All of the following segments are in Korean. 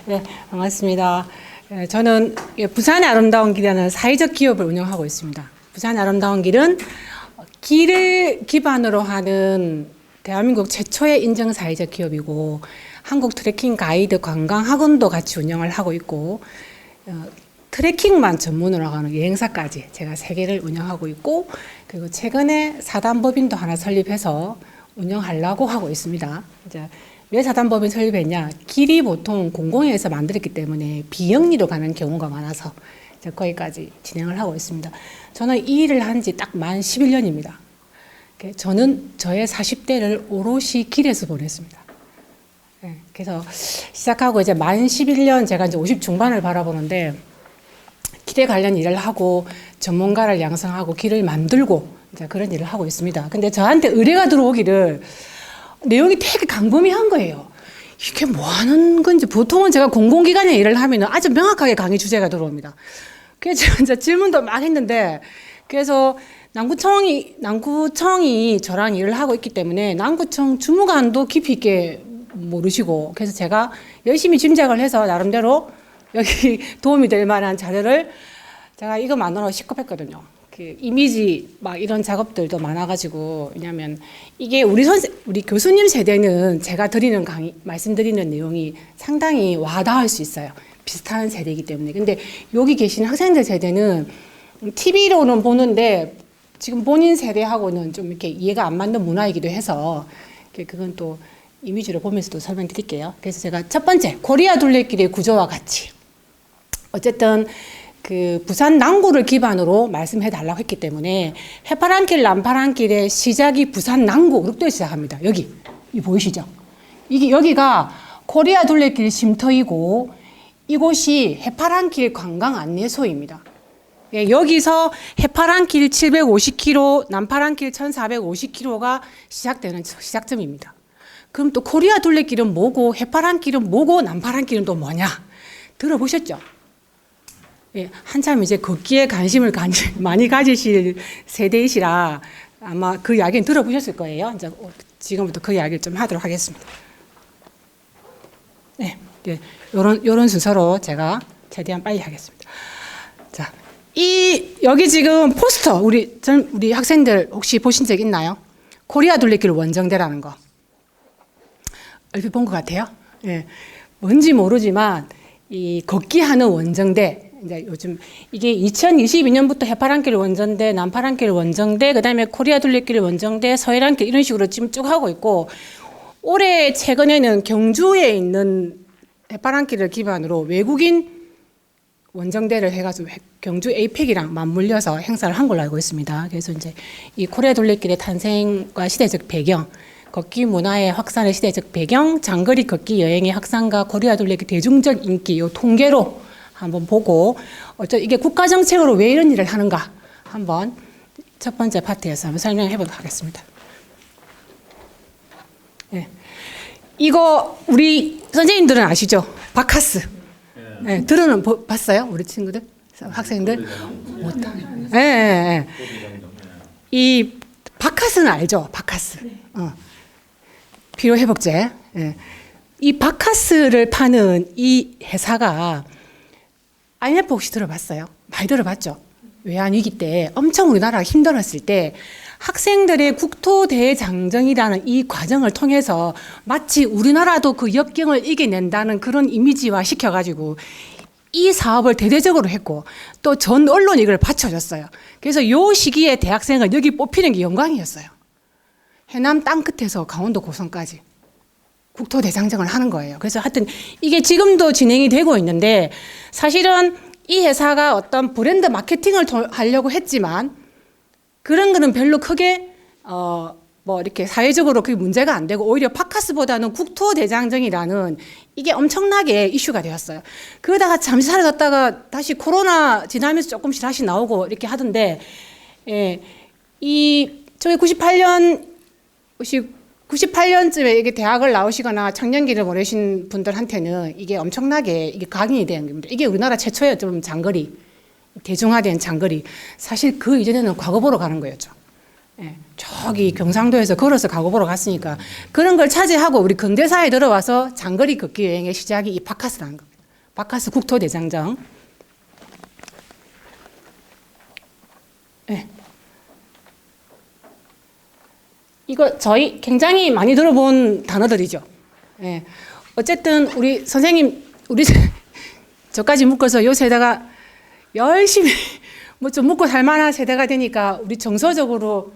네, 반갑습니다. 저는 부산의 아름다운 길이라는 사회적 기업을 운영하고 있습니다. 부산의 아름다운 길은 길을 기반으로 하는 대한민국 최초의 인증 사회적 기업이고, 한국 트레킹 가이드 관광 학원도 같이 운영을 하고 있고, 트레킹만 전문으로 하는 여행사까지 제가 3개를 운영하고 있고, 그리고 최근에 사단법인도 하나 설립해서 운영하려고 하고 있습니다. 이제 왜 사단법인 설립했냐? 길이 보통 공공에서 만들었기 때문에 비영리로 가는 경우가 많아서 이제 거기까지 진행을 하고 있습니다. 저는 이 일을 한 지 딱 만 11년입니다. 저는 저의 40대를 오롯이 길에서 보냈습니다. 그래서 시작하고 이제 만 11년, 제가 이제 50 중반을 바라보는데, 길에 관련 일을 하고 전문가를 양성하고 길을 만들고 이제 그런 일을 하고 있습니다. 근데 저한테 의뢰가 들어오기를 내용이 되게 광범위한 거예요. 이게 뭐 하는 건지. 보통은 제가 공공기관에 일을 하면 아주 명확하게 강의 주제가 들어옵니다. 그래서 제가 이제 질문도 막 했는데, 그래서 남구청이 저랑 일을 하고 있기 때문에 남구청 주무관도 깊이 있게 모르시고, 그래서 제가 열심히 짐작을 해서 나름대로 여기 도움이 될 만한 자료를 제가 이거 만들어 식겁했거든요. 그 이미지 막 이런 작업들도 많아가지고, 왜냐하면 이게 우리 교수님 세대는 제가 말씀드리는 내용이 상당히 와닿을 수 있어요. 비슷한 세대이기 때문에. 근데 여기 계신 학생들 세대는 TV로는 보는데 지금 본인 세대하고는 좀 이렇게 이해가 안 맞는 문화이기도 해서, 그건 또 이미지로 보면서도 설명드릴게요. 그래서 제가 첫 번째, 코리아 둘레길의 구조와 같이, 어쨌든 그 부산 남구를 기반으로 말씀해 달라고 했기 때문에 해파랑길 남파랑길의 시작이 부산 남구로 시작합니다. 여기 이 보이시죠? 여기가 코리아 둘레길 쉼터이고, 이곳이 해파랑길 관광 안내소입니다. 여기서 해파랑길 750km, 남파랑길 1450km가 시작되는 시작점입니다. 그럼 또 코리아 둘레길은 뭐고, 해파랑길은 뭐고, 남파랑길은 또 뭐냐? 들어보셨죠? 한참 이제 걷기에 관심을 많이 가지실 세대이시라 아마 그 이야기는 들어보셨을 거예요. 이제 지금부터 그 이야기를 좀 하도록 하겠습니다. 요런 순서로 제가 최대한 빨리 하겠습니다. 자, 여기 지금 포스터, 우리 학생들 혹시 보신 적 있나요? 코리아 둘레길 원정대라는 거. 얼핏 본 것 같아요. 뭔지 모르지만, 이 걷기 하는 원정대, 이제 요즘 이게 2022년부터 해파랑길 원정대, 남파랑길 원정대, 그 다음에 코리아 둘레길 원정대, 서해랑길 이런 식으로 지금 쭉 하고 있고, 올해 최근에는 경주에 있는 해파랑길을 기반으로 외국인 원정대를 해가지고 경주 에이펙이랑 맞물려서 행사를 한 걸로 알고 있습니다. 그래서 이제 이 코리아 둘레길의 탄생과 시대적 배경, 걷기 문화의 확산의 시대적 배경, 장거리 걷기 여행의 확산과 코리아 둘레길 대중적 인기, 이 통계로 한번 보고, 이게 국가 정책으로 왜 이런 일을 하는가 한번 첫 번째 파트에서 한번 설명해 보도록 하겠습니다. 이거 우리 선생님들은 아시죠? 바카스. 봤어요? 우리 친구들? 학생들? 이 바카스는 알죠? 바카스. 피로회복제. 이 바카스를 파는 이 회사가 IMF 혹시 들어봤어요? 많이 들어봤죠? 외환위기 때 엄청 우리나라가 힘들었을 때 학생들의 국토대장정이라는 이 과정을 통해서 마치 우리나라도 그 역경을 이겨낸다는 그런 이미지화 시켜가지고 이 사업을 대대적으로 했고, 또 전 언론이 이걸 받쳐줬어요. 그래서 이 시기에 대학생을 여기 뽑히는 게 영광이었어요. 해남 땅끝에서 강원도 고성까지 국토대장정을 하는 거예요. 그래서 하여튼 이게 지금도 진행이 되고 있는데, 사실은 이 회사가 어떤 브랜드 마케팅을 하려고 했지만 그런 거는 별로 크게 뭐 이렇게 사회적으로 그게 문제가 안 되고, 오히려 바카스보다는 국토대장정이라는 이게 엄청나게 이슈가 되었어요. 그러다가 잠시 사라졌다가 다시 코로나 지나면서 조금씩 다시 나오고 이렇게 하던데, 저희 98년쯤에 이게 대학을 나오시거나 청년기를 보내신 분들한테는 이게 엄청나게 이게 각인이 되는 겁니다. 이게 우리나라 최초의 좀 장거리, 대중화된 장거리. 사실 그 이전에는 과거 보러 가는 거였죠. 저기 경상도에서 걸어서 가고 보러 갔으니까 그런 걸 차지하고 우리 근대사에 들어와서 장거리 걷기 여행의 시작이 이 바카스라는 겁니다. 바카스 국토대장정. 네. 이거 저희 굉장히 많이 들어본 단어들이죠. 네. 어쨌든 우리 선생님, 저까지 묶어서 요 세대가 열심히 뭐 좀 먹고 살만한 세대가 되니까 우리 정서적으로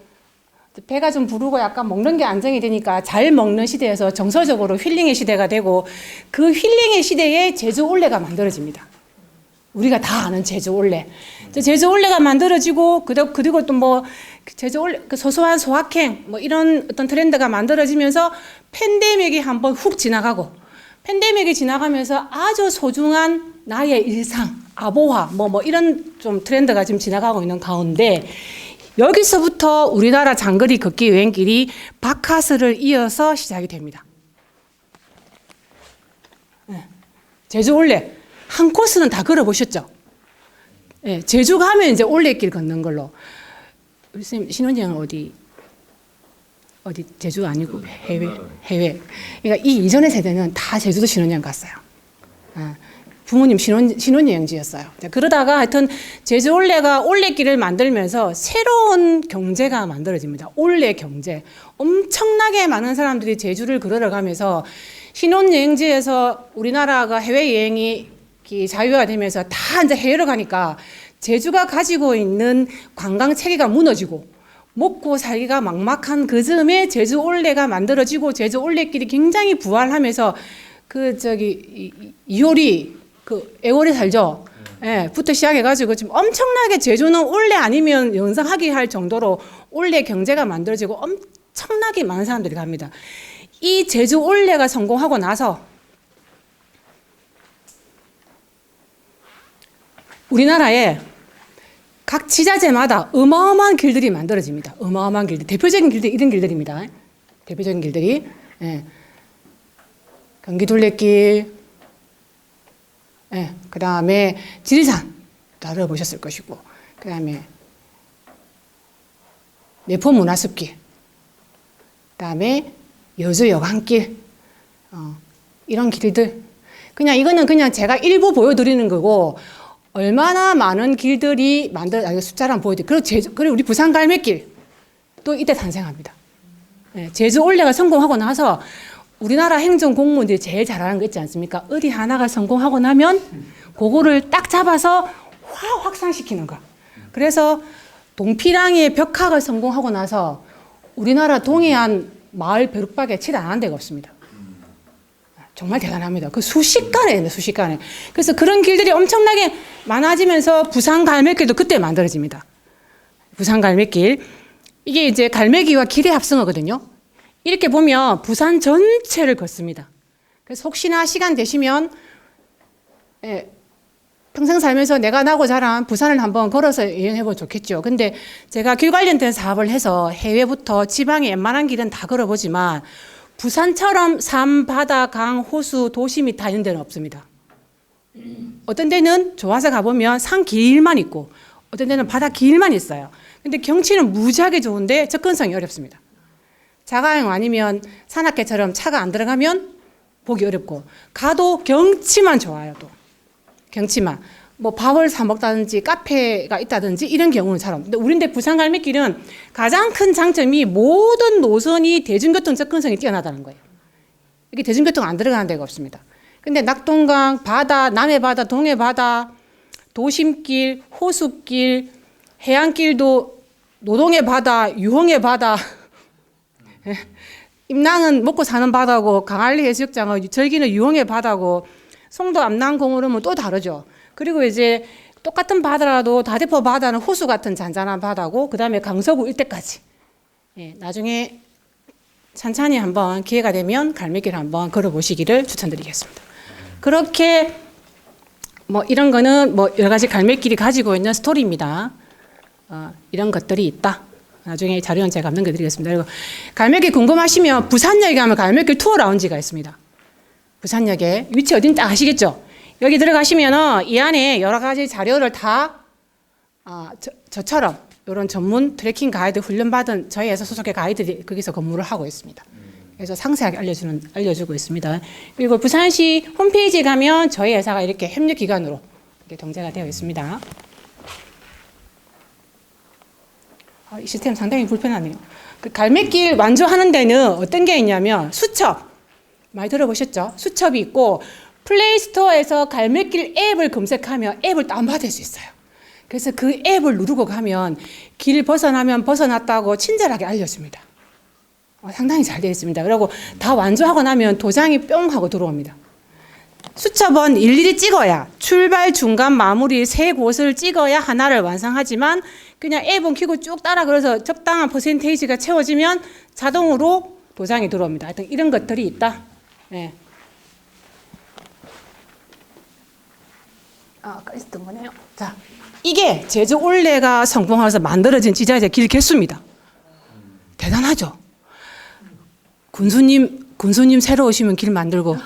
배가 좀 부르고 약간 먹는 게 안정이 되니까 잘 먹는 시대에서 정서적으로 힐링의 시대가 되고 그 힐링의 시대에 제주 올레가 만들어집니다. 우리가 다 아는 제주 올레. 제주 올레가 만들어지고 그리고 또 뭐 제주 올레 그 소소한 소확행 뭐 이런 어떤 트렌드가 만들어지면서 팬데믹이 한번 훅 지나가고 팬데믹이 지나가면서 아주 소중한 나의 일상, 아보화 뭐 이런 좀 트렌드가 지금 지나가고 있는 가운데 여기서부터 우리나라 장거리 걷기 여행길이 바카스를 이어서 시작이 됩니다. 제주 올레 한 코스는 다 걸어보셨죠? 네, 제주 가면 이제 올레길 걷는 걸로. 우리 선생님 신혼여행 어디 제주 아니고 해외. 그러니까 이 이전의 세대는 다 제주도 신혼여행 갔어요. 부모님 신혼여행지였어요. 그러다가 하여튼 제주 올레가 올레길을 만들면서 새로운 경제가 만들어집니다. 올레 경제. 엄청나게 많은 사람들이 제주를 걸어 가면서 신혼여행지에서 우리나라가 해외여행이 자유화되면서 다 이제 해외로 가니까 제주가 가지고 있는 관광 체계가 무너지고 먹고 살기가 막막한 그 즈음에 제주 올레가 만들어지고 제주 올레길이 굉장히 부활하면서 이효리 애월에 살죠. 예, 부터 시작해가지고 지금 엄청나게 제주는 올레 아니면 연상하기 할 정도로 올레 경제가 만들어지고 엄청나게 많은 사람들이 갑니다. 이 제주 올레가 성공하고 나서 우리나라에 각 지자체마다 어마어마한 길들이 만들어집니다. 어마어마한 길들. 대표적인 길들이 이런 길들입니다. 대표적인 길들이. 예. 경기둘레길, 예. 그 다음에 지리산, 들어보셨을 것이고, 그 다음에 내포문화숲길, 그 다음에 여주여관길, 이런 길들. 이거는 그냥 제가 일부 보여드리는 거고, 얼마나 많은 길들이 숫자를 한번 보여드릴게요. 그리고 우리 부산 갈매길 또 이때 탄생합니다. 네, 제주 올레가 성공하고 나서 우리나라 행정 공무원들이 제일 잘하는 거 있지 않습니까? 어디 하나가 성공하고 나면 그거를 딱 잡아서 확산시키는 거. 그래서 동피랑의 벽화가 성공하고 나서 우리나라 동해안 마을 벼룩박에 칠 안 한 데가 없습니다. 정말 대단합니다. 순식간에. 그래서 그런 길들이 엄청나게 많아지면서 부산 갈매길도 그때 만들어집니다. 부산 갈매길. 이게 이제 갈매기와 길의 합성어거든요. 이렇게 보면 부산 전체를 걷습니다. 그래서 혹시나 시간 되시면, 평생 살면서 내가 나고 자란 부산을 한번 걸어서 여행해보면 좋겠죠. 근데 제가 길 관련된 사업을 해서 해외부터 지방의 웬만한 길은 다 걸어보지만 부산처럼 산, 바다, 강, 호수, 도심이 다 있는 데는 없습니다. 어떤 데는 좋아서 가보면 산 길만 있고 어떤 데는 바다 길만 있어요. 근데 경치는 무지하게 좋은데 접근성이 어렵습니다. 자가용 아니면 산악회처럼 차가 안 들어가면 보기 어렵고 가도 경치만 좋아요. 또 경치만. 뭐 밥을 사 먹다든지 카페가 있다든지 이런 경우는 잘 없는데 우리인데 부산 갈매길은 가장 큰 장점이 모든 노선이 대중교통 접근성이 뛰어나다는 거예요. 이게 대중교통 안 들어가는 데가 없습니다. 근데 낙동강, 바다, 남해 바다, 동해 바다, 도심길, 호수길, 해안길도 노동의 바다, 유흥의 바다, 임랑은 먹고 사는 바다고 강안리 해수욕장은 절기는 유흥의 바다고 송도 암남공으로는 또 다르죠. 그리고 이제 똑같은 바다라도 다대포 바다는 호수 같은 잔잔한 바다고 그 다음에 강서구 일대까지. 나중에 찬찬히 한번 기회가 되면 갈매길 한번 걸어보시기를 추천드리겠습니다. 그렇게 뭐 이런 거는 뭐 여러 가지 갈매길이 가지고 있는 스토리입니다. 이런 것들이 있다. 나중에 자료는 제가 남겨드리겠습니다. 그리고 갈매길 궁금하시면 부산역에 가면 갈매길 투어 라운지가 있습니다. 부산역에 위치 어딘지 아시겠죠? 여기 들어가시면 이 안에 여러 가지 자료를 다 저처럼 이런 전문 트레킹 가이드 훈련받은 저희 회사 소속의 가이드들이 거기서 근무를 하고 있습니다. 그래서 상세하게 알려주고 있습니다. 그리고 부산시 홈페이지에 가면 저희 회사가 이렇게 협력기관으로 이렇게 등재가 되어 있습니다. 이 시스템 상당히 불편하네요. 그 갈매길 완주하는 데는 어떤 게 있냐면 수첩, 많이 들어보셨죠? 수첩이 있고 플레이스토어에서 갈매길 앱을 검색하면 앱을 다운받을 수 있어요. 그래서 그 앱을 누르고 가면 길 벗어나면 벗어났다고 친절하게 알려줍니다. 상당히 잘 되어 있습니다. 그리고 다 완주하고 나면 도장이 뿅 하고 들어옵니다. 수첩은 일일이 찍어야 출발, 중간, 마무리 세 곳을 찍어야 하나를 완성하지만 그냥 앱은 켜고 쭉 따라 그래서 적당한 퍼센테이지가 채워지면 자동으로 도장이 들어옵니다. 하여튼 이런 것들이 있다. 네. 아까 있었던 거네요. 자, 이게 제주 올레가 성공해서 만들어진 지자체 길 개수입니다. 대단하죠? 군수님 새로 오시면 길 만들고,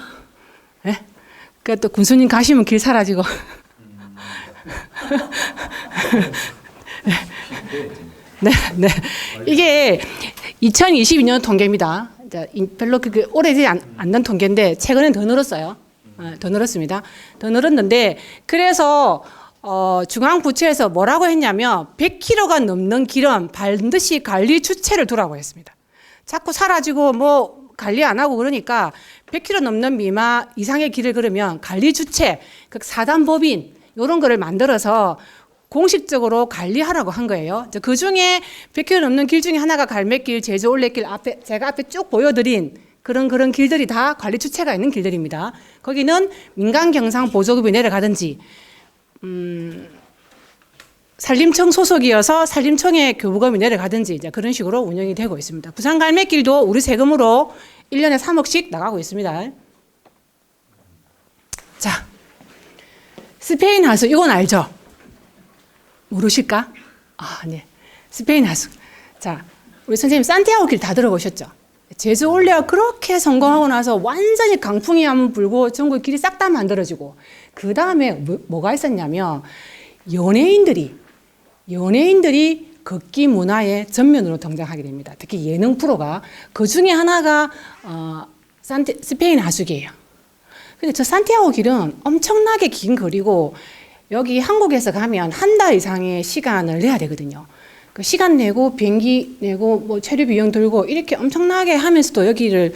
예? 그 또 군수님 가시면 길 사라지고. 네, 네. 이게 2022년 통계입니다. 별로 오래되지 않는 통계인데 최근엔 더 늘었어요. 더 늘었습니다. 더 늘었는데 그래서 중앙부처에서 뭐라고 했냐면 100km가 넘는 길은 반드시 관리 주체를 두라고 했습니다. 자꾸 사라지고 뭐 관리 안 하고 그러니까 100km 넘는 미마 이상의 길을 걸으면 관리 주체, 그 사단법인 이런 거를 만들어서 공식적으로 관리하라고 한 거예요. 그 중에 100km 넘는 길 중에 하나가 갈매길, 제주 올레길 앞에 제가 앞에 쭉 보여드린 그런 길들이 다 관리 주체가 있는 길들입니다. 거기는 민간 경상 보조급이 내려가든지 산림청 소속이어서 산림청에 교부금이 내려가든지 이제 그런 식으로 운영이 되고 있습니다. 부산 갈매길도 우리 세금으로 1년에 3억씩 나가고 있습니다. 자, 스페인 하수 이건 알죠? 모르실까? 아, 네. 스페인 하수. 자, 우리 선생님 산티아고 길 다 들어보셨죠? 제주 올레가 그렇게 성공하고 나서 완전히 강풍이 한번 불고 전국 길이 싹 다 만들어지고 그 다음에 뭐가 있었냐면 연예인들이 걷기 문화의 전면으로 등장하게 됩니다. 특히 예능 프로가 그 중에 하나가 스페인 하수기예요. 근데 저 산티아고 길은 엄청나게 긴 거리고 여기 한국에서 가면 한 달 이상의 시간을 내야 되거든요. 그 시간 내고 비행기 내고 뭐 체류 비용 들고 이렇게 엄청나게 하면서도 여기를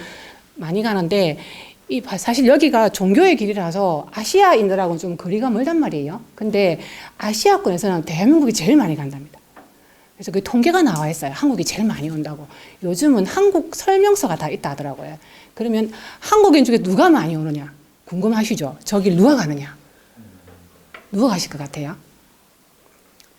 많이 가는데 사실 여기가 종교의 길이라서 아시아인들하고는 좀 거리가 멀단 말이에요. 근데 아시아권에서는 대한민국이 제일 많이 간답니다. 그래서 그 통계가 나와 있어요. 한국이 제일 많이 온다고. 요즘은 한국 설명서가 다 있다 하더라고요. 그러면 한국인 중에 누가 많이 오느냐? 궁금하시죠? 저길 누가 가느냐? 누가 가실 것 같아요?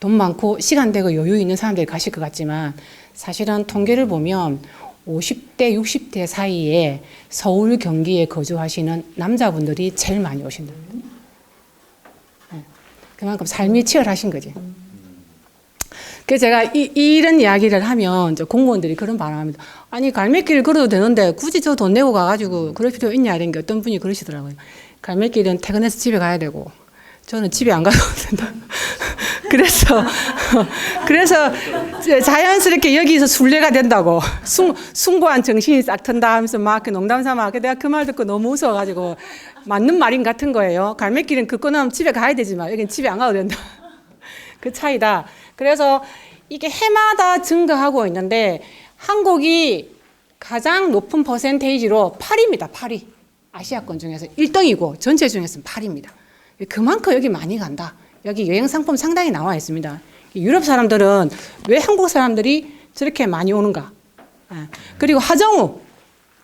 돈 많고 시간 되고 여유 있는 사람들이 가실 것 같지만 사실은 통계를 보면 50대, 60대 사이에 서울, 경기에 거주하시는 남자분들이 제일 많이 오신다. 그만큼 삶이 치열하신 거지. 그래서 제가 이런 이야기를 하면 이제 공무원들이 그런 반응합니다. 아니 갈매길 걸어도 되는데 굳이 저 돈 내고 가가지고 그럴 필요 있냐 이런 게 어떤 분이 그러시더라고요. 갈매길은 퇴근해서 집에 가야 되고 저는 집에 안 가도 된다. 그래서 자연스럽게 여기서 순례가 된다고 숭고한 정신이 싹 튼다 하면서 막 농담 삼아 내가 그 말 듣고 너무 웃어가지고 맞는 말인 같은 거예요. 갈매길은 걷고 나면 집에 가야 되지만 여기는 집에 안 가도 된다. 그 차이다. 그래서 이게 해마다 증가하고 있는데 한국이 가장 높은 퍼센테이지로 8입니다. 8위. 아시아권 중에서 1등이고 전체 중에서는 8입니다. 그만큼 여기 많이 간다. 여기 여행 상품 상당히 나와 있습니다. 유럽 사람들은 왜 한국 사람들이 저렇게 많이 오는가? 그리고 하정우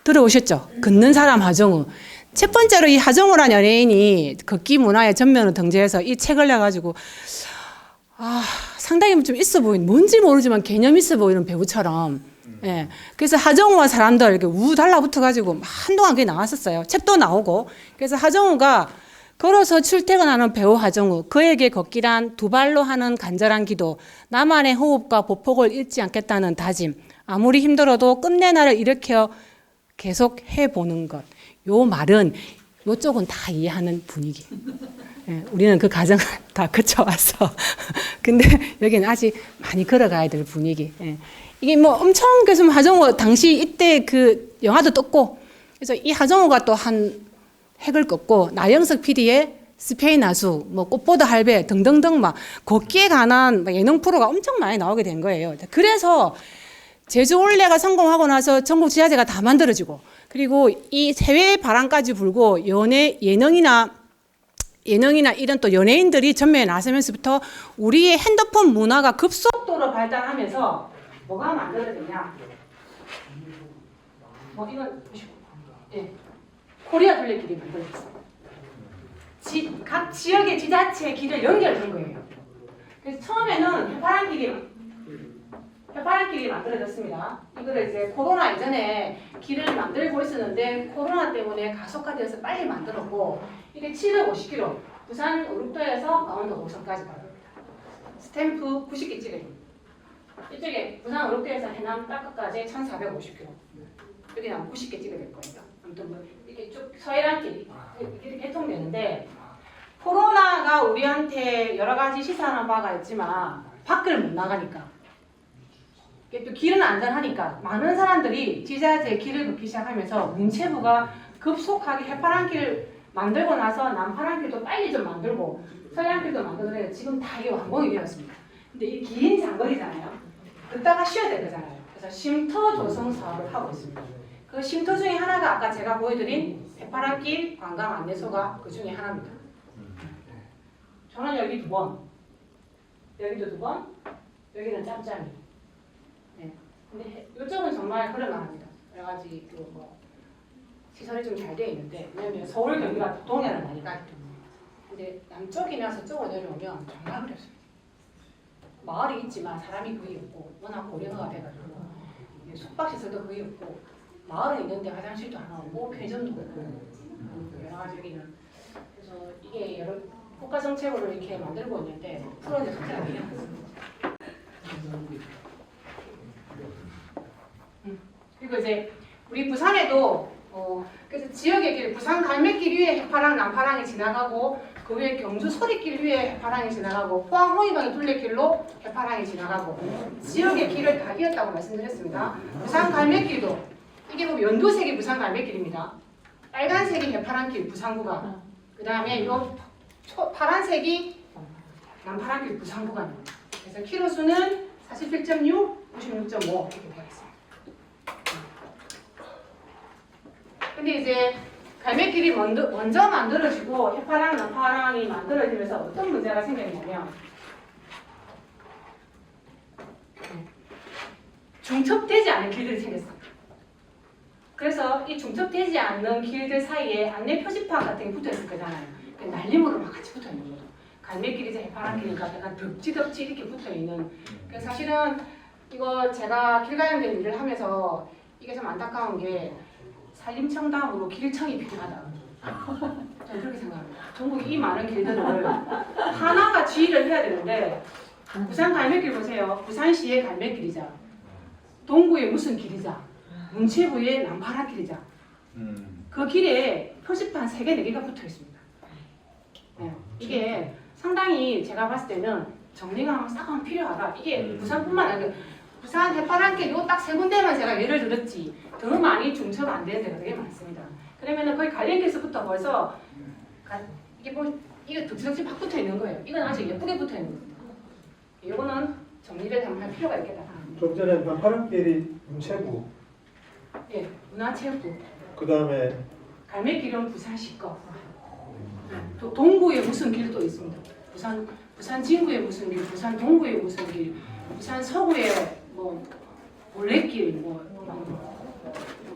들어오셨죠? 걷는 사람 하정우. 첫 번째로 이 하정우란 연예인이 걷기 문화의 전면으로 등재해서 이 책을 내가지고 상당히 좀 있어 보이는 뭔지 모르지만 개념 있어 보이는 배우처럼. 예. 그래서 하정우와 사람들 이렇게 우 달라붙어가지고 한동안 그게 나왔었어요. 책도 나오고. 그래서 하정우가 걸어서 출퇴근하는 배우 하정우, 그에게 걷기란 두 발로 하는 간절한 기도, 나만의 호흡과 보폭을 잃지 않겠다는 다짐, 아무리 힘들어도 끝내 나를 일으켜 계속 해보는 것. 요 말은 요쪽은 다 이해하는 분위기. 예, 우리는 그 과정을 다 거쳐와서 근데 여기는 아직 많이 걸어가야 될 분위기. 예. 이게 뭐 엄청 그래서 하정우 당시 이때 그 영화도 떴고 그래서 이 하정우가 또 한 획을 꺾고 나영석 PD의 스페인 아수, 뭐 꽃보다 할배 등등등 막 걷기에 관한 예능 프로가 엄청 많이 나오게 된 거예요. 그래서 제주 올레가 성공하고 나서 전국 지자체가 다 만들어지고 그리고 이 해외 바람까지 불고 예능이나 이런 또 연예인들이 전면에 나서면서부터 우리의 핸드폰 문화가 급속도로 발달하면서 뭐가 만들어졌냐? 뭐 이건 보시고, 예, 코리아 둘레길이 만들어졌어요. 각 지역의 지자체의 길을 연결한 거예요. 그래서 처음에는 해파랑길이 만들어졌습니다. 이거를 이제 코로나 이전에 길을 만들고 있었는데 코로나 때문에 가속화되어서 빨리 만들었고 이게 750km, 부산 우룩도에서 강원도 고성까지 가요. 스탬프 90개 찍어요. 이쪽에 부산 우룩도에서 해남 땅끝까지 1450km. 여기는 90개 찍어야 될 거예요. 아무튼 뭐 이렇게 쭉 서해안 길이 이렇게 개통되는데 코로나가 우리한테 여러 가지 시사하는 바가 있지만 밖을 못 나가니까 또 길은 안전하니까 많은 사람들이 지자체에 길을 걷기 시작하면서 문체부가 급속하게 해파랑길 만들고 나서 남파랑길도 빨리 좀 만들고 서해안길도 만들어서 지금 다 이게 완공이 되었습니다. 근데 이 긴 장거리잖아요. 걷다가 쉬어야 될 거잖아요. 그래서 쉼터 조성 사업을 하고 있습니다. 그 쉼터 중에 하나가 아까 제가 보여드린 해파랑길 관광 안내소가 그 중에 하나입니다. 저는 여기 2번, 여기도 2번, 여기는 짬짬이. 네. 근데 이쪽은 정말 그럴만합니다. 여러 가지 뭐 시설이 좀 잘 되어 있는데 왜냐면 서울 경기가 동해를 많이 가기 때문에. 근데 남쪽이나 서쪽으로 내려오면 정말 어렵습니다. 마을이 있지만 사람이 거의 없고 워낙 고령화가 돼가지고 숙박시설도 거의 없고 마을은 있는데 화장실도 하나 없고 편의점도 없고 여러 가지 여기는 그래서 이게 여러 국가 정책으로 이렇게 만들고 있는데 프로젝트 자체가 되게 많습니다. 그리고 이제 우리 부산에도 그래서 지역의 길, 부산 갈매길 위에 해파랑 남파랑이 지나가고 그 위에 경주 소리길 위에 해파랑이 지나가고 포항 호위방의 둘레길로 해파랑이 지나가고 지역의 길을 다 이었다고 말씀드렸습니다. 부산 갈매길도 이게 보면 연두색이 부산 갈매길입니다. 빨간색이 해파랑길 부산구간, 그 다음에 요 파란색이 남파랑길 부산구간입니다. 그래서 키로수는 47.6, 96.5 이렇게 되어 있습니다. 근데 이제 갈매길이 먼저 만들어지고 해파랑, 남파랑이 만들어지면서 어떤 문제가 생겼냐면 중첩되지 않은 길들이 생겼어요. 그래서 이 중첩되지 않는 길들 사이에 안내 표지판 같은 게 붙어 있을 거잖아요. 날림으로 막 같이 붙어 있는 거죠. 갈매길이자 해파랑길이니까 약간 덕지덕지 이렇게 붙어 있는. 그래서 사실은 이거 제가 길 관련된 일을 하면서 이게 좀 안타까운 게 산림청담으로 길청이 필요하다. 저는 그렇게 생각합니다. 전국 이 많은 길들을 하나가 지휘를 해야 되는데 부산 갈매길 보세요. 부산시의 갈매길이자 동구의 무슨 길이자 문체부의 남파랑길이자 그 길에 표지판 3개, 4개가 붙어 있습니다. 네. 이게 상당히 제가 봤을 때는 정리가 싹 필요하다. 이게 부산뿐만 아니라 부산 해파랑길 요 딱 3군데만 제가 예를 들었지 더 많이 중첩 안 되는 데가 되게 많습니다. 그러면은 거의 갈림길서부터 벌써 이게 뭐 이게 덕지덕지 팍 붙어 있는 거예요. 이건 아주 예쁘게 붙어 있는 겁니다. 이거는 정리를 좀 할 필요가 있겠다. 좀 전에 남파랑길이 문체부, 예, 문화체육부. 그 다음에 갈매길은 부산시 거. 또 동구에 무슨 길도 있습니다. 부산 진구에 무슨 길, 부산 동구에 무슨 길, 부산 서구에 뭐 올레길 뭐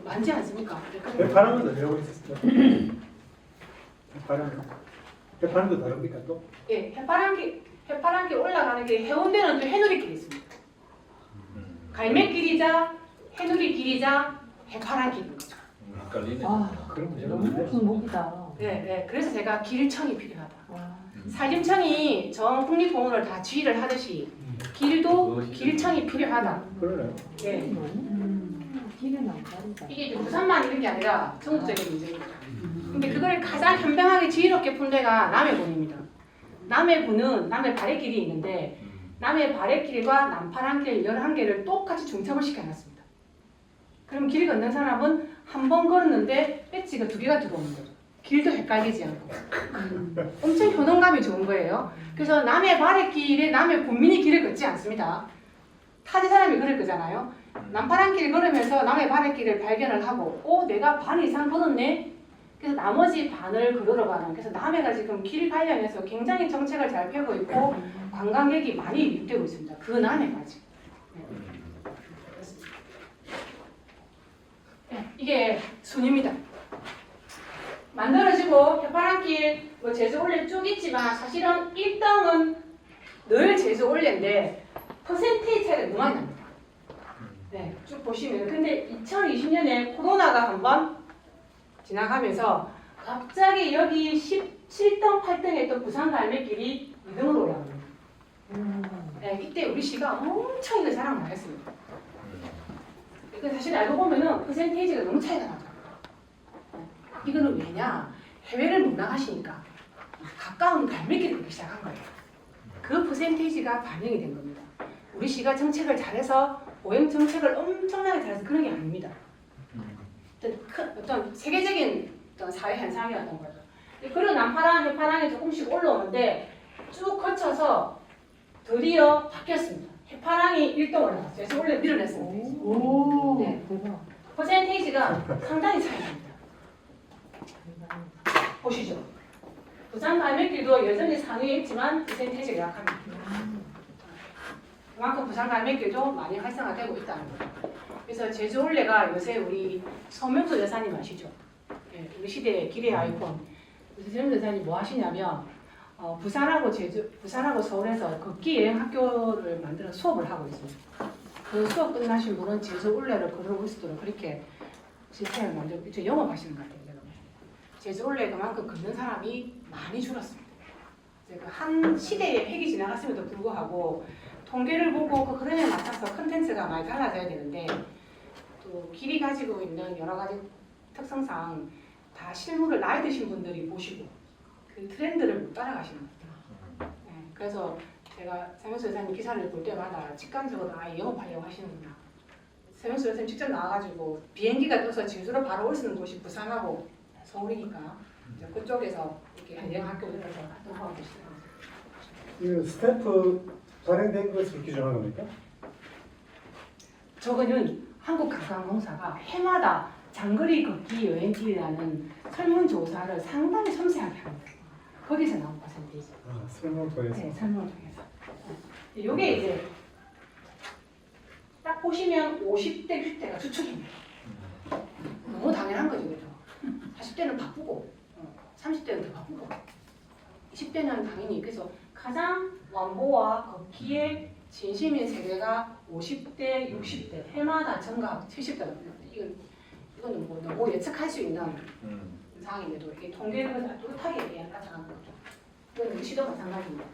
많지 않습니까? 해파랑은 어디라고 있었어요? 해파랑도 다릅니까 또? 예, 해파랑길 올라가는 게 해운대는 또 해누리길이 있습니다. 갈매길이자 해누리길이자 해파랑길인 거죠. 헷갈리네. 그런 문제가 너무 없는데. 중복이다. 네, 그래서 제가 길청이 필요하다. 산림청이 전 국립공원을 다 지휘를 하듯이 길도 길청이 필요하다. 그러네요. 예. 길은 안 다르다. 이게 이제 부산만 있는 게 아니라 전국적인 문제입니다. 근데 그걸 가장 현명하게 지혜롭게 푼 데가 남해군입니다. 남해군은 남해 발해길이 있는데 남해 발해길과 남파랑길 11개를 똑같이 중첩을 시켜놨습니다. 그럼 길 걷는 사람은 한 번 걸었는데 배지가 2개가 들어오는 거죠. 길도 헷갈리지 않고. 엄청 효능감이 좋은 거예요. 그래서 남해 발해길에 남해 군민이 길을 걷지 않습니다. 타지 사람이 걸을 거잖아요. 남파랑길 걸으면서 남해 발해길을 발견을 하고 내가 반 이상 걸었네? 그래서 나머지 반을 걸어가는 그래서 남해가 지금 길 관련해서 굉장히 정책을 잘 펴고 있고 관광객이 많이 유입되고 있습니다. 그 남해까지. 이게 순입니다. 만들어지고 해파랑길 제주 올레 쭉 있지만 사실은 1등은 늘 제주 올레인데 퍼센테이지 차이가 너무 많이 납니다. 네, 쭉 보시면 근데 2020년에 코로나가 한번 지나가면서 갑자기 여기 17등, 8등에 있던 부산 갈매길이 2등으로 올라갑니다. 네, 이때 우리 시가 엄청 이거 자랑 많이 했습니다. 사실 알고 보면은 퍼센테이지가 너무 차이가 나죠. 이거는 왜냐? 해외를 못 나가시니까 가까운 갈매길을 보기 시작한 거예요. 그 퍼센테이지가 반영이 된 겁니다. 우리 시가 정책을 잘해서 오행 정책을 엄청나게 잘해서 그런 게 아닙니다. 어떤 세계적인 어떤 사회 현상이었던 거죠. 그런 남파랑, 해파랑이 조금씩 올라오는데 쭉 거쳐서 드디어 바뀌었습니다. 해파랑이 1등 올라갔어요. 그래서 원래 밀어냈습니다. 오, 네. 대박. 퍼센테이지가 상당히 차이 납니다. 보시죠. 부산 갈매길도 여전히 상위에 있지만 퍼센테이지가 약합니다. 그만큼 부산 갈매길도 많이 활성화되고 있다는 거예요. 그래서 제주 올레가 요새 우리 서명수 여사님 아시죠? 네, 우리 시대의 길의 아이콘. 그래서 서명수 여사님 뭐 하시냐면 부산하고 서울에서 걷기 여행 학교를 만들어 수업을 하고 있습니다. 그 수업 끝나신 분은 제주 올레를 걸어올 수 있도록 그렇게 시스템을 만들고 저 영업하시는 것 같아요. 제가. 제주 올레 그만큼 걷는 사람이 많이 줄었습니다. 한 시대의 획이 지나갔음에도 불구하고 통계를 보고 그 흐름에 맞춰서 컨텐츠가 많이 달라져야 되는데 또 길이 가지고 있는 여러 가지 특성상 다 실물을 나이 드신 분들이 보시고 그 트렌드를 못 따라가시는 거예요. 네, 그래서 제가 서명수 여사님 기사를 볼 때마다 직감적으로 영업하려고 하시는구나. 서명수 여사님 직접 나와가지고 비행기가 떠서 제주로 바로 올 수 있는 곳이 부산하고 서울이니까 이제 그쪽에서 이렇게 여행학교 들어서 활동하고 계시더라고요. 이 스탬프 발행된 것을 기준한 겁니까? 저거는 한국관광공사가 해마다 장거리 걷기 여행길이라는 설문조사를 상당히 섬세하게 합니다. 거기서 나온 퍼센테이지. 설명 통해서. 네, 설명을 통해서. 이게 이제 딱 보시면 50대, 60대가 주축입니다. 너무 당연한 거죠, 그죠? 40대는 바쁘고, 30대는 더 바쁘고, 20대는 당연히 그래서 가장 완보와 걷기에 진심인 세대가 50대, 60대, 해마다 증가 70대가 이거는 뭐 너무 예측할 수 있는 상황인데도 이게 통계를 뚜렷하게 나타나는 거죠. 이건 우리 시도 마찬가지입니다.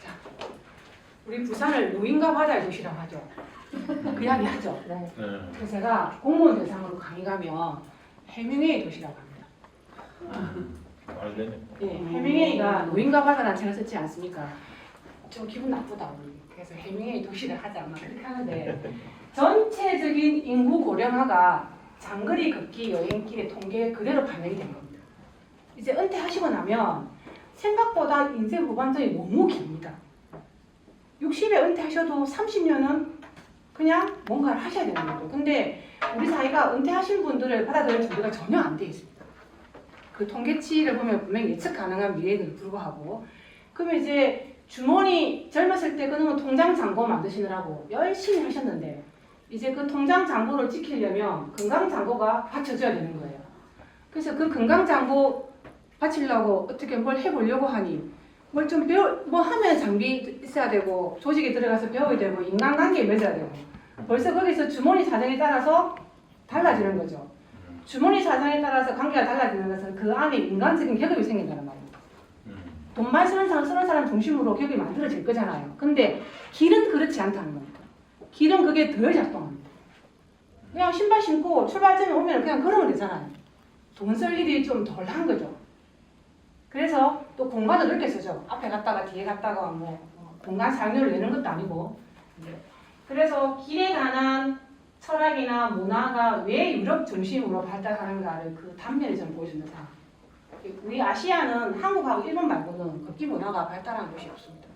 자, 우리 부산을 노인과 바다의 도시라고 하죠. 그 이야기 하죠. 네. 그래서 제가 공무원 대상으로 강의 가면 해밍웨이 도시라고 합니다. 예, 해밍웨이가 노인과 바다라는 책을 썼지 않습니까? 좀 기분 나쁘다 우리. 그래서 해밍웨이 도시를 하자 막 그렇게 하는데 전체적인 인구 고령화가 장거리 걷기 여행길의 통계에 그대로 반영이 된 겁니다. 이제 은퇴하시고 나면 생각보다 인생 후반전이 너무 깁니다. 60에 은퇴하셔도 30년은 그냥 뭔가를 하셔야 되는 거죠. 근데 우리 사회가 은퇴하신 분들을 받아들일 준비가 전혀 안 돼 있습니다. 그 통계치를 보면 분명히 예측 가능한 미래에도 불구하고 그러면 이제 주머니 젊었을 때 그놈은 통장 잔고 만드시느라고 열심히 하셨는데 이제 그 통장 잔고를 지키려면 건강 잔고가 받쳐줘야 되는 거예요. 그래서 그 건강 잔고 받치려고 어떻게 뭘 해보려고 하니 뭘 좀 뭐 하면 장비 있어야 되고 조직에 들어가서 배워야 되고 인간관계에 맺어야 되고 벌써 거기서 주머니 사정에 따라서 달라지는 거죠. 주머니 사정에 따라서 관계가 달라지는 것은 그 안에 인간적인 격업이 생긴다는 말입니다. 돈만 쓰는 사람 중심으로 격이 만들어질 거잖아요. 근데 길은 그렇지 않다는 겁니다. 길은 그게 덜 작동합니다. 그냥 신발 신고 출발점에 오면 그냥 걸으면 되잖아요. 돈 쓸 일이 좀 덜한 거죠. 그래서 또 공간도 넓게 쓰죠. 앞에 갔다가 뒤에 갔다가 공간 사용료를 내는 것도 아니고. 그래서 길에 관한 철학이나 문화가 왜 유럽 중심으로 발달하는가를 그 단면을 좀 보여줍니다. 우리 아시아는 한국하고 일본 말고는 걷기 문화가 발달한 곳이 없습니다.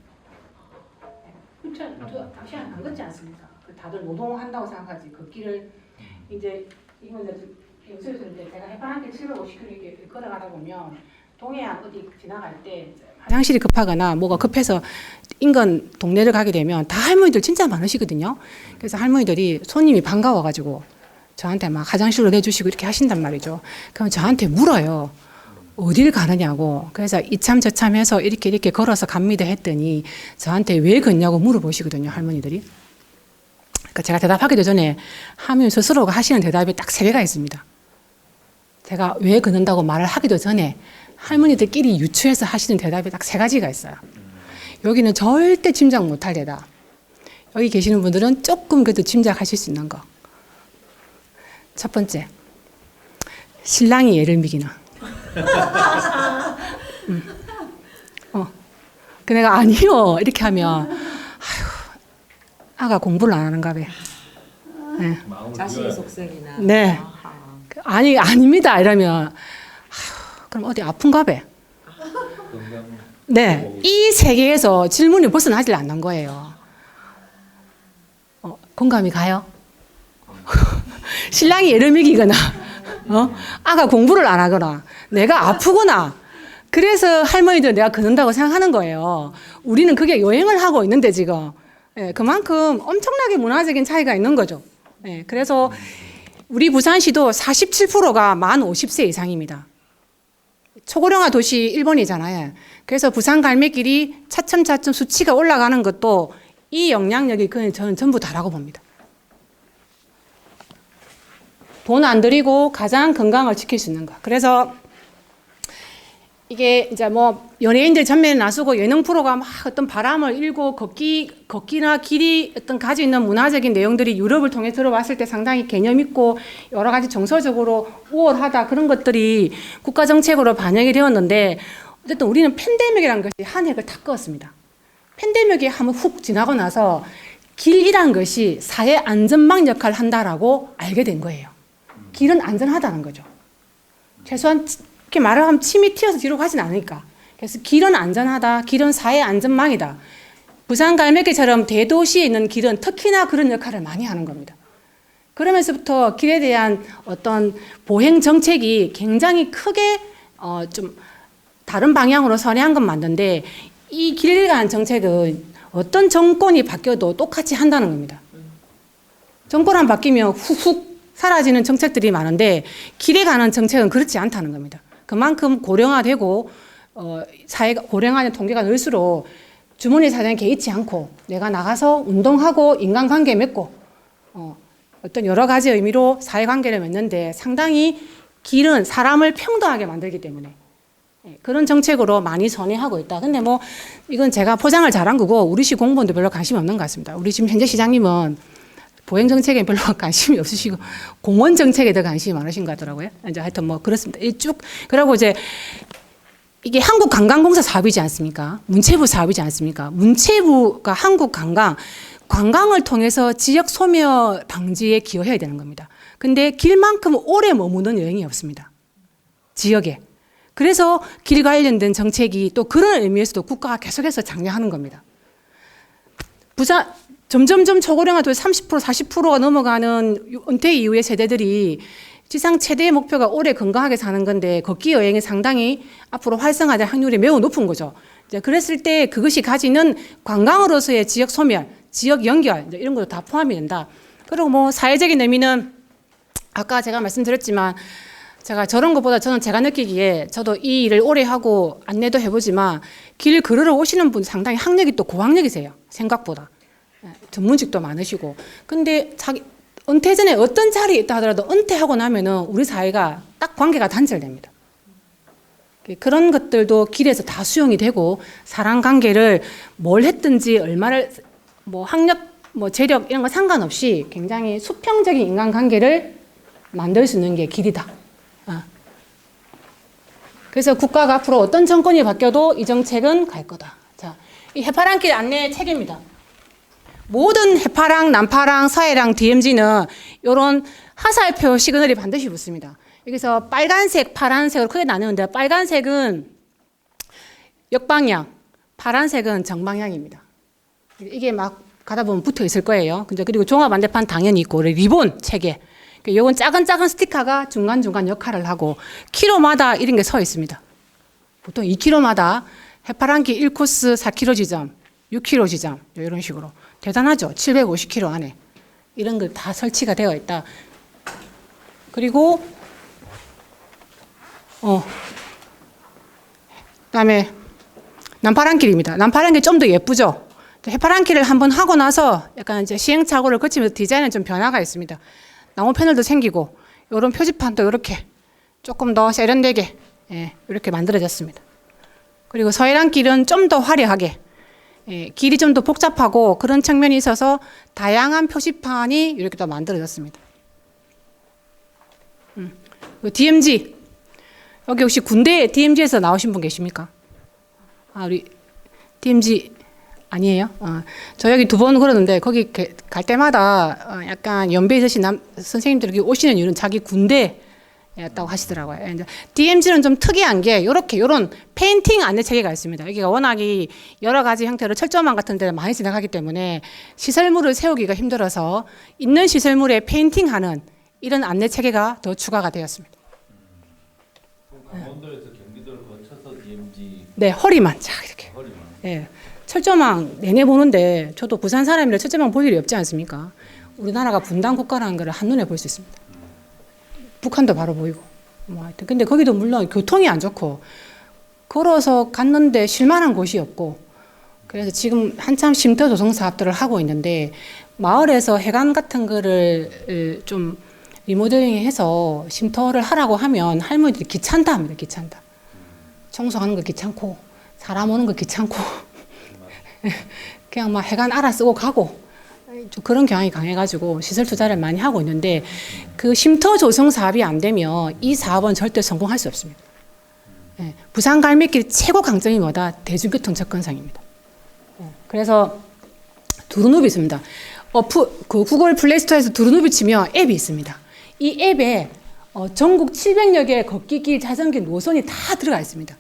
그렇죠? 아시아는 안 걷지 않습니까? 다들 노동한다고 생각하지. 걷기를 이제 이건 이제 제가 해바라기 750km 이렇게 걸어가다 보면 동해안 어디 지나갈 때 화장실이 급하거나 뭐가 급해서 인근 동네를 가게 되면 다 할머니들 진짜 많으시거든요. 그래서 할머니들이 손님이 반가워가지고 저한테 막 화장실로 내주시고 이렇게 하신단 말이죠. 그럼 저한테 물어요. 어딜 가느냐고. 그래서 이참 저참 해서 이렇게 걸어서 갑니다 했더니 저한테 왜 걷냐고 물어보시거든요, 할머니들이. 그러니까 제가 대답하기도 전에 할머니 스스로가 하시는 대답이 딱 3개가 있습니다. 제가 왜 걷는다고 말을 하기도 전에 할머니들끼리 유추해서 하시는 대답이 딱 3가지가 있어요. 여기는 절대 짐작 못할 대답. 여기 계시는 분들은 조금 그래도 짐작하실 수 있는 거. 첫 번째, 신랑이 예를 미기나. 그 내가 아니요 이렇게 하면 아가 공부를 안 하는가 봐. 네. 자식의 속성이나. 네. 아니 아닙니다 이러면 그럼 어디 아픈가 봐. 네. 이 세계에서 질문이 벗어나질 않는 거예요. 공감이 가요? 신랑이 예를 미기거나 아가 공부를 안 하거나 내가 아프거나 그래서 할머니들 내가 걷는다고 생각하는 거예요. 우리는 그게 여행을 하고 있는데 지금 그만큼 엄청나게 문화적인 차이가 있는 거죠. 그래서 우리 부산시도 47%가 만 50세 이상입니다. 초고령화 도시 일본이잖아요. 그래서 부산 갈매길이 차츰차츰 수치가 올라가는 것도 이 영향력이 저는 전부 다라고 봅니다. 돈 안 들이고 가장 건강을 지킬 수 있는 거. 그래서 이게 이제 연예인들 전면에 나서고 예능 프로가 막 어떤 바람을 일고 걷기나 길이 어떤 가지고 있는 문화적인 내용들이 유럽을 통해 들어왔을 때 상당히 개념 있고 여러 가지 정서적으로 우월하다 그런 것들이 국가 정책으로 반영이 되었는데 어쨌든 우리는 팬데믹이라는 것이 한 획을 다 그었습니다. 팬데믹이 한번 훅 지나고 나서 길이란 것이 사회 안전망 역할을 한다라고 알게 된 거예요. 길은 안전하다는 거죠. 최소한 이렇게 말을 하면 침이 튀어서 뒤로 가진 않으니까. 그래서 길은 안전하다. 길은 사회 안전망이다. 부산 갈매길처럼 대도시에 있는 길은 특히나 그런 역할을 많이 하는 겁니다. 그러면서부터 길에 대한 어떤 보행 정책이 굉장히 크게 좀 다른 방향으로 선회한 건 맞는데 이 길에 관한 정책은 어떤 정권이 바뀌어도 똑같이 한다는 겁니다. 정권 안 바뀌면 훅훅 사라지는 정책들이 많은데 길에 관한 정책은 그렇지 않다는 겁니다. 그만큼 고령화되고 사회가 고령화된 통계가 늘수록 주머니 사정에 개의치 않고 내가 나가서 운동하고 인간관계 맺고 어떤 여러 가지 의미로 사회관계를 맺는데 상당히 길은 사람을 평등하게 만들기 때문에 그런 정책으로 많이 선회하고 있다. 근데 이건 제가 포장을 잘한 거고 우리 시 공무원도 별로 관심이 없는 것 같습니다. 우리 지금 현재 시장님은 보행 정책에 별로 관심이 없으시고 공원 정책에 더 관심이 많으신 것 같더라고요. 이제 하여튼 그렇습니다. 쭉 그러고 이제 이게 한국관광공사 사업이지 않습니까? 문체부 사업이지 않습니까? 문체부가 관광을 통해서 지역 소멸 방지에 기여해야 되는 겁니다. 근데 길만큼 오래 머무는 여행이 없습니다. 지역에. 그래서 길 관련된 정책이 또 그런 의미에서도 국가가 계속해서 장려하는 겁니다. 점점점 초고령화 도시 30%, 40%가 넘어가는 은퇴 이후의 세대들이 지상 최대의 목표가 오래 건강하게 사는 건데 걷기 여행이 상당히 앞으로 활성화될 확률이 매우 높은 거죠. 이제 그랬을 때 그것이 가지는 관광으로서의 지역 소멸, 지역 연결 이런 것도 다 포함이 된다. 그리고 사회적인 의미는 아까 제가 말씀드렸지만 제가 저런 것보다 저는 제가 느끼기에 저도 이 일을 오래 하고 안내도 해보지만 길 걸으러 오시는 분 상당히 학력이 또 고학력이세요. 생각보다. 전문직도 많으시고. 근데 은퇴 전에 어떤 자리에 있다 하더라도 은퇴하고 나면은 우리 사회가 딱 관계가 단절됩니다. 그런 것들도 길에서 다 수용이 되고 사람 관계를 뭘 했든지 얼마를 학력 재력 이런 거 상관없이 굉장히 수평적인 인간 관계를 만들 수 있는 게 길이다. 그래서 국가가 앞으로 어떤 정권이 바뀌어도 이 정책은 갈 거다. 자, 이 해파랑길 안내 체계입니다. 모든 해파랑, 남파랑, 서해랑, DMZ는 이런 화살표 시그널이 반드시 붙습니다. 여기서 빨간색, 파란색으로 크게 나누는데 빨간색은 역방향, 파란색은 정방향입니다. 이게 막 가다 보면 붙어 있을 거예요. 그리고 종합 안내판 당연히 있고 리본 체계. 요건 작은 스티커가 중간중간 역할을 하고 키로마다 이런 게 서 있습니다. 보통 2km마다 해파랑길 1코스 4km 지점, 6km 지점 이런 식으로. 대단하죠. 750km 안에 이런 걸 다 설치가 되어 있다. 그리고 그다음에 남파랑길입니다. 남파랑길 좀 더 예쁘죠. 해파랑길을 한번 하고 나서 약간 이제 시행착오를 거치면서 디자인은 좀 변화가 있습니다. 나무 패널도 생기고 이런 표지판도 이렇게 조금 더 세련되게 이렇게 만들어졌습니다. 그리고 서해랑길은 좀 더 화려하게 길이 좀 더 복잡하고 그런 측면이 있어서 다양한 표지판이 이렇게 또 만들어졌습니다. DMZ 여기 혹시 군대 DMZ에서 나오신 분 계십니까? 우리 DMZ 아니에요? 저 여기 2번 걸었는데 거기 갈 때마다 약간 연배 있으신 선생님들이 오시는 이유는 자기 군대였다고 하시더라고요. DMZ는 좀 특이한 게 요런 페인팅 안내 체계가 있습니다. 여기가 워낙이 여러 가지 형태로 철조망 같은 데를 많이 지나가기 때문에 시설물을 세우기가 힘들어서 있는 시설물에 페인팅하는 이런 안내 체계가 더 추가가 되었습니다. 강원도에서 경기도를 거쳐서 DMZ 네, 허리만 자 이렇게. 허리만. 네. 철조망 내내 보는데 저도 부산 사람이라 철조망 볼 일이 없지 않습니까? 우리나라가 분단 국가라는 걸 한눈에 볼 수 있습니다. 북한도 바로 보이고. 하여튼 근데 거기도 물론 교통이 안 좋고 걸어서 갔는데 쉴만한 곳이 없고 그래서 지금 한참 쉼터 조성 사업들을 하고 있는데 마을에서 해관 같은 거를 좀 리모델링해서 쉼터를 하라고 하면 할머니들이 귀찮다 합니다. 귀찮다. 청소하는 거 귀찮고 사람 오는 거 귀찮고 그냥 막 해관 알아 쓰고 가고 좀 그런 경향이 강해가지고 시설 투자를 많이 하고 있는데 그 쉼터 조성 사업이 안 되면 이 사업은 절대 성공할 수 없습니다. 부산 갈매길 최고 강점이 뭐다? 대중교통 접근성입니다. 그래서 두루누비 있습니다. 그 구글 플레이스토어에서 두루누비 치면 앱이 있습니다. 이 앱에 전국 700여 개의 걷기길, 자전길, 노선이 다 들어가 있습니다.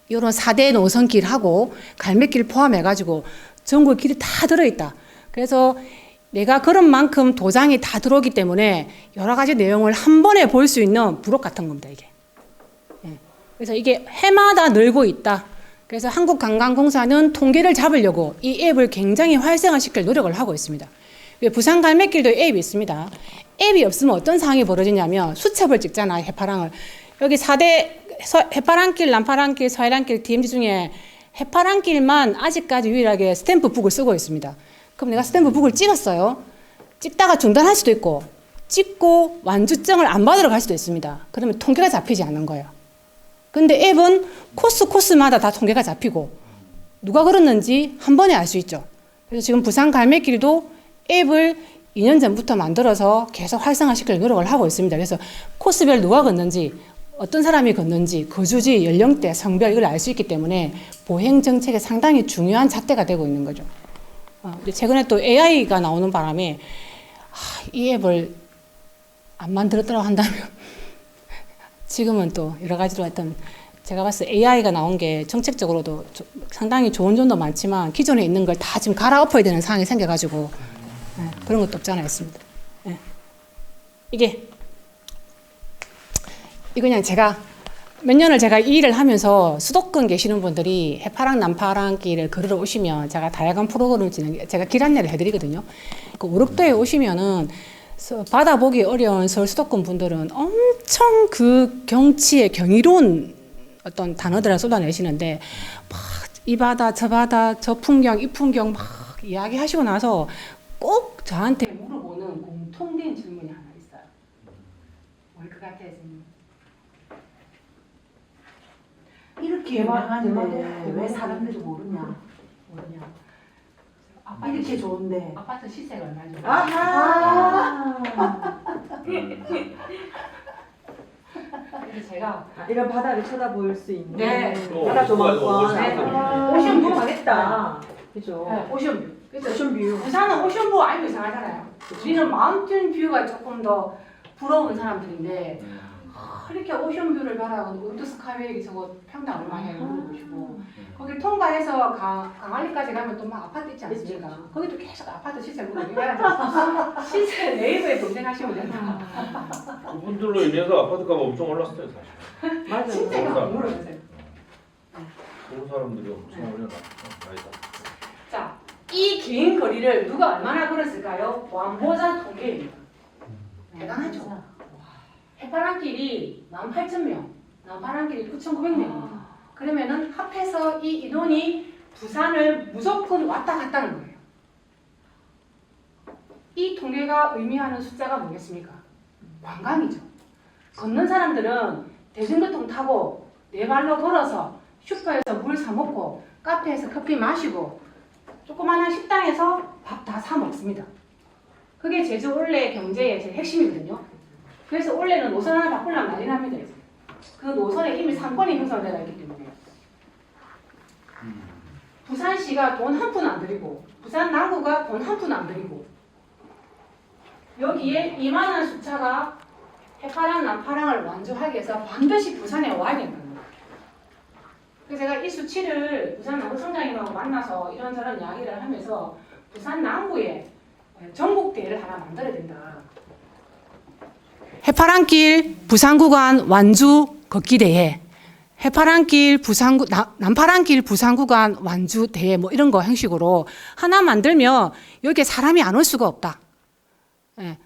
이런 4대 노선길하고 갈매길 포함해가지고 전국 길이 다 들어있다. 그래서 내가 그런 만큼 도장이 다 들어오기 때문에 여러 가지 내용을 한 번에 볼 수 있는 부록 같은 겁니다, 이게. 그래서 이게 해마다 늘고 있다. 그래서 한국관광공사는 통계를 잡으려고 이 앱을 굉장히 활성화시킬 노력을 하고 있습니다. 부산 갈매길도 앱이 있습니다. 앱이 없으면 어떤 상황이 벌어지냐면 수첩을 찍잖아요, 해파랑을. 여기 4대 해파랑길, 남파랑길, 서해랑길, DMZ 중에 해파랑길만 아직까지 유일하게 스탬프북을 쓰고 있습니다. 그럼 내가 스탬프북을 찍었어요. 찍다가 중단할 수도 있고 찍고 완주증을 안 받으러 갈 수도 있습니다. 그러면 통계가 잡히지 않는 거예요. 근데 앱은 코스마다 다 통계가 잡히고 누가 걸었는지 한 번에 알 수 있죠. 그래서 지금 부산 갈매길도 앱을 2년 전부터 만들어서 계속 활성화시킬 노력을 하고 있습니다. 그래서 코스별 누가 걷는지 어떤 사람이 걷는지 거주지, 연령대, 성별 이걸 알 수 있기 때문에 보행 정책에 상당히 중요한 잣대가 되고 있는 거죠. 최근에 또 AI가 나오는 바람에 이 앱을 안 만들었다고 한다면 지금은 또 여러 가지로 하여튼 제가 봤을 때 AI가 나온 게 정책적으로도 상당히 좋은 점도 많지만 기존에 있는 걸 다 지금 갈아엎어야 되는 상황이 생겨가지고 그런 것도 없지 않아 있습니다. 이게 그냥 제가 몇 년을 제가 이 일을 하면서 수도권 계시는 분들이 해파랑 남파랑 길을 걸으러 오시면 제가 다양한 프로그램을 제가 길 안내를 해드리거든요. 그 오륙도에 오시면은 바다 보기 어려운 서울 수도권 분들은 엄청 그 경치에 경이로운 어떤 단어들을 쏟아내시는데 막 이 바다 저 바다 저 풍경 이 풍경 막 이야기하시고 나서 꼭 저한테 물어보는 공통된 질문이 하나 있어요. 뭘 것 같아요, 선생님? 이렇게 유명한데 왜 사람들이 모르냐? 이렇게 좋은데. 아파트 시세가 얼마인지 아하. 그래서 제가 이런 바다를 쳐다볼 수 있는 네. 바다 조망권. 네. 오션뷰 가겠다. 그죠? 네, 오션뷰. 그래서 오션뷰. 부산은 오션뷰 알고 이상하잖아요. 우리는 마운틴 뷰가 조금 더 부러운 사람들인데 이렇게 오션뷰를 바라보는 울트 스카이웨이 저거 평당 얼마냐 이런 거 보시고 거기 통과해서 강안리까지 가면 또 막 아파트 있지 않습니까? 거기도 계속 아파트 시세 보니까 시세 네이버에 검색하시면 된다. 그분들로 인해서 아파트값 엄청 올랐어요 사실. 맞아요. 진짜 물어보세요. 좋은 사람들이 엄청 올려놨어. 많이 다. 자, 이 긴 거리를 누가 얼마나 걸었을까요? 왕보자 통계입니다. 대단하죠. 해파랑길이 18,000명, 남파랑길이 9,900명입니다. 그러면은 합해서 이 인원이 부산을 무조건 왔다 갔다는 거예요. 이 통계가 의미하는 숫자가 뭐겠습니까? 관광이죠. 걷는 사람들은 대중교통 타고 네 발로 걸어서 슈퍼에서 물 사 먹고 카페에서 커피 마시고 조그마한 식당에서 밥 다 사 먹습니다. 그게 제주 올레 경제의 제일 핵심이거든요. 그래서 올해는 노선 하나 바꾸려면 난리 납니다. 이제. 그 노선에 이미 상권이 형성되어 있기 때문에 부산시가 돈 한 푼 안 들이고 부산 남구가 돈 한 푼 안 들이고 여기에 이만한 숫자가 해파랑 남파랑을 완주하기 위해서 반드시 부산에 와야 된다는 거예요. 그래서 제가 이 수치를 부산 남구 청장님하고 만나서 이런저런 이야기를 하면서 부산 남구에 전국대회를 하나 만들어야 된다. 해파랑길 부산구간 완주 걷기대회, 해파랑길 부산구 남파랑길 부산구간 완주 대회 뭐 이런 거 형식으로 하나 만들면 여기에 사람이 안 올 수가 없다. 예.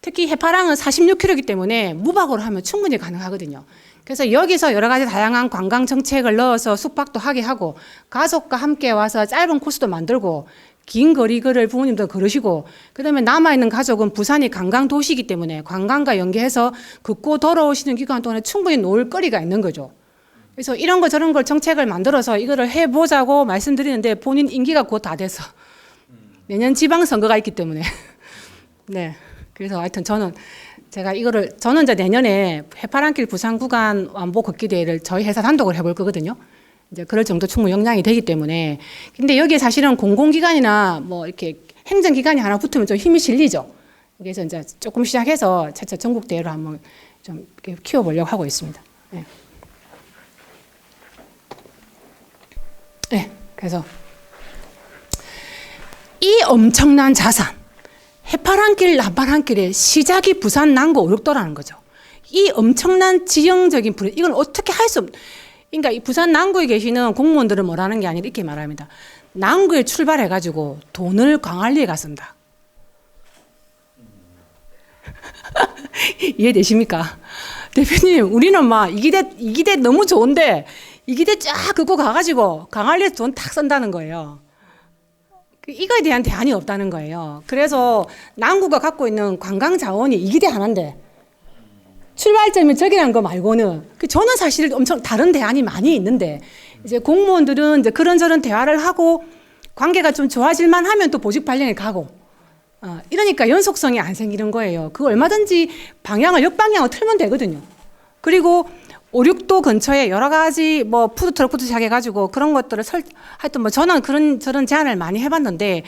특히 해파랑은 46km이기 때문에 무박으로 하면 충분히 가능하거든요. 그래서 여기서 여러 가지 다양한 관광 정책을 넣어서 숙박도 하게 하고 가족과 함께 와서 짧은 코스도 만들고 긴 거리를 부모님도 걸으시고 그다음에 남아있는 가족은 부산이 관광 도시이기 때문에 관광과 연계해서 걷고 돌아오시는 기간 동안에 충분히 놀 거리가 있는 거죠. 그래서 이런 거 저런 걸 정책을 만들어서 이거를 해보자고 말씀드리는데 본인 임기가 곧 다 돼서 내년 지방선거가 있기 때문에 네. 그래서 하여튼 저는 이제 내년에 해파랑길 부산 구간 완보 걷기 대회를 저희 회사 단독으로 해볼 거거든요. 이제 그럴 정도 충분히 역량이 되기 때문에. 근데 여기에 사실은 공공기관이나 뭐 이렇게 행정기관이 하나 붙으면 좀 힘이 실리죠. 그래서 이제 조금 시작해서 차차 전국 대회로 한번 좀 이렇게 키워보려고 하고 있습니다. 네. 네. 그래서 이 엄청난 자산, 해파랑길, 남파랑길의 시작이 부산 남구 오륙도라는 거죠. 이 엄청난 지형적인 이건 어떻게 할 수 그러니까 이 부산 남구에 계시는 공무원들은 뭐라는 게 아니라 이렇게 말합니다. 남구에 출발해가지고 돈을 광안리에 갔습니다. 이해되십니까? 대표님, 우리는 막 이기대 너무 좋은데 이기대 쫙 긋고 가가지고 광안리에 돈 탁 쓴다는 거예요. 이거에 대한 대안이 없다는 거예요. 그래서 남구가 갖고 있는 관광 자원이 이기대 하나인데 출발점이 저기라는 거 말고는 저는 사실 엄청 다른 대안이 많이 있는데 이제 공무원들은 이제 그런저런 대화를 하고 관계가 좀 좋아질만 하면 또 보직 발령에 가고 이러니까 연속성이 안 생기는 거예요. 그 얼마든지 방향을 역방향으로 틀면 되거든요. 그리고 5, 6도 근처에 여러 가지 뭐 푸드트럭부터 시작해가지고 그런 것들을 하여튼 뭐 저는 저런 제안을 많이 해봤는데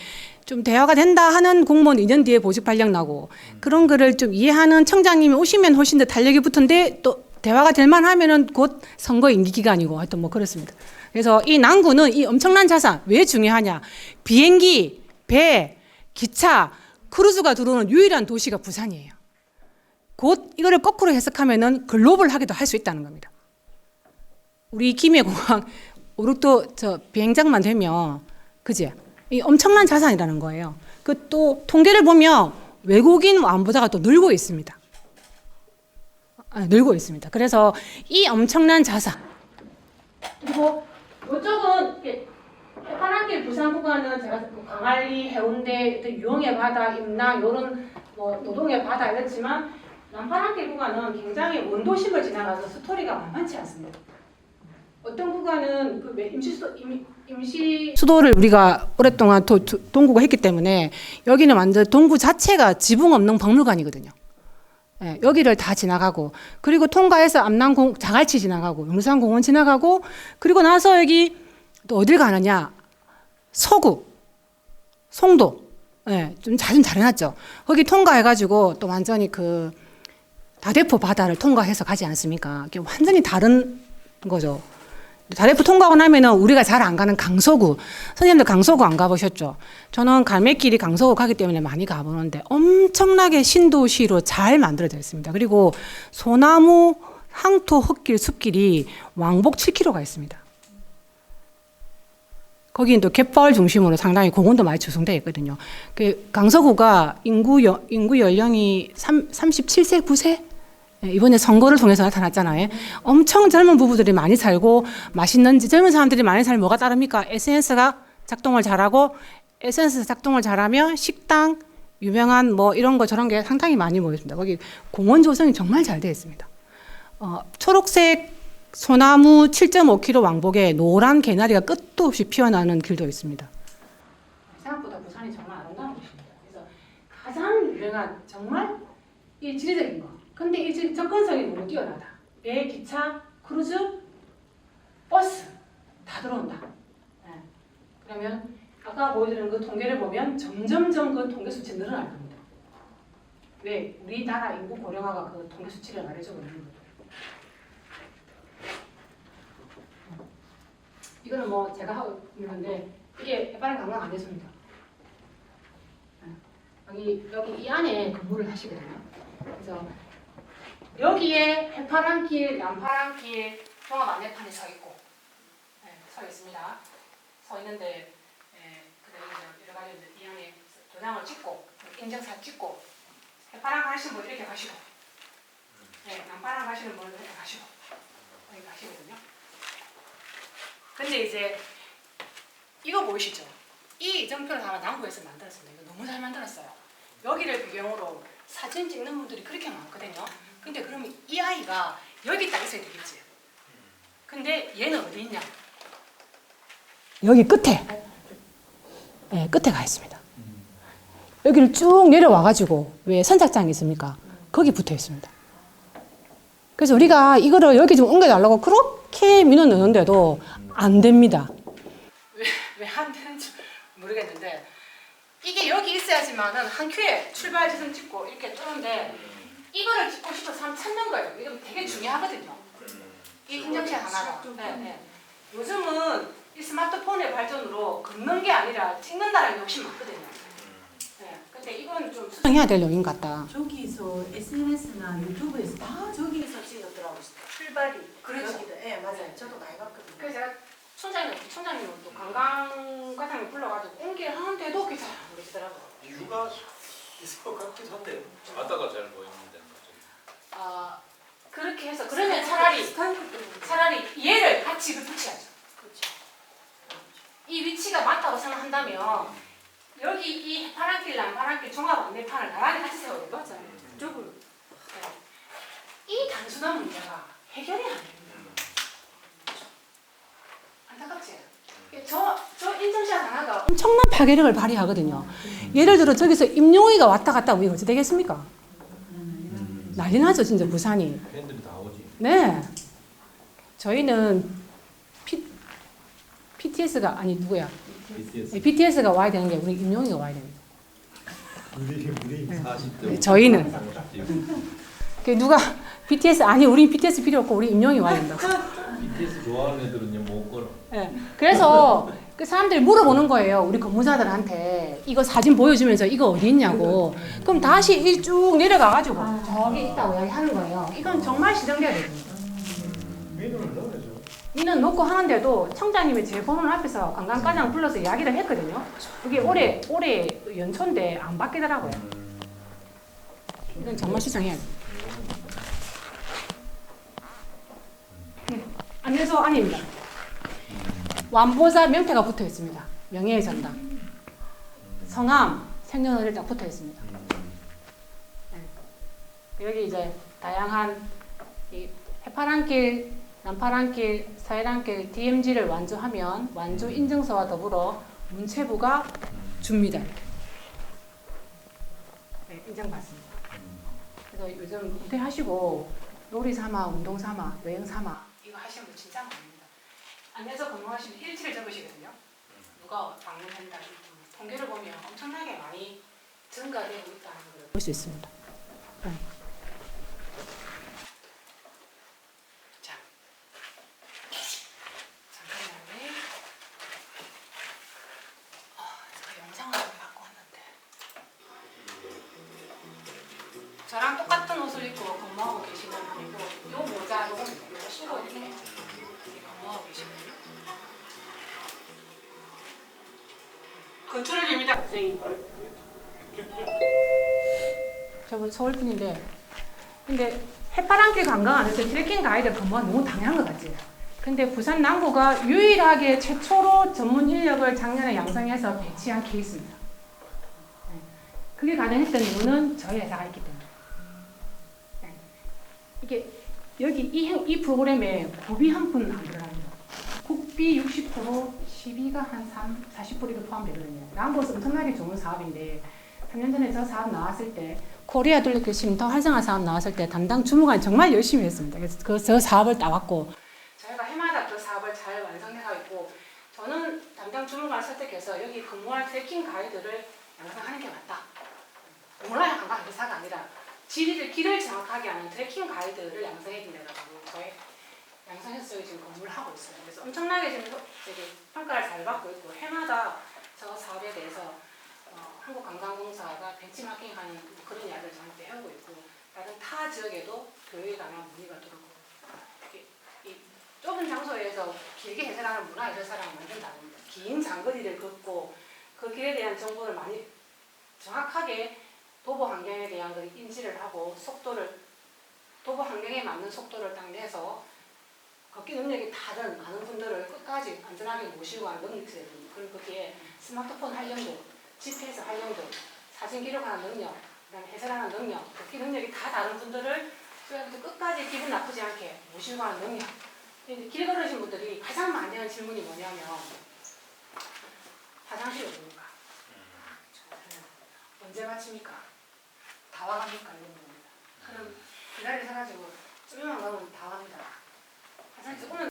좀 대화가 된다 하는 공무원 2년 뒤에 보직 발령 나고 그런 거를 좀 이해하는 청장님이 오시면 훨씬 더 달력이 붙은데 또 대화가 될 만하면은 곧 선거 임기 기간이고 하여튼 뭐 그렇습니다. 그래서 이 남구는 이 엄청난 자산 왜 중요하냐? 비행기, 배, 기차, 크루즈가 들어오는 유일한 도시가 부산이에요. 곧 이거를 거꾸로 해석하면은 글로벌하게도 할 수 있다는 겁니다. 우리 김해공항 오륙도 저 비행장만 되면 그지? 이 엄청난 자산이라는 거예요. 그 또 통계를 보면 외국인 완보자가 또 늘고 있습니다. 늘고 있습니다. 그래서 이 엄청난 자산 그리고 이쪽은 해파랑길 부산 구간은 제가 광안리, 해운대, 유흥의 바다, 임랑 이런 뭐 노동의 바다 이랬지만 남파랑길 구간은 굉장히 원도심을 지나가서 스토리가 만만치 않습니다. 어떤 구간은 그 임시 수도를 우리가 오랫동안 동구가 했기 때문에 여기는 완전 동구 자체가 지붕 없는 박물관이거든요. 예, 여기를 다 지나가고 그리고 통과해서 암남공 자갈치 지나가고 용산공원 지나가고 그리고 나서 여기 또 어딜 가느냐 서구 송도 예, 좀 잘 해놨죠. 거기 통과해가지고 또 완전히 그 다대포 바다를 통과해서 가지 않습니까? 이게 완전히 다른 거죠. 다대포 통과하고 나면은 우리가 잘 안 가는 강서구. 선생님들 강서구 안 가보셨죠? 저는 갈매길이 강서구 가기 때문에 많이 가보는데 엄청나게 신도시로 잘 만들어져 있습니다. 그리고 소나무, 항토, 흙길, 숲길이 왕복 7km가 있습니다. 거기는 또 갯벌 중심으로 상당히 공원도 많이 조성되어 있거든요. 그 강서구가 인구 연령이 37세, 9세? 이번에 선거를 통해서 나타났잖아요. 엄청 젊은 부부들이 많이 살고 맛있는 젊은 사람들이 많이 살면 뭐가 따릅니까? SNS가 작동을 잘하고 SNS 작동을 잘하면 식당, 유명한 뭐 이런 거 저런 게 상당히 많이 모였습니다. 거기 공원 조성이 정말 잘 되어 있습니다. 초록색 소나무 7.5km 왕복에 노란 개나리가 끝도 없이 피어나는 길도 있습니다. 생각보다 부산이 정말 아름다운 곳입니다. 그래서 가장 유명한 정말 이 지리적인 거. 근데 이 접근성이 너무 뛰어나다. 배, 기차, 크루즈, 버스 다 들어온다. 네. 그러면 아까 보여드린 그 통계를 보면 점점점 그 통계 수치 늘어날 겁니다. 왜? 우리나라 인구 고령화가 그 통계 수치를 말해주고 있는 거죠. 이거는 뭐 제가 하고 있는데 이게 해바람 관광 안 됐습니다. 여기 이 안에 근무를 하시거든요. 그래서 여기에 해파랑길, 남파랑길 종합 안내판이 서 있고, 서 있습니다. 서 있는데, 그다음에 여러 가지 이 안에 도장을 찍고, 인증사 찍고, 해파랑 가시는 분 이렇게 가시고, 남파랑 가시는 분은 이렇게 가시고, 여기 가시거든요. 근데 이제 이거 보이시죠? 이 이정표를 아마 남구에서 만들었습니다. 이거 너무 잘 만들었어요. 여기를 배경으로 사진 찍는 분들이 그렇게 많거든요. 근데 그러면 이 아이가 여기 딱 있어야 되겠지. 근데 얘는 어디 있냐? 여기 끝에. 네, 끝에 가 있습니다. 여기를 쭉 내려와가지고 왜 선착장이 있습니까? 거기 붙어 있습니다. 그래서 우리가 이거를 여기 좀 옮겨달라고 그렇게 민원 넣는데도 안 됩니다. 왜 안 되는지 모르겠는데 이게 여기 있어야지만은 한 큐에 출발 지점 찍고 이렇게 뜨는데 이거를 찍고 싶어서 사람 찾는 거예요. 이거 되게 중요하거든요. 이 인증샷 하나가. 네. 요즘은 이 스마트폰의 발전으로 걷는 게 아니라 찍는다는 게 훨씬 많거든요. 네. 근데 이건 좀 수정해야 될 요인 같다. 저기서 SNS나 유튜브에서 다 저기에서 찍었더라고요. 출발이. 그렇죠. 여기도. 예, 맞아요. 저도 많이 봤거든요. 그래서 제가 총장님은 또 관광과장을 불러가지고 옮기를 하는데도 그게 잘 안 모르시더라고요. 이유가 있을 것 같기도 한데 바다가 잘 보이는데 그렇게 해서 그러면 차라리 얘를 같이 붙여야죠. 그렇죠. 이 위치가 맞다고 생각한다면 여기 이 파란길, 남파란길 종합 안내판을 나란히 같이 세워야 돼요. 맞아요. 이쪽으로. 네. 이 단순한 문제가 해결이 안 됩니다. 안타깝지? 저 인증샷 하나가 엄청난 파괴력을 발휘하거든요. 예를 들어 저기서 임용희가 왔다 갔다 하면 어찌 되겠습니까? 난리 나죠, 진짜 부산이. 팬들이 다 오지. 네. 저희는 PTS가 아니 누구야? BTS가 와야 되는 게 우리 임용희가 와야 됩니다. 우리 40대. 저희는 누가 BTS 아니 우리 BTS 필요 없고 우리 임용희 와야 된다고. BTS 좋아하는 애들은 못 걸어. 네. 그래서 그 사람들이 물어보는 거예요. 우리 근무자들한테 이거 사진 보여주면서 이거 어디 있냐고. 그럼 다시 이 쭉 내려가가지고 저기 있다고 이야기하는 거예요. 이건 정말 시정돼야 됩니다. 민원을 넣어야죠. 민원 놓고 하는데도 청장님이 제 보는 앞에서 관광과장 불러서 이야기를 했거든요. 그게 올해 연초인데 안 바뀌더라고요. 이건 정말 시정해야 돼요. 안내소 안입니다. 완보사 명패가 붙어 있습니다. 명예의 전당. 성함, 생년월일 딱 붙어 있습니다. 네. 여기 이제 다양한 이 해파랑길, 남파랑길, 서해랑길 DMG를 완주하면 완주 인증서와 더불어 문체부가 줍니다. 이렇게. 네, 인정받습니다. 그래서 요즘 은퇴하시고 놀이 삼아, 운동 삼아, 여행 삼아 이거 하시는 분 진짜 많습니다. 안에서 근무하시면 일지를 적으시거든요. 누가 방문한다. 통계를 보면 엄청나게 많이 증가되고 있다는 걸 볼 수 있습니다. 네. 자, 잠깐만요. 제가 영상을 갖고 왔는데 저랑 똑같은 옷을 입고 근무하고 계시는 분이고 요 모자, 요거 쓰고 이렇게 근무하고 계시거든요. 건축입니다. 저분 서울 분인데, 근데 해파랑길 관광 안에서 트레킹 가이드 근무가 너무 당연한 것 같지. 근데 부산 남구가 유일하게 최초로 전문 인력을 작년에 양성해서 배치한 케이스입니다. 그게 가능했던 이유는 저희 회사가 있기 때문에. 이게 여기 이 프로그램에 국비 한 푼 안 들어갑니다. 국비 60%, 시비가 한 40% 이렇게 포함되거든요. 남구에서 엄청나게 좋은 사업인데 3년 전에 저 사업 나왔을 때 코리아 둘레길 쉼터 활성화 사업 나왔을 때 담당 주무관이 정말 열심히 했습니다. 그래서 저 사업을 따왔고 저희가 해마다 그 사업을 잘 완성해가고 있고 저는 담당 주무관을 설득해서 여기 근무할 트레킹 가이드를 양성하는 게 맞다. 몰라야 관광 회사가 아니라 길을 정확하게 아는 트레킹 가이드를 양성해야 된다고 저희 양성해서 저희 지금 근무를 하고 있어요. 그래서 엄청나게 지금 되게 평가를 잘 받고 있고 해마다 저 사업에 대해서 한국관광공사가 벤치마킹하는 그런 이야기를 저한테 하고 있고 다른 타 지역에도 교육에 관한 문의가 들어오고 이 좁은 장소에서 길게 해설하는 문화 해설사랑을 만든다는 겁니다. 긴 장거리를 걷고 그 길에 대한 정보를 많이 정확하게 도보 환경에 대한 걸 인지를 하고 도보 환경에 맞는 속도를 딱 내서 걷기 능력이 다른 많은 분들을 끝까지 안전하게 모시고 가는 능력이 있어야 됩니다. 그리고 거기에 스마트폰 활용도, GPS 활용도, 사진 기록하는 능력, 그다음에 해설하는 능력, 걷기 능력이 다 다른 분들을 끝까지 기분 나쁘지 않게 모시고 가는 능력. 길 걸으신 분들이 가장 많이 하는 질문이 뭐냐면 화장실 어디입니까? 언제 마칩니까? 다 와갑니까? 이런 겁니다. 그럼 그 자리에 서가지고 좀만 가면 다 갑니다.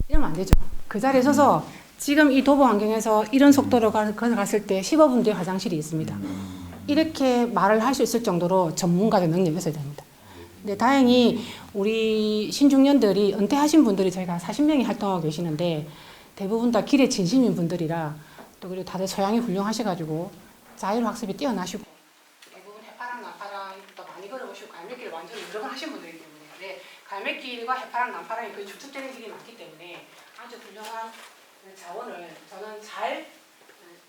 이러면 안 되죠. 그 자리에 서서 지금 이 도보 환경에서 이런 속도로 걸어갔을 때 15분 뒤에 화장실이 있습니다. 이렇게 말을 할 수 있을 정도로 전문가적 능력이 있어야 됩니다. 근데 다행히 우리 신중년들이 은퇴하신 분들이 저희가 40명이 활동하고 계시는데 대부분 다 길에 진심인 분들이라 또 그리고 다들 소양이 훌륭하셔가지고 자율학습이 뛰어나시고 대부분 해파랑 남파랑도 많이 걸어보시고 갈매길 완전히 여러 번 하신 분들이기 때문에 네, 갈매길과 해파랑 남파랑이 거의 중첩되는 길이 많기 때문에 아주 훌륭한 자원을 저는 잘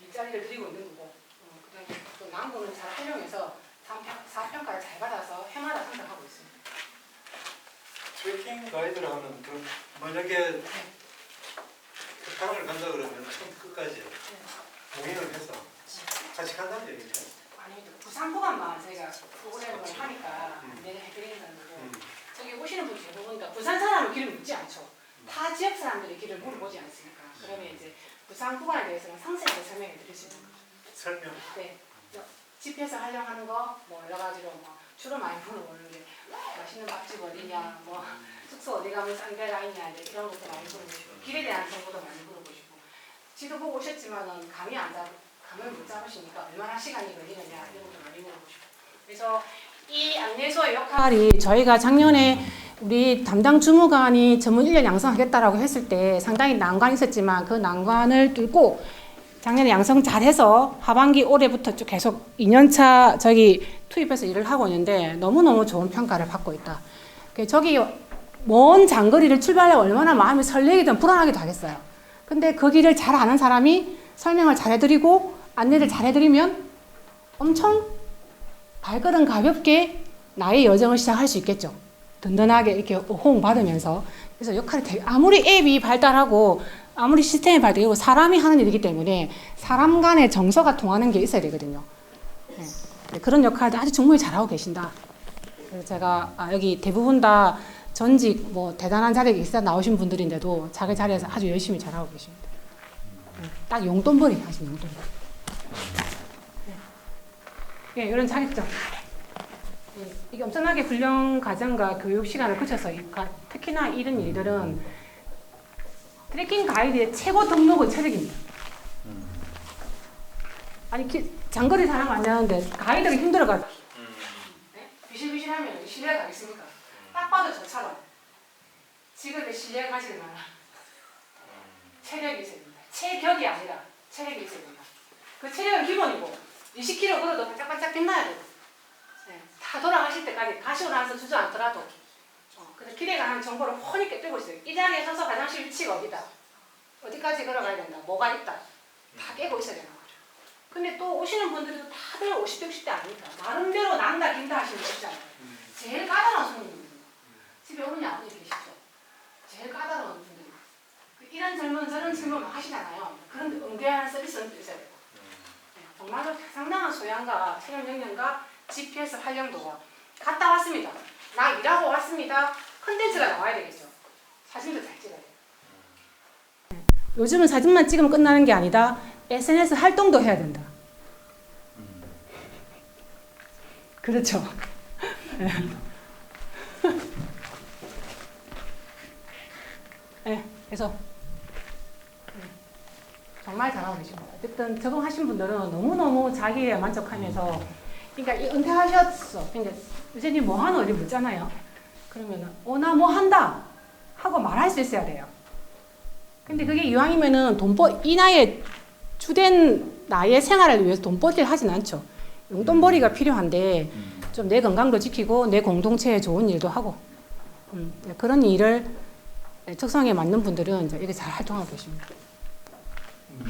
일자리를 드리고 있는 거고 그다음에 또 남구는 잘 활용해서 사업평가를 잘 받아서 해마다 성장하고 있습니다. 트레킹 가이드를 하면 그 만약에 해파랑을 간다 그러면 처음부터 끝까지 동행을 해서 같이 간다는 얘기죠? 아닙니다. 부산 구간만 저희가 프로그램을 하니까 해드리는 거고 저기 오시는 분들 대부분 다 부산 사람은 길을 묻지 않죠. 타 지역 사람들이 길을 물어보지 않습니까? 그러면 이제 부산 구간에 대해서는 상세하게 설명해 드릴 수 있는 거죠. 설명? 네. GPS 활용하는 거, 뭐 여러 가지로 주로 많이 물어보는 게 맛있는 밥집 어디냐, 뭐 숙소 어디 가면 싼 데가 있냐, 이제 이런 것도 많이 물어보시고 길에 대한 정보도 많이 물어보시고 지도 보고 오셨지만은 감을 못 잡으시니까 얼마나 시간이 걸리느냐 이런 것도 많이 물어보시고 그래서 이 안내소의 역할이 저희가 작년에 우리 담당 주무관이 전문 인력 양성하겠다라고 했을 때 상당히 난관이 있었지만 그 난관을 뚫고 작년에 양성 잘해서 하반기 올해부터 쭉 계속 2년차 저기 투입해서 일을 하고 있는데 너무너무 좋은 평가를 받고 있다. 저기 먼 장거리를 출발하려고 얼마나 마음이 설레기든 불안하기도 하겠어요. 근데 그 길을 잘 아는 사람이 설명을 잘해드리고 안내를 잘해드리면 엄청 발걸음 가볍게 나의 여정을 시작할 수 있겠죠. 든든하게 이렇게 호응받으면서. 그래서 역할이 되게, 아무리 앱이 발달하고 아무리 시스템이 발달되고 사람이 하는 일이기 때문에 사람 간의 정서가 통하는 게 있어야 되거든요. 네. 그런 역할도 아주 충분히 잘하고 계신다. 그래서 제가 여기 대부분 다 전직 뭐 대단한 자리에 있어 나오신 분들인데도 자기 자리에서 아주 열심히 잘하고 계십니다. 딱 용돈벌이 하신 용돈벌이. 네. 네, 이런 자격증. 이게 엄청나게 훈련 과정과 교육 시간을 거쳐서 특히나 이런 일들은 트레킹 가이드의 최고 덕목은 체력입니다. 아니 장거리 사람 안 하는데 가이드가 힘들어가지고 네? 비실비실하면 실내가 가겠습니까? 딱 봐도 저처럼 직업에 실내가 가실 만한 체력이 있어야 됩니다. 체격이 아니라 체력이 있어야 됩니다. 그 체력은 기본이고 20km 걸어도 반짝반짝 빛나야 되고 네. 다 돌아가실 때까지 가시고 나서 주저앉더라도 그래서 길에 가는 정보를 훤히 꿰뚫고 있어요. 이 자리에 서서 화장실 위치가 어디다, 어디까지 걸어가야 된다, 뭐가 있다 다 깨고 있어야 되는 거죠. 근데 또 오시는 분들도 다들 50대 60대 아닙니다. 나름대로 난다 긴다 하시는 분 있잖아요. 제일 까다로운 손님입니다. 집에 어머니 아버지 계시죠? 제일 까다로운 분들. 이런 젊은 저런 질문 하시잖아요. 그런 응대하는 서비스는 있어야 돼요. 네, 정말로 상당한 소양과 체력 역량과 GPS 활용도가 갔다 왔습니다. 나 일하고 왔습니다. 컨텐츠가 나와야 되겠죠. 사진도 잘 찍어야 돼요. 요즘은 사진만 찍으면 끝나는 게 아니다. SNS 활동도 해야 된다. 그렇죠. 네, 그래서 정말 잘하고 계십니다. 어쨌든 적응하신 분들은 너무너무 자기에 만족하면서 그러니까 은퇴하셨어. 그러니까 선생님 뭐 하노? 이렇게 묻잖아요. 그러면 나 뭐 한다 하고 말할 수 있어야 돼요. 근데 그게 이왕이면은 이 나이에 주된 나이의 생활을 위해서 돈벌이를 하진 않죠. 용돈벌이가 필요한데 좀 내 건강도 지키고 내 공동체에 좋은 일도 하고 그런 일을 특성에 맞는 분들은 이제 이렇게 잘 활동하고 계십니다.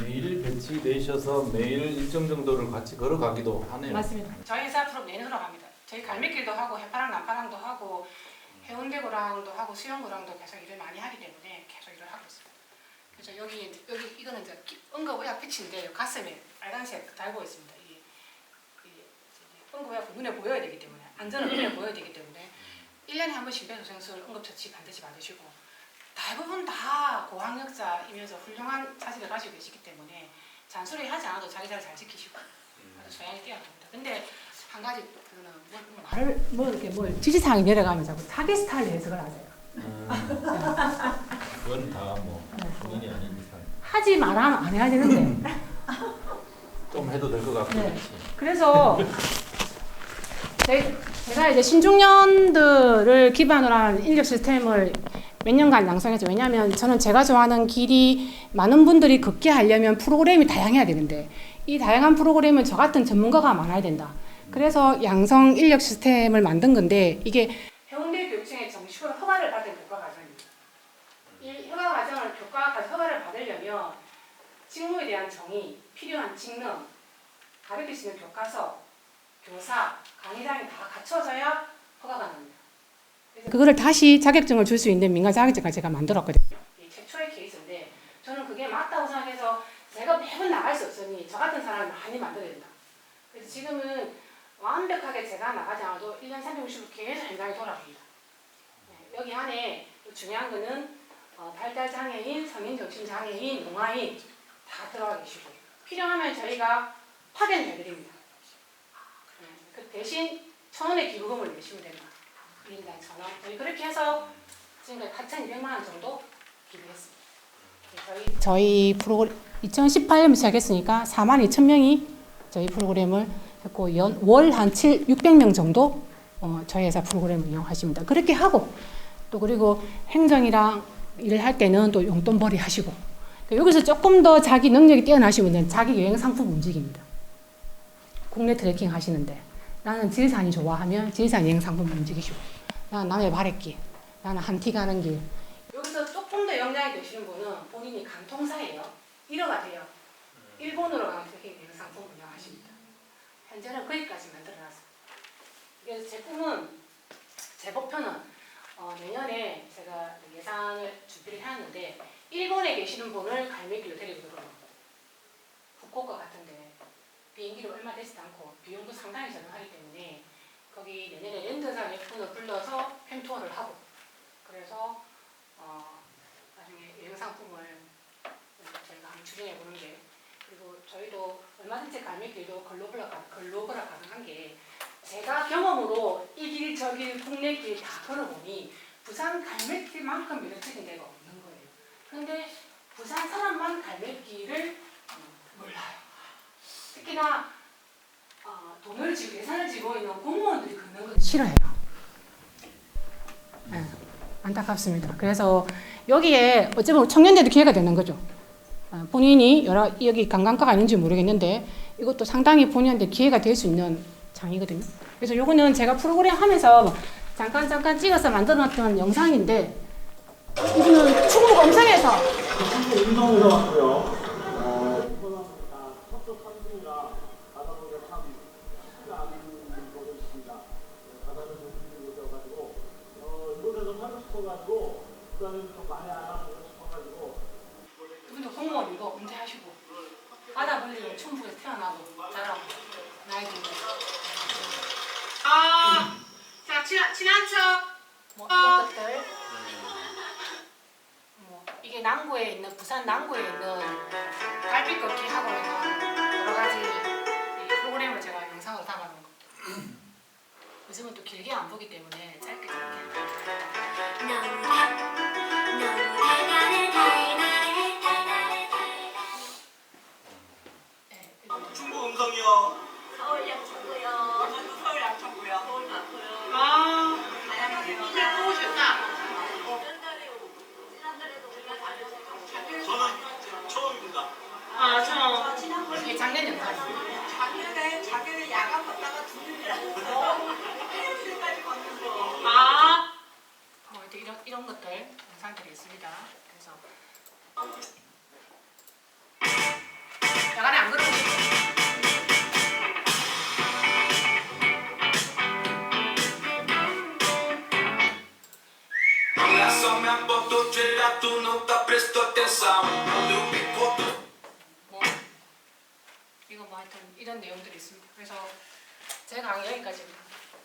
매일 배치되셔서 매일 일정 정도를 같이 걸어가기도 하네요. 맞습니다. 저희 회사 앞으로 매년 흘러갑니다. 저희 갈매길도 하고 해파랑 남파랑도 하고 해운대구랑도 하고 수영구랑도 계속 일을 많이 하기 때문에 계속 일을 하고 있습니다. 그래서 여기 이거는 이제 응급의학 패치인데 가슴에 빨간색 달고 있습니다. 이 응급의학 눈에 보여야 되기 때문에 안전은 눈에 보여야 되기 때문에 1년에 한 번 심폐소생술 응급처치 반드시 받으시고 대부분 다 고학력자이면서 훌륭한 자질을 가지고 계시기 때문에 잔소리 하지 않아도 자기 자리 잘 지키시고 아주 소양이 뛰어납니다. 근데 한 가지 그거는 말을 이렇게 지시사항이 내려가면 자꾸 자기 스타일로 해석을 하세요. 그건 다 뭐 본인이 아닌 이상 하지 말아면 안 해야 되는데 좀 해도 될 것 같고. 네. 그래서 제가 이제 신중년들을 기반으로 한 인력 시스템을 몇 년간 양성했죠. 왜냐하면 저는 제가 좋아하는 길이 많은 분들이 걷게 하려면 프로그램이 다양해야 되는데 이 다양한 프로그램은 저 같은 전문가가 많아야 된다. 그래서 양성 인력 시스템을 만든 건데 이게 해운대 교육청의 정식으로 허가를 받은 교과 과정입니다. 이 허가 과정을 허가를 받으려면 직무에 대한 정의, 필요한 직능, 가르칠 수 있는 교과서, 교사, 강의장이 다 갖춰져야 허가가 납니다. 그거를 다시 자격증을 줄 수 있는 민간 자격증을 제가 만들었거든요. 이 최초의 케이스인데 저는 그게 맞다고 생각해서 제가 매번 나갈 수 없으니 저 같은 사람을 많이 만들어야 된다. 그래서 지금은 완벽하게 제가 나가지 않아도 1년 365일 계속 현장에 돌아갑니다. 네, 여기 안에 중요한 거는 발달장애인, 성인정신장애인, 농아인 다 들어가 계시고 필요하면 저희가 파견해드립니다. 그 대신 1,000원의 기부금을 내시면 됩니다. 1인당 1,000원. 저희 그렇게 해서 지금까지 8,200만 원 정도 기부했습니다. 저희 프로그램 2018년 시작했으니까 42,000명이 저희 프로그램을 했고 월 한 600명 정도 저희 회사 프로그램을 이용하십니다. 그렇게 하고 또 그리고 행정이랑 일을 할 때는 또 용돈벌이 하시고 여기서 조금 더 자기 능력이 뛰어나시면 자기 여행 상품 움직입니다. 국내 트레킹 하시는데 나는 지리산이 좋아하면 지리산 여행 상품 움직이시고 나는 남해 바랫길, 나는 한티 가는 길 여기서 조금 더 영향이 되시는 분은 본인이 간통사예요. 1호가 돼요. 일본으로 가는 트레킹 여행 상품 운영하십니다. 현재는 거기까지 만들어놨어요. 그래서 제 꿈은, 제 목표는 내년에 제가 예산을 준비를 해놨는데 일본에 계시는 분을 갈매길로 데리고 들어옵니다. 후쿠오카 같은데 비행기로 얼마 되지도 않고 비용도 상당히 저렴하기 때문에 거기 내년에 렌트사 몇 분을 불러서 펜투어를 하고 그래서 나중에 여행 상품을 저희가 한번 추진해 보는 게 그리고 저희도 얼마든지 갈매길도 글로벌화 가능한 게 제가 경험으로 이 길 저 길 국내 길 다 걸어보니 부산 갈매길만큼 매력적인 데가 없는 거예요. 그런데 부산 사람만 갈매길을 몰라요. 특히나 돈을 지고 예산을 지고 있는 공무원들이 걷는 걸 싫어해요. 네, 안타깝습니다. 그래서 여기에 어쩌면 청년들도 기회가 되는 거죠. 본인이 여기 관광가가 아닌지 모르겠는데 이것도 상당히 본인한테 기회가 될 수 있는 장이거든요. 그래서 요거는 제가 프로그램 하면서 잠깐 찍어서 만들어놨던 영상인데 이거는 충북 음성에서 음성에서 왔고요. 이분도 공무원 이거 은퇴하시고 바다 벌리고 충북에서 태어나고 자라고 나이 들고 자 친한 척 뭐 이런 것들 뭐 이게 남구에 있는 부산 남구에 있는 달빛 걷기 하고 있는 여러 가지 이 프로그램을 제가 영상으로 담아놓은 거. 요즘은 또 길게 안 보기 때문에 짧게 충북 음성이요. 서울 양천구요. 서울 양천구요. 서울 맞고요. 다양하게 이제 보고 싶다. 지난달에도 우리가 다녔어요. 저는 처음입니다. 저 이게 작년 영상이에요. 작년에 야간 걷다가 죽는다고 해운대까지 걷는 거. 이런 것들 영상들이 있습니다. 그래서 야간에 안 그러고 싶어요. Olha só minha foto, tira tu não tá prestando atenção. Quando eu pico tu 뭐 이거 뭐 하여튼 이런 내용들이 있습니다. 그래서 제 강의 여기까지입니다.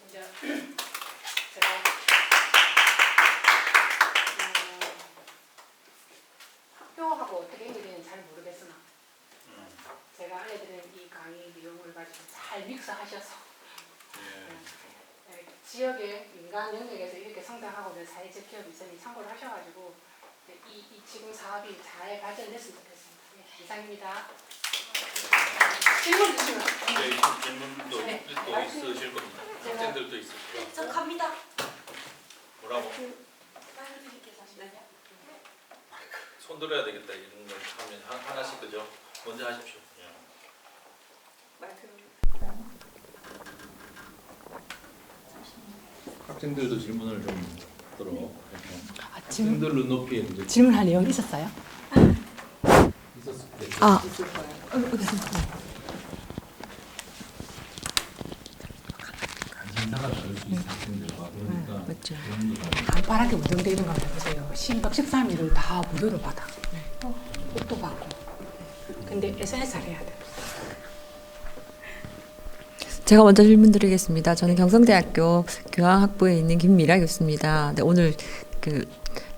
이제 제가 학교하고 어떻게 연결되는지 잘 모르겠으나 제가 알려드린 이 강의 내용을 가지고 잘 믹스하셔서 지역의 민간 영역에서 이렇게 성장하고 있는 사회적 기업이 있으니 참고를 하셔가지고 이 지금 사업이 잘 발전됐으면 좋겠습니다. 네, 이상입니다. 질문 주시면. 질문도 네. 또 있으실 겁니다. 학생들도 있을 거고. 저 갑니다. 뭐라고? 말해드릴게요, 잠시만요. 손 들어야 되겠다 이런 거 하면 하나씩 그죠? 먼저 하십시오. 학생들도 질문을 좀 들어. 학생들 눈높이에 이제 질문할 내용 있었어요? 있었을 때. 관심사가 다를 수 있어 학생들과 그러니까 맞죠. 그런 거 간단하게 무정대 이런 거 해보세요. 10박 13일을 다 무료로 받아. 옷도 받고. 근데 SNS 잘해야 돼. 제가 먼저 질문 드리겠습니다. 저는 경성대학교 교양학부에 있는 김미라 교수입니다. 네, 오늘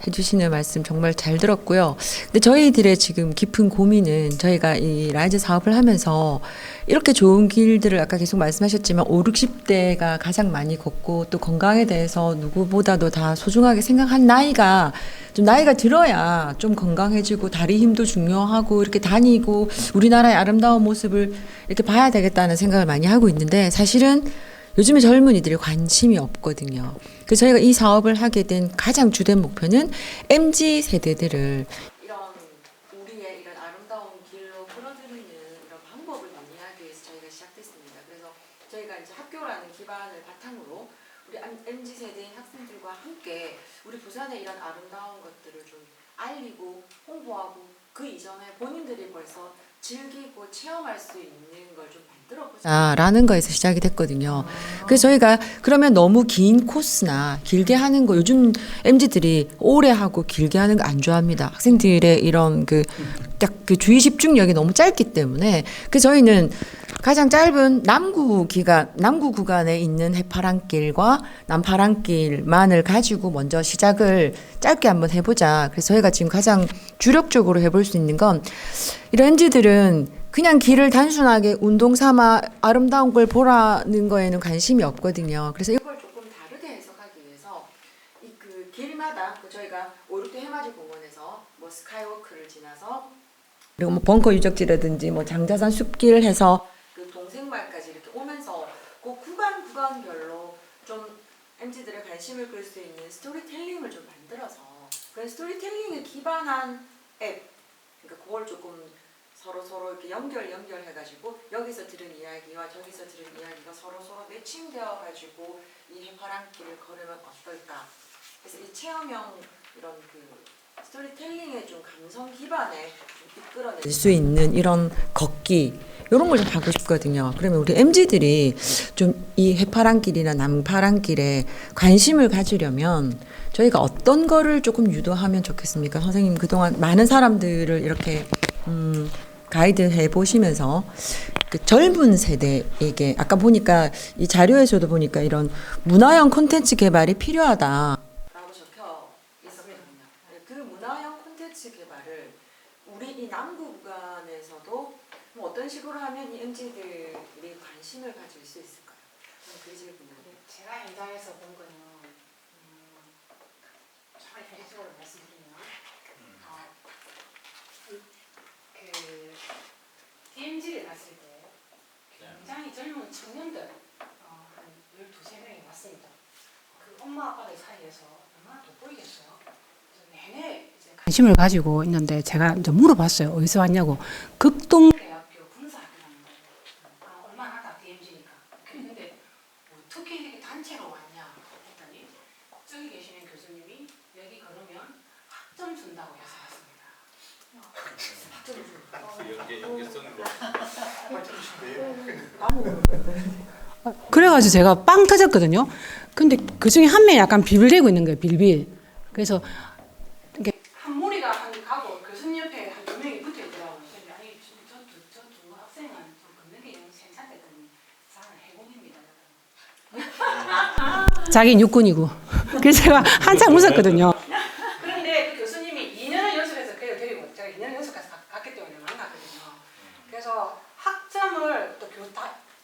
해주시는 말씀 정말 잘 들었고요. 근데 저희들의 지금 깊은 고민은 저희가 이 라이즈 사업을 하면서 이렇게 좋은 길들을 아까 계속 말씀하셨지만 5, 60대가 가장 많이 걷고 또 건강에 대해서 누구보다도 다 소중하게 생각한 나이가 좀 나이가 들어야 좀 건강해지고 다리 힘도 중요하고 이렇게 다니고 우리나라의 아름다운 모습을 이렇게 봐야 되겠다는 생각을 많이 하고 있는데 사실은 요즘에 젊은이들이 관심이 없거든요. 그래서 저희가 이 사업을 하게 된 가장 주된 목표는 MZ 세대들을 이런 우리의 이런 아름다운 길로 끌어들이는 이런 방법을 논의하기 위해서 저희가 시작됐습니다. 그래서 저희가 이제 학교라는 기반을 바탕으로 우리 MZ 세대인 학생들과 함께 우리 부산의 이런 아름다운 것들을 좀 알리고 홍보하고 그 이전에 본인들이 벌써 즐기고 체험할 수 있는 걸 좀 만들어보자 라는 거에서 시작이 됐거든요. 그래서 저희가 그러면 너무 긴 코스나 길게 하는 거 요즘 MZ들이 오래 하고 길게 하는 거 안 좋아합니다. 학생들의 이런 딱 그 주의 집중력이 너무 짧기 때문에 그래서 저희는 가장 짧은 남구 구간에 있는 해파랑길과 남파랑길만을 가지고 먼저 시작을 짧게 한번 해보자. 그래서 저희가 지금 가장 주력적으로 해볼 수 있는 건 이런 MZ들은 그냥 길을 단순하게 운동 삼아 아름다운 걸 보라는 거에는 관심이 없거든요. 그래서 이걸 조금 다르게 해석하기 위해서 이 그 길마다 그 저희가 오륙도 해맞이 공원에서 뭐 스카이워크를 지나서 그리고 뭐 벙커 유적지라든지 뭐 장자산 숲길 해서 그 동생마을까지 이렇게 오면서 그 구간별로 좀 MZ들의 관심을 끌 수 있는 스토리텔링을 좀 만들어서 그 스토리텔링에 기반한 앱, 그러니까 그걸 조금 서로 이렇게 연결해가지고 여기서 들은 이야기와 저기서 들은 이야기가 서로 매칭되어가지고 이 해파란 길을 걸으면 어떨까? 그래서 이 체험형 이런 그 스토리텔링의 좀 감성 기반에 좀 이끌어낼 수 있는 이런 걷기 이런 걸 좀 하고 싶거든요. 그러면 우리 MZ들이 좀 이 해파란 길이나 남파란 길에 관심을 가지려면 저희가 어떤 거를 조금 유도하면 좋겠습니까? 선생님 그동안 많은 사람들을 이렇게 가이드 해 보시면서 그 젊은 세대에게 아까 보니까 이 자료에서도 보니까 이런 문화형 콘텐츠 개발이 필요하다. 라고 적혀 있었거든요. 그 문화형 콘텐츠 개발을 우리 이 남구 구간에서도 뭐 어떤 식으로 하면 이 MZ들이 관심을 가질 수 있을까요? 그게 제일 궁금해요. 제가 현장에서 본 거는 정말 현실적으로 말씀드리면 그 DMZ를 갔을 때 굉장히 젊은 청년들 한 12~13명이 왔습니다. 그 엄마 아빠들 사이에서 얼마나 돋보이겠어요. 내내 이제 관심을 가지고 있는데 제가 이제 물어봤어요. 어디서 왔냐고. 극동대학교 군사학교라는 거예요. 얼마나 하다 DMZ니까. 근데 어떻게 이렇게 단체로 왔냐 했더니 저기 계시는 교수님이 여기 걸으면 학점 준다고 해서 왔습니다. 연계성으로. 그래가지고 제가 빵 터졌거든요. 근데 그 중에 한 명이 약간 비빌대고 있는 거예요. 빌빌. 그래서 이렇게 한 무리가 가고 교수님 옆에 한 2명이 붙어 있더라고요. 근데 아니 저 두 학생은 좀 걷는 게 괜찮댔더니 사는 해군입니다. 자기는 육군이고. 그래서 제가 한참 웃었거든요. 그런데 그 교수님이 2년을 연습해서 그래도 데리고 제가 2년 연습해서 갔기 때문에 만났거든요. 그래서 학점을 또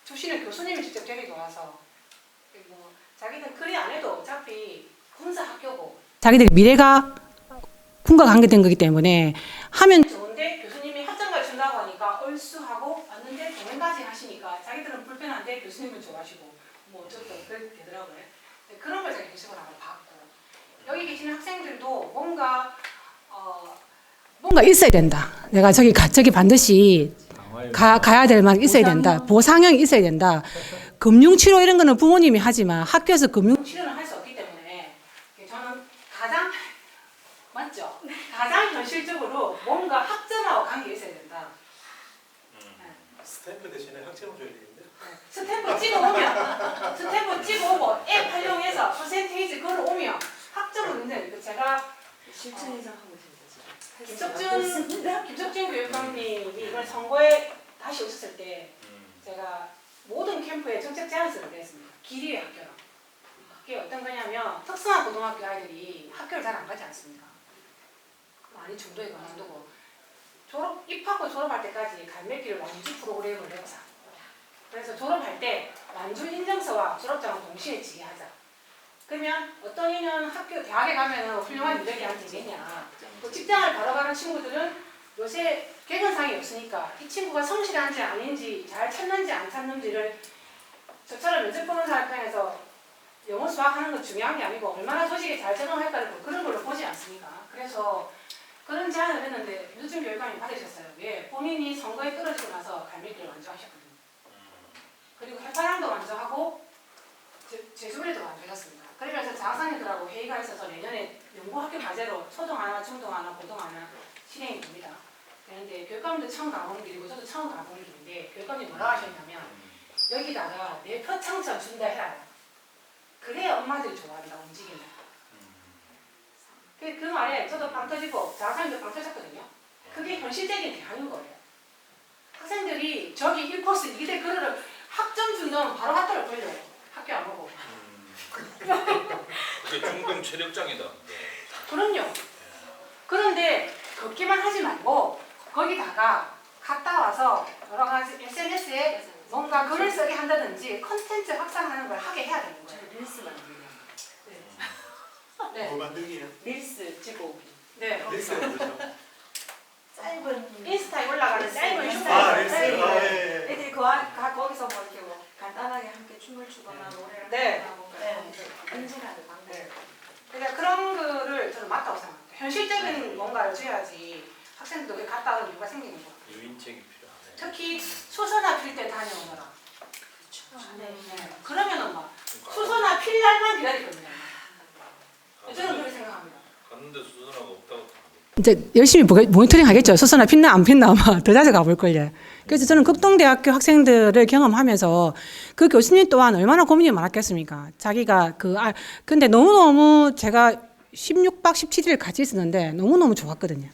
주시는 교수님이 직접 데리고 와서 뭐 자기는 그리 안 해도 어차피 군사 학교고 자기들 미래가 군과 관계된 거기 때문에 하면 좋은데 교수님이 학점까지 준다고 하니까 얼쑤하고 왔는데 동행까지 하시니까 자기들은 불편한데 교수님은 좋아하시고 뭐 어쨌든 그렇게 되더라고요. 그런 걸 제가 교수를 한번 봤고 여기 계시는 학생들도 뭔가 있어야 된다. 내가 저기 반드시 가야 될 만 있어야 된다. 보상형이 있어야 된다. 금융치료 이런 거는 부모님이 하지만 학교에서 금융치료는 할 수 없기 때문에 저는 가장 현실적으로 뭔가 학점하고 관계 있어야 된다. 스탬프 대신에 학점을 줘야 되는데. 스탬프 찍어오고 앱 활용해서 퍼센테이지 걸어오면 학점은 있는데 제가 실천 이상 하고 있습니다. 김석준 교육감님이 이번 선거에 다시 오셨을 때 제가 모든 캠프에 정책 제안서를 냈습니다. 길이의 학교랑. 그게 어떤 거냐면 특성화 고등학교 아이들이 학교를 잘 안 가지 않습니까? 많이 중도에 관심도고 입학고 졸업할 때까지 갈매길 완주 프로그램을 내자. 그래서 졸업할 때 완주 인증서와 졸업장을 동시에 지게 하자. 그러면 어떤 이는 대학에 가면 훌륭한 유적이 안 되겠냐. 또 직장을 바로 가는 친구들은 요새 개근상이 없으니까 이 친구가 성실한지 아닌지 잘 찾는지 안 찾는지를 저처럼 면접 보는 사람 입장에서 영어 수학하는 건 중요한 게 아니고 얼마나 조직에 잘 적응할까를 그런 걸로 보지 않습니까? 그래서 그런 제안을 했는데 유승 교육감이 받으셨어요. 왜? 본인이 선거에 떨어지고 나서 갈매길을 완주하셨거든요. 그리고 해파랑도 완주하고 제주도에도 완주하셨습니다. 그러면서 장학생들하고 회의가 있어서 내년에 연구학교 과제로 초등 하나, 중등 하나, 고등 하나 실행이 됩니다. 그런데 교육감도 처음 가보는 길이고 저도 처음 가보는 길인데 교육감이 뭐라고 하셨냐면 여기다가 내 표창장 준다 해라. 그래야 엄마들이 좋아한다, 움직이면. 그 말에 저도 빵 터지고 장학생도 빵 터졌거든요. 그게 현실적인 대안인 거예요. 학생들이 저기 1코스 이대 그거를 학점 준다면 바로 학교를 돌려요. 학교 안 오고. 그게 중등 체력장이다. 그럼요. 그런데 걷기만 하지 말고 거기다가 갔다 와서 여러 가지 SNS에 뭔가 글을 쓰게 한다든지 컨텐츠 확산하는 걸 하게 해야 되는 거예요. 릴스 만들기. 네. 뭐 만들기요? 릴스 찍고. 네. 릴스가 뭐죠? 짧은 인스타에 올라가는 짧은 릴스. 슈퍼. 아, 릴스. 네. 아, 예, 예. 애들이 거기서 뭐 이렇게 뭐 간단하게 함께 춤을 추거나 노래를 네. 하거나 뭔가 인증하는 방법. 네. 그러니까 그런 거를 저는 맞다고 생각해요. 현실적인 뭔가를 줘야지 학생들도 갔다 오는 이유가 생기는 거예요. 유인책이 필요하네. 특히 수소나 필 때 다녀오너라. 네. 그러면은 막 수소나 필 날만 기다리거든요. 저는 그렇게 생각합니다. 갔는데 수선하고 없다고. 이제 열심히 모니터링 하겠죠. 수소나 핀나 안 핀나 아마 더 자주 가볼 걸요. 그래서 저는 극동대학교 학생들을 경험하면서 그 교수님 또한 얼마나 고민이 많았겠습니까. 자기가 근데 너무너무 제가 16박 17일 같이 있었는데 너무너무 좋았거든요.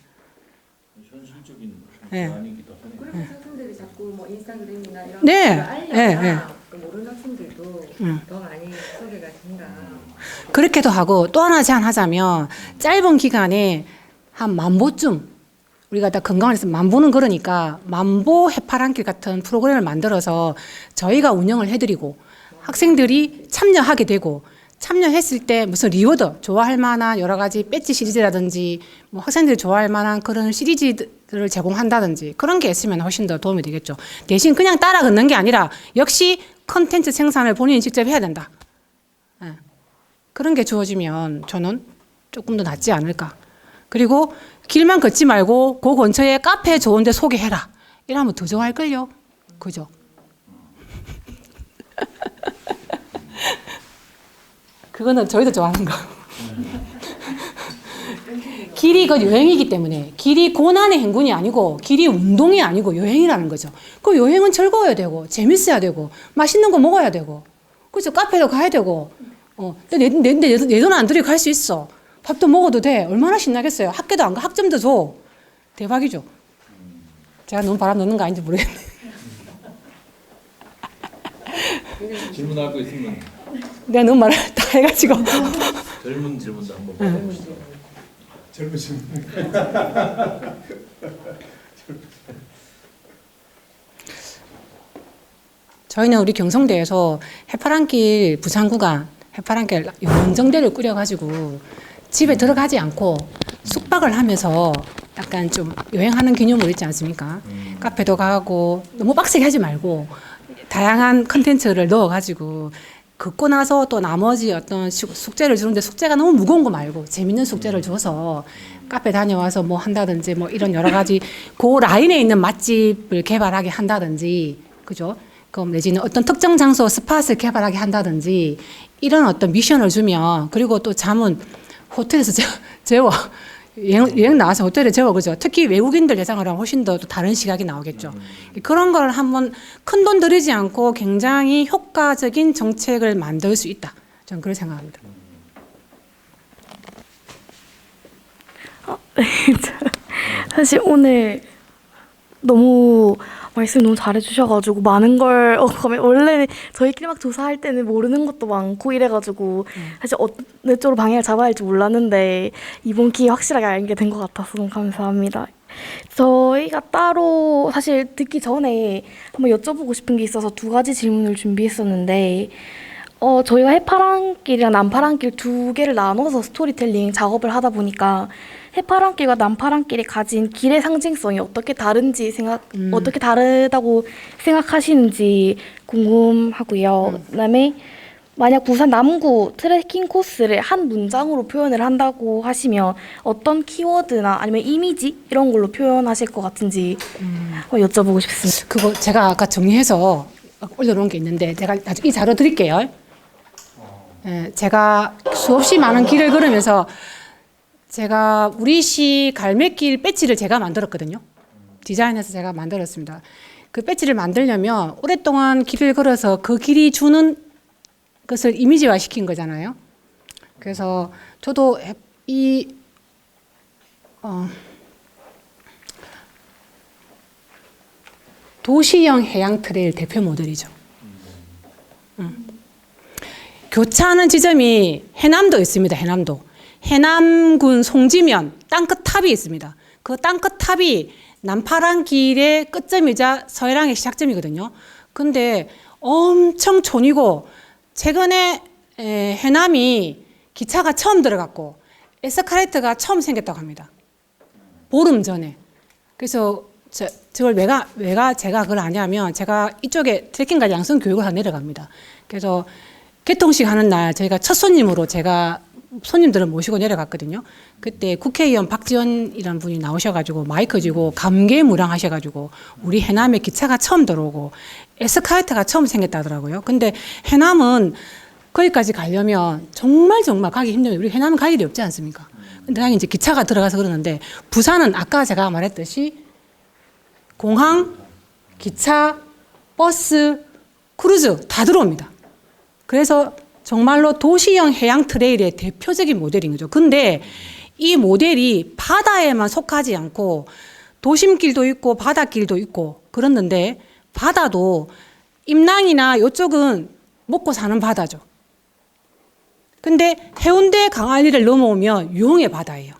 현실적인 네. 아니기도 하네. 그리고 학생들이 자꾸 뭐 인스타그램이나 이런 네. 걸 알려야 네, 네. 그 모르는 학생들도 더 많이 소개가 된다. 그렇게도 하고 또 하나 제안하자면 짧은 기간에 한 1000보쯤 우리가 다 건강을 해서 1000보는 그러니까 1000보 해파랑길 같은 프로그램을 만들어서 저희가 운영을 해드리고 학생들이 참여하게 되고 참여했을 때 무슨 리워드 좋아할 만한 여러 가지 배지 시리즈라든지 뭐 학생들이 좋아할 만한 그런 시리즈들을 제공한다든지 그런 게 있으면 훨씬 더 도움이 되겠죠. 대신 그냥 따라 걷는 게 아니라 역시 컨텐츠 생산을 본인이 직접 해야 된다. 네. 그런 게 주어지면 저는 조금 더 낫지 않을까. 그리고 길만 걷지 말고 그 근처에 카페 좋은 데 소개해라. 이러면 더 좋아할걸요. 그죠? 그거는 저희도 좋아하는 거. 길이 그 여행이기 때문에 길이 고난의 행군이 아니고 길이 운동이 아니고 여행이라는 거죠. 그 여행은 즐거워야 되고 재밌어야 되고 맛있는 거 먹어야 되고 그죠? 카페도 가야 되고 근데 내 돈 안 들이고 갈 수 있어. 밥도 먹어도 돼. 얼마나 신나겠어요. 학교도 안 가. 학점도 줘. 대박이죠. 제가 너무 바람 넣는 거 아닌지 모르겠네. 질문할 거 있으면 내가 너무 말을 다 해가지고. 젊은 질문도 한번 받아보시죠. 젊은 친구. 저희는 우리 경성대에서 해파랑길 부산 구간 해파랑길 연정대를 꾸려가지고 집에 들어가지 않고 숙박을 하면서 약간 좀 여행하는 개념으로 있지 않습니까? 카페도 가고 너무 빡세게 하지 말고 다양한 컨텐츠를 넣어가지고 걷고 나서 또 나머지 어떤 숙제를 주는데 숙제가 너무 무거운 거 말고 재밌는 숙제를 줘서 카페 다녀와서 뭐 한다든지 뭐 이런 여러 가지 그 라인에 있는 맛집을 개발하게 한다든지 그죠? 그럼 내지는 어떤 특정 장소 스팟을 개발하게 한다든지 이런 어떤 미션을 주면 그리고 또 잠은 호텔에서 재워 여행 나와서 호텔에 재워 그죠? 특히 외국인들 대상으로 하면 훨씬 더 다른 시각이 나오겠죠. 그런 걸 한번 큰 돈 들이지 않고 굉장히 효과적인 정책을 만들 수 있다. 저는 그렇게 생각합니다. 사실 오늘 너무 말씀 너무 잘해주셔가지고 많은 걸 원래 저희끼리 막 조사할 때는 모르는 것도 많고 이래가지고 사실 어느 쪽으로 방향을 잡아야 할지 몰랐는데 이번 기회에 확실하게 알게 된 것 같아서 너무 감사합니다. 저희가 따로 사실 듣기 전에 한번 여쭤보고 싶은 게 있어서 2가지 질문을 준비했었는데 저희가 해파랑길이랑 남파랑길 2개를 나눠서 스토리텔링 작업을 하다 보니까 해파랑길과 남파랑길이 가진 길의 상징성이 어떻게 다른지 어떻게 다르다고 생각하시는지 궁금하고요. 그다음에 만약 부산 남구 트레킹 코스를 한 문장으로 표현을 한다고 하시면 어떤 키워드나 아니면 이미지 이런 걸로 표현하실 것 같은지 여쭤보고 싶습니다. 그거 제가 아까 정리해서 올려놓은 게 있는데 제가 나중에 이 자료 드릴게요. 제가 수없이 많은 길을 걸으면서 제가 우리 시 갈매길 배지를 제가 만들었거든요. 디자인해서 제가 만들었습니다. 그 배지를 만들려면 오랫동안 길을 걸어서 그 길이 주는 것을 이미지화 시킨 거잖아요. 그래서 저도 이 도시형 해양 트레일 대표 모델이죠. 교차하는 지점이 해남도 있습니다. 해남도. 해남군 송지면 땅끝 탑이 있습니다. 그 땅끝 탑이 남파랑 길의 끝점이자 서해랑의 시작점이거든요. 근데 엄청 촌이고 최근에 해남이 기차가 처음 들어갔고 에스컬레이터가 처음 생겼다고 합니다. 보름 전에. 그래서 저걸 왜가 제가 그걸 아냐면 제가 이쪽에 트레킹까지 양성 교육을 하러 내려갑니다. 그래서 개통식 하는 날 저희가 첫 손님으로 제가 손님들을 모시고 내려갔거든요. 그때 국회의원 박지원이라는 분이 나오셔가지고 마이크 쥐고 감개무량하셔가지고 우리 해남에 기차가 처음 들어오고 에스컬레이터가 처음 생겼다더라고요. 근데 해남은 거기까지 가려면 정말 가기 힘들어요. 우리 해남은 갈 일이 없지 않습니까? 근데 당연히 이제 기차가 들어가서 그러는데 부산은 아까 제가 말했듯이 공항, 기차, 버스, 크루즈 다 들어옵니다. 그래서 정말로 도시형 해양 트레일의 대표적인 모델인 거죠. 근데 이 모델이 바다에만 속하지 않고 도심길도 있고 바닷길도 있고 그랬는데 바다도 임랑이나 이쪽은 먹고 사는 바다죠. 근데 해운대 강안리를 넘어오면 유흥의 바다예요.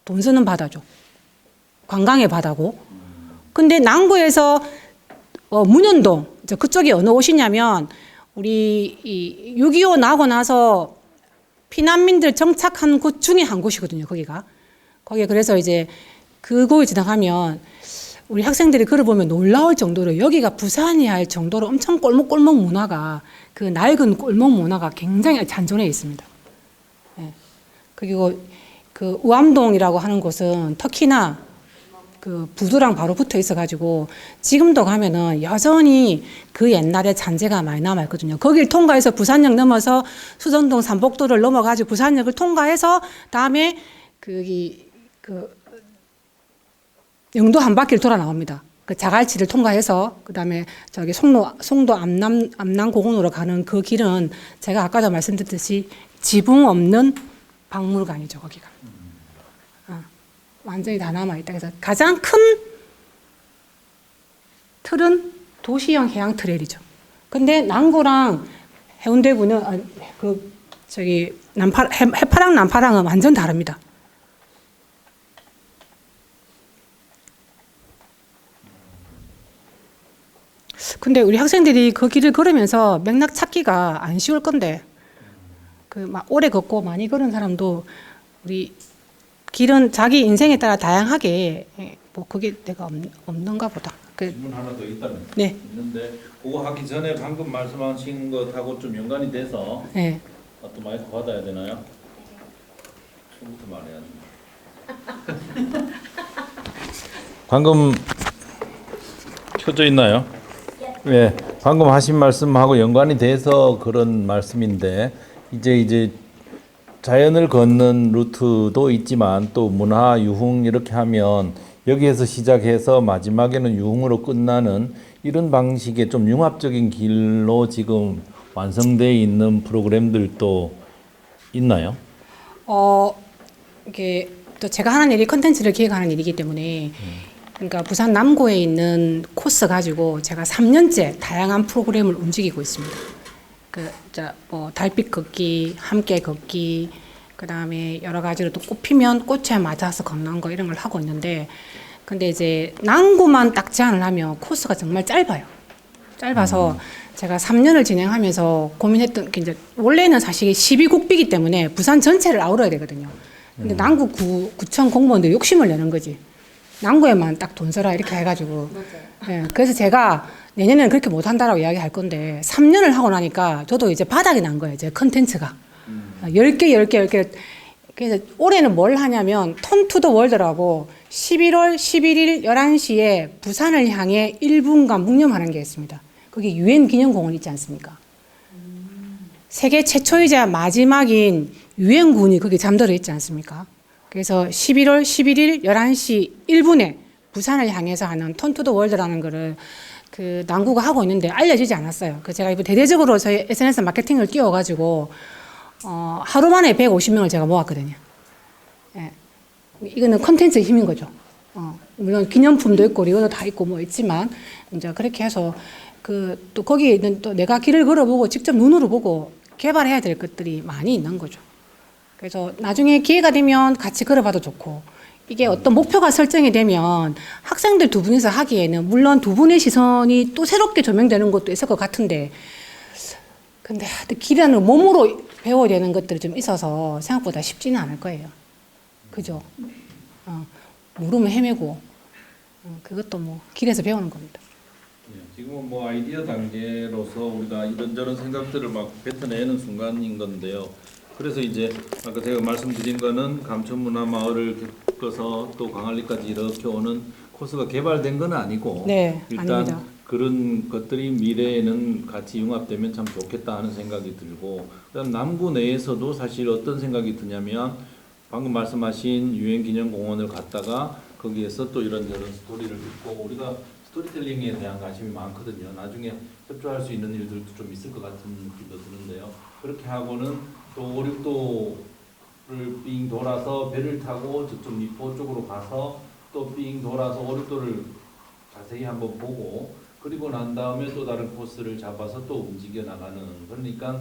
돈 쓰는 바다죠. 관광의 바다고. 근데 남구에서 문현동 그쪽이 어느 곳이냐면 우리 6.25 나고 나서 피난민들 정착한 곳 중에 한 곳이거든요. 거기가. 거기에 그래서 이제 그곳을 지나가면 우리 학생들이 글을 보면 놀라울 정도로 여기가 부산이 할 정도로 엄청 꼴목꼴목 문화가 그 낡은 꼴목 문화가 굉장히 잔존해 있습니다. 예. 그리고 그 우암동이라고 하는 곳은 터키나 그 부두랑 바로 붙어 있어가지고 지금도 가면은 여전히 그 옛날의 잔재가 많이 남아있거든요. 거길 통과해서 부산역 넘어서 수정동 삼복도를 넘어가지고 부산역을 통과해서 다음에 영도 한 바퀴를 돌아 나옵니다. 그 자갈치를 통과해서 그다음에 저기 송도 암남공원으로 가는 그 길은 제가 아까도 말씀드렸듯이 지붕 없는 박물관이죠. 거기가. 완전히 다 남아있다. 그래서 가장 큰 틀은 도시형 해양 트레일이죠. 근데 남구랑 해운대구는 해파랑 남파랑은 완전 다릅니다. 근데 우리 학생들이 그 길을 걸으면서 맥락 찾기가 안 쉬울 건데 그 막 오래 걷고 많이 걸은 사람도 우리 길은 자기 인생에 따라 다양하게 뭐 그게 내가 없는가 보다. 질문 하나 더 있다면 네. 있는데 그거 하기 전에 방금 말씀하신 것하고 좀 연관이 돼서 네. 또 마이크 받아야 되나요? 처음부터 말해야지. 방금 켜져 있나요? 네. 방금 하신 말씀하고 연관이 돼서 그런 말씀인데 이제 자연을 걷는 루트도 있지만 또 문화, 유흥 이렇게 하면 여기에서 시작해서 마지막에는 유흥으로 끝나는 이런 방식의 좀 융합적인 길로 지금 완성되어 있는 프로그램들도 있나요? 이게 또 제가 하는 일이 컨텐츠를 기획하는 일이기 때문에 그러니까 부산 남구에 있는 코스 가지고 제가 3년째 다양한 프로그램을 움직이고 있습니다. 뭐 달빛 걷기, 함께 걷기, 그 다음에 여러 가지로 또 꽃피면 꽃에 맞아서 걷는 거 이런 걸 하고 있는데, 근데 이제 남구만 딱 제한을 하면 코스가 정말 짧아요. 짧아서 제가 3년을 진행하면서 고민했던 게 이제 원래는 사실 12국비이기 때문에 부산 전체를 아우러야 되거든요. 근데 남구 구청 공무원들 욕심을 내는 거지. 남구에만 딱 돈 써라 이렇게 해가지고. 네, 그래서 제가 내년에는 그렇게 못한다라고 이야기할 건데 3년을 하고 나니까 저도 이제 바닥이 난 거예요. 제 컨텐츠가 10개. 그래서 올해는 뭘 하냐면 턴 투 더 월드라고 11월 11일 11시에 부산을 향해 1분간 묵념하는 게 있습니다. 거기 유엔 기념공원 있지 않습니까? 세계 최초이자 마지막인 유엔군이 거기 잠들어 있지 않습니까? 그래서 11월 11일 11시 1분에 부산을 향해서 하는 턴 투 더 월드라는 거를 그 남구가 하고 있는데 알려지지 않았어요. 그 제가 이번 대대적으로 저희 SNS 마케팅을 띄워가지고 하루 만에 150명을 제가 모았거든요. 예. 이거는 컨텐츠의 힘인 거죠. 물론 기념품도 있고 리오도 다 있고 뭐 있지만 이제 그렇게 해서 또 거기는 또 내가 길을 걸어보고 직접 눈으로 보고 개발해야 될 것들이 많이 있는 거죠. 그래서 나중에 기회가 되면 같이 걸어봐도 좋고 이게 어떤 목표가 설정이 되면 학생들 두 분이서 하기에는 물론 두 분의 시선이 또 새롭게 조명되는 것도 있을 것 같은데, 근데 기량을 몸으로 배워야 되는 것들이 좀 있어서 생각보다 쉽지는 않을 거예요. 그죠? 모르면 헤매고, 그것도 뭐 길에서 배우는 겁니다. 지금은 뭐 아이디어 단계로서 우리가 이런저런 생각들을 막 뱉어내는 순간인 건데요. 그래서 이제 아까 제가 말씀드린 거는 감천문화마을을 겪어서 또 광안리까지 이렇게 오는 코스가 개발된 건 아니고, 네, 일단 아닙니다. 그런 것들이 미래에는 같이 융합되면 참 좋겠다 하는 생각이 들고, 그다음 남구 내에서도 사실 어떤 생각이 드냐면 방금 말씀하신 유엔기념공원을 갔다가 거기에서 또 이런저런 스토리를 듣고, 우리가 스토리텔링에 대한 관심이 많거든요. 나중에 협조할 수 있는 일들도 좀 있을 것 같은 느낌도 드는데요. 그렇게 하고는 또 오륙도를 삥 돌아서 배를 타고 저쪽 미포 쪽으로 가서 또 삥 돌아서 오륙도를 자세히 한번 보고, 그리고 난 다음에 또 다른 코스를 잡아서 또 움직여 나가는, 그러니까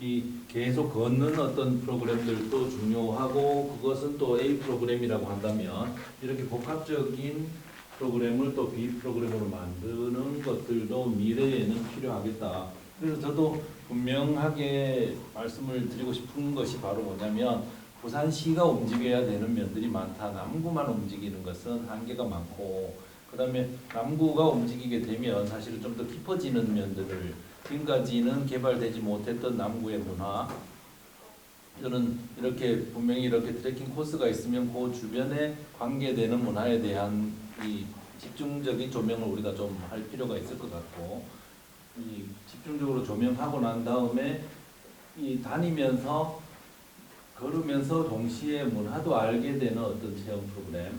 이 계속 걷는 어떤 프로그램들도 중요하고, 그것은 또 A 프로그램이라고 한다면 이렇게 복합적인 프로그램을 또 B 프로그램으로 만드는 것들도 미래에는 필요하겠다. 그래서 저도 분명하게 말씀을 드리고 싶은 것이 바로 뭐냐면, 부산시가 움직여야 되는 면들이 많다. 남구만 움직이는 것은 한계가 많고, 그 다음에 남구가 움직이게 되면 사실은 좀 더 깊어지는 면들을, 지금까지는 개발되지 못했던 남구의 문화, 저는 이렇게 분명히 이렇게 트레킹 코스가 있으면 그 주변에 관계되는 문화에 대한 이 집중적인 조명을 우리가 좀 할 필요가 있을 것 같고, 이 집중적으로 조명하고 난 다음에 이 다니면서 걸으면서 동시에 문화도 알게 되는 어떤 체험 프로그램,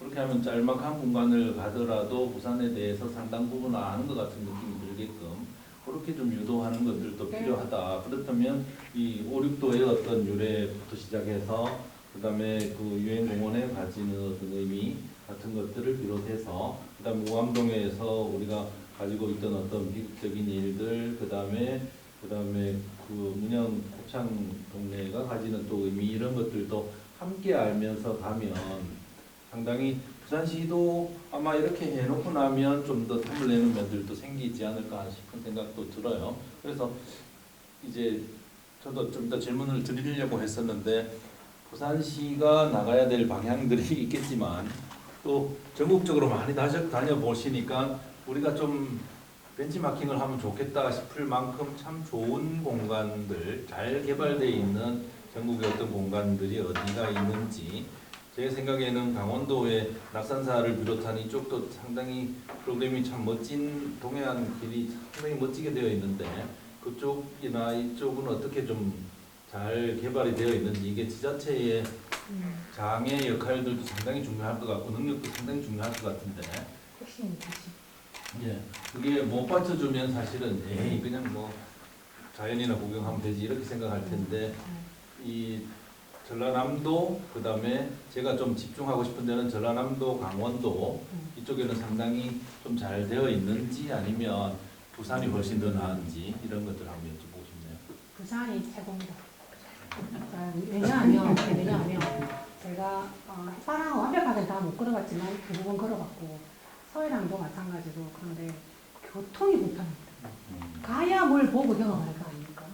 그렇게 하면 짤막한 공간을 가더라도 부산에 대해서 상당 부분 아는 것 같은 느낌이 들게끔 그렇게 좀 유도하는 것들도 필요하다. 그렇다면 이 오륙도의 어떤 유래부터 시작해서 그다음에 그 유엔공원에 가지는 어떤 의미 같은 것들을 비롯해서, 그다음 우암동에서 우리가 가지고 있던 어떤 비극적인 일들, 그다음에 그 문영 고창 동네가 가지는 또 의미, 이런 것들도 함께 알면서 가면 상당히 부산시도 아마 이렇게 해놓고 나면 좀 더 탐을 내는 면들도 생기지 않을까 싶은 생각도 들어요. 그래서 이제 저도 좀 더 질문을 드리려고 했었는데, 부산시가 나가야 될 방향들이 있겠지만 또 전국적으로 많이 다녀보시니까 우리가 좀 벤치마킹을 하면 좋겠다 싶을 만큼 참 좋은 공간들, 잘 개발되어 있는 전국의 어떤 공간들이 어디가 있는지, 제 생각에는 강원도의 낙산사를 비롯한 이쪽도 상당히 프로그램이 참 멋진, 동해안 길이 상당히 멋지게 되어 있는데 그쪽이나 이쪽은 어떻게 좀 잘 개발이 되어 있는지, 이게 지자체의 장의 역할들도 상당히 중요할 것 같고 능력도 상당히 중요할 것 같은데, 예, 그게 못 받쳐주면 사실은 에이 그냥 뭐 자연이나 구경하면 되지 이렇게 생각할 텐데, 이 전라남도, 그 다음에 제가 좀 집중하고 싶은 데는 전라남도, 강원도 이쪽에는 상당히 좀 잘 되어 있는지 아니면 부산이 훨씬 더 나은지 이런 것들 한번 여쭤보고 싶네요. 부산이 최고입니다. 왜냐하면 제가 해파랑 완벽하게 다 못 걸어봤지만 대부분 걸어봤고, 서해랑도 마찬가지로. 그런데 교통이 불편합니다. 가야 뭘 보고 경험할 거 아닙니까?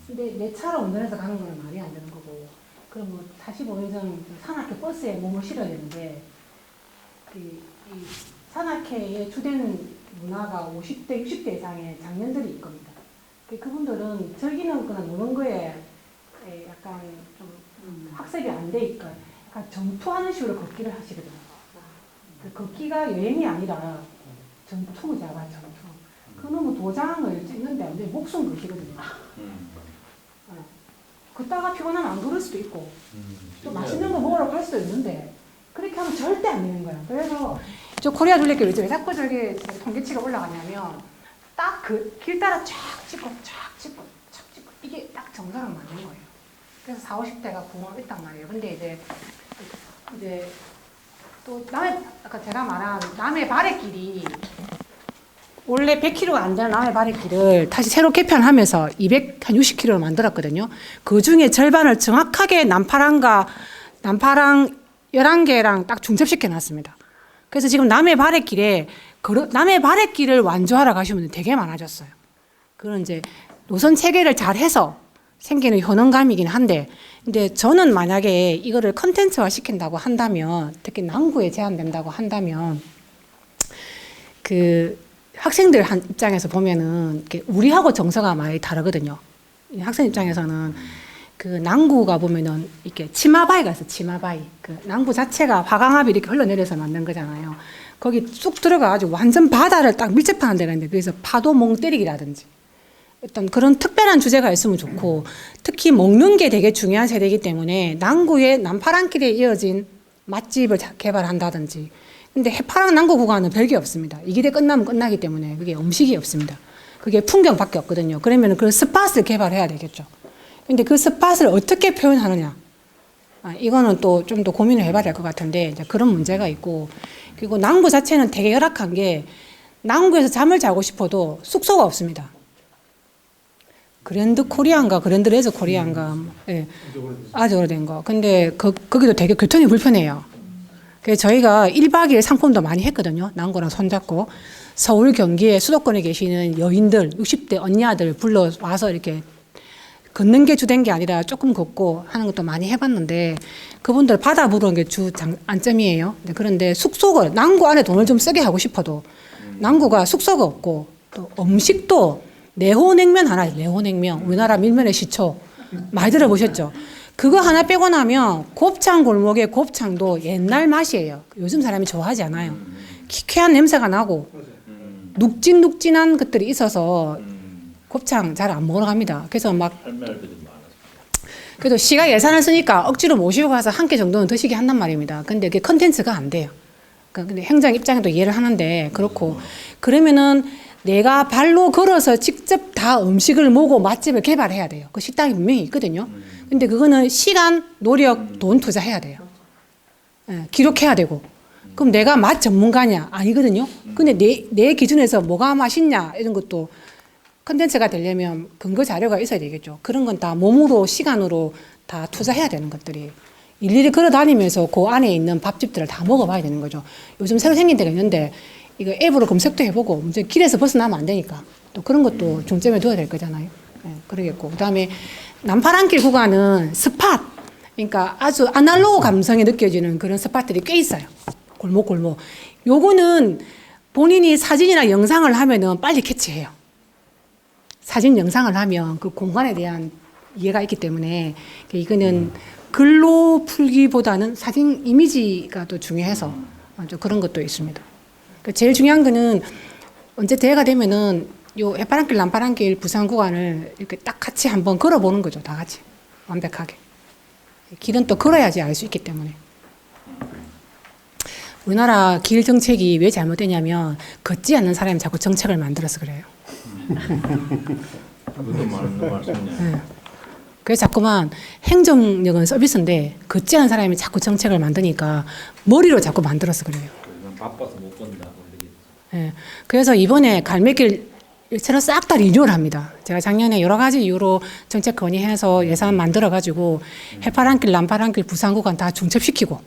근데 내 차로 운전해서 가는 거는 말이 안 되는 거고, 그럼 뭐 45인승 산악회 버스에 몸을 실어야 되는데, 이 산악회의 주된 문화가 50대, 60대 이상의 장년들이 있 겁니다. 그분들은 즐기는 거나 노는 거에 약간 좀 학습이 안 돼 있고, 약간 전투하는 식으로 걷기를 하시거든요. 그 걷기가 여행이 아니라 전투잖아, 전투. 그놈은 도장을 찍는데 완전히 목숨 것이거든요. 걷다가 피곤하면 안 걸을 수도 있고, 또 맛있는 거 먹으러 갈 수도 있는데, 그렇게 하면 절대 안 되는 거야. 그래서 저 코리아 둘레길 왜 자꾸 저기 통계치가 올라가냐면, 딱 그 길 따라 쫙 찍고 이게 딱 정상을 맞는 거예요. 그래서 40, 50대가 부흥을 했단 말이에요. 근데 이제 또 아까 제가 말한 남해 바래길이 원래 100km가 안 되는 남해 바래길을 다시 새로 개편하면서 260km를 만들었거든요. 그 중에 절반을 정확하게 남파랑 11개랑 딱 중첩시켜 놨습니다. 그래서 지금 남해 바랫길에 남해 바랫길을 완주하러 가시는 분들이 되게 많아졌어요. 그런 이제 노선 체계를 잘 해서 생기는 효능감이긴 한데, 근데 저는 만약에 이거를 컨텐츠화 시킨다고 한다면, 특히 남구에 제한된다고 한다면, 그 학생들 입장에서 보면은 이렇게 우리하고 정서가 많이 다르거든요. 학생 입장에서는 그 남구가 보면은 이렇게 치마바위가 있어, 치마바위. 그 남구 자체가 화강압이 이렇게 흘러내려서 만든 거잖아요. 거기 쑥 들어가가지고 완전 바다를 딱 밀접하는 데가 있는데, 그래서 파도 멍 때리기라든지 어떤 그런 특별한 주제가 있으면 좋고, 특히 먹는 게 되게 중요한 세대이기 때문에 남구의 남파랑길에 이어진 맛집을 개발한다든지. 근데 해파랑 남구 구간은 별게 없습니다. 이 길에 끝나면 끝나기 때문에 그게 음식이 없습니다. 그게 풍경밖에 없거든요. 그러면 그 스팟을 개발해야 되겠죠. 근데 그 스팟을 어떻게 표현하느냐. 이거는 또 좀 더 고민을 해봐야 될 것 같은데, 이제 그런 문제가 있고, 그리고 남구 자체는 되게 열악한 게, 남구에서 잠을 자고 싶어도 숙소가 없습니다. 그랜드 코리아인가 그랜드 레저 코리아인가, 예, 아주 오래된 거. 근데 거기도 되게 교통이 불편해요. 그래서 저희가 1박 2일 상품도 많이 했거든요. 남구랑 손잡고 서울 경기에 수도권에 계시는 여인들 60대 언니아들 불러와서 이렇게 걷는 게 주된 게 아니라 조금 걷고 하는 것도 많이 해봤는데, 그분들 바다 보러 온 게 주 안점이에요. 그런데 숙소가, 남구 안에 돈을 좀 쓰게 하고 싶어도 남구가 숙소가 없고, 또 음식도 내호냉면 하나, 내호냉면, 우리나라 밀면의 시초 많이 들어보셨죠? 그거 하나 빼고 나면 곱창 골목의 곱창도 옛날 맛이에요. 요즘 사람이 좋아하지 않아요. 기쾌한 냄새가 나고 눅진눅진한 것들이 있어서 곱창 잘 안 먹으러 갑니다. 그래서 막 그래도 시가 예산을 쓰니까 억지로 모시고 가서 한 끼 정도는 드시게 한단 말입니다. 근데 그게 컨텐츠가 안 돼요. 근데 행정 입장에도 이해를 하는데, 그렇고 그러면은 내가 발로 걸어서 직접 다 음식을 모고 맛집을 개발해야 돼요. 그 식당이 분명히 있거든요. 근데 그거는 시간, 노력, 돈 투자해야 돼요. 예, 기록해야 되고. 그럼 내가 맛 전문가냐? 아니거든요. 근데 내 기준에서 뭐가 맛있냐? 이런 것도 컨텐츠가 되려면 근거 자료가 있어야 되겠죠. 그런 건 다 몸으로, 시간으로 다 투자해야 되는 것들이. 일일이 걸어 다니면서 그 안에 있는 밥집들을 다 먹어봐야 되는 거죠. 요즘 새로 생긴 데가 있는데, 이거 앱으로 검색도 해보고, 문제 길에서 벗어나면 안 되니까. 또 그런 것도 중점에 둬야 될 거잖아요. 예, 그러겠고. 그 다음에 남파랑길 구간은 스팟. 그러니까 아주 아날로그 감성이 느껴지는 그런 스팟들이 꽤 있어요. 골목. 요거는 본인이 사진이나 영상을 하면은 빨리 캐치해요. 사진, 영상을 하면 그 공간에 대한 이해가 있기 때문에, 이거는 글로 풀기보다는 사진 이미지가 더 중요해서 그런 것도 있습니다. 제일 중요한 거는 언제 대회가 되면은 요 해파랑길, 남파랑길 부산 구간을 이렇게 딱 같이 한번 걸어보는 거죠. 다 같이. 완벽하게. 길은 또 걸어야지 알 수 있기 때문에. 우리나라 길 정책이 왜 잘못되냐면, 걷지 않는 사람이 자꾸 정책을 만들어서 그래요. 그것도 맞는 말씀이네요. 네. 그래서 자꾸만 행정력은 서비스인데, 걷지 않은 사람이 자꾸 정책을 만드니까 머리로 자꾸 만들어서 그래요. 바빠서 못 건다. 네. 그래서 이번에 갈매길 새로 싹 다 리뉴얼 합니다. 제가 작년에 여러 가지 이유로 정책 건의해서 예산 만들어가지고 해파랑길, 남파랑길, 부산 구간 다 중첩시키고,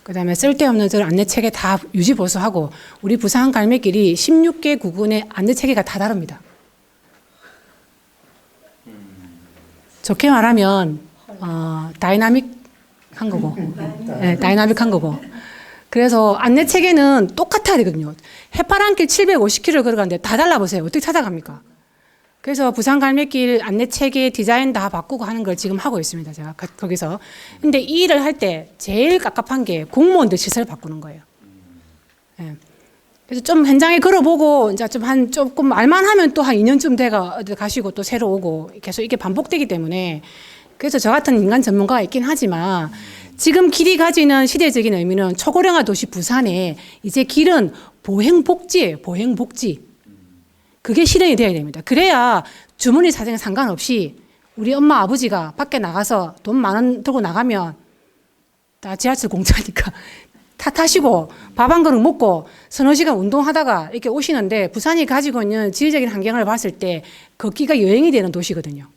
그 다음에 쓸데없는 안내 체계 다 유지 보수하고, 우리 부산 갈매길이 16개 구군의 안내 체계가 다 다릅니다. 좋게 말하면 다이나믹한 거고, 네, 다이나믹한 거고. 그래서 안내 체계는 똑같아야 되거든요. 해파랑길 750km 걸어가는데 다 달라보세요. 어떻게 찾아갑니까? 그래서 부산 갈매길 안내 체계 디자인 다 바꾸고 하는 걸 지금 하고 있습니다. 제가 거기서. 근데 이 일을 할 때 제일 깝깝한 게 공무원들 시설 바꾸는 거예요. 네. 그래서 좀 현장에 걸어보고, 이제 조금 알만하면 또 한 2년쯤 돼가 어디 가시고 또 새로 오고, 계속 이게 반복되기 때문에. 그래서 저 같은 인간 전문가가 있긴 하지만, 지금 길이 가지는 시대적인 의미는 초고령화 도시 부산에 이제 길은 보행복지예요. 보행복지. 그게 실현이 돼야 됩니다. 그래야 주머니 사정에 상관없이 우리 엄마 아버지가 밖에 나가서 돈 10,000원 들고 나가면 다 지하철 공짜니까 다 타시고 밥 한 그릇 먹고 서너 시간 운동하다가 이렇게 오시는데, 부산이 가지고 있는 지리적인 환경을 봤을 때 걷기가 여행이 되는 도시거든요.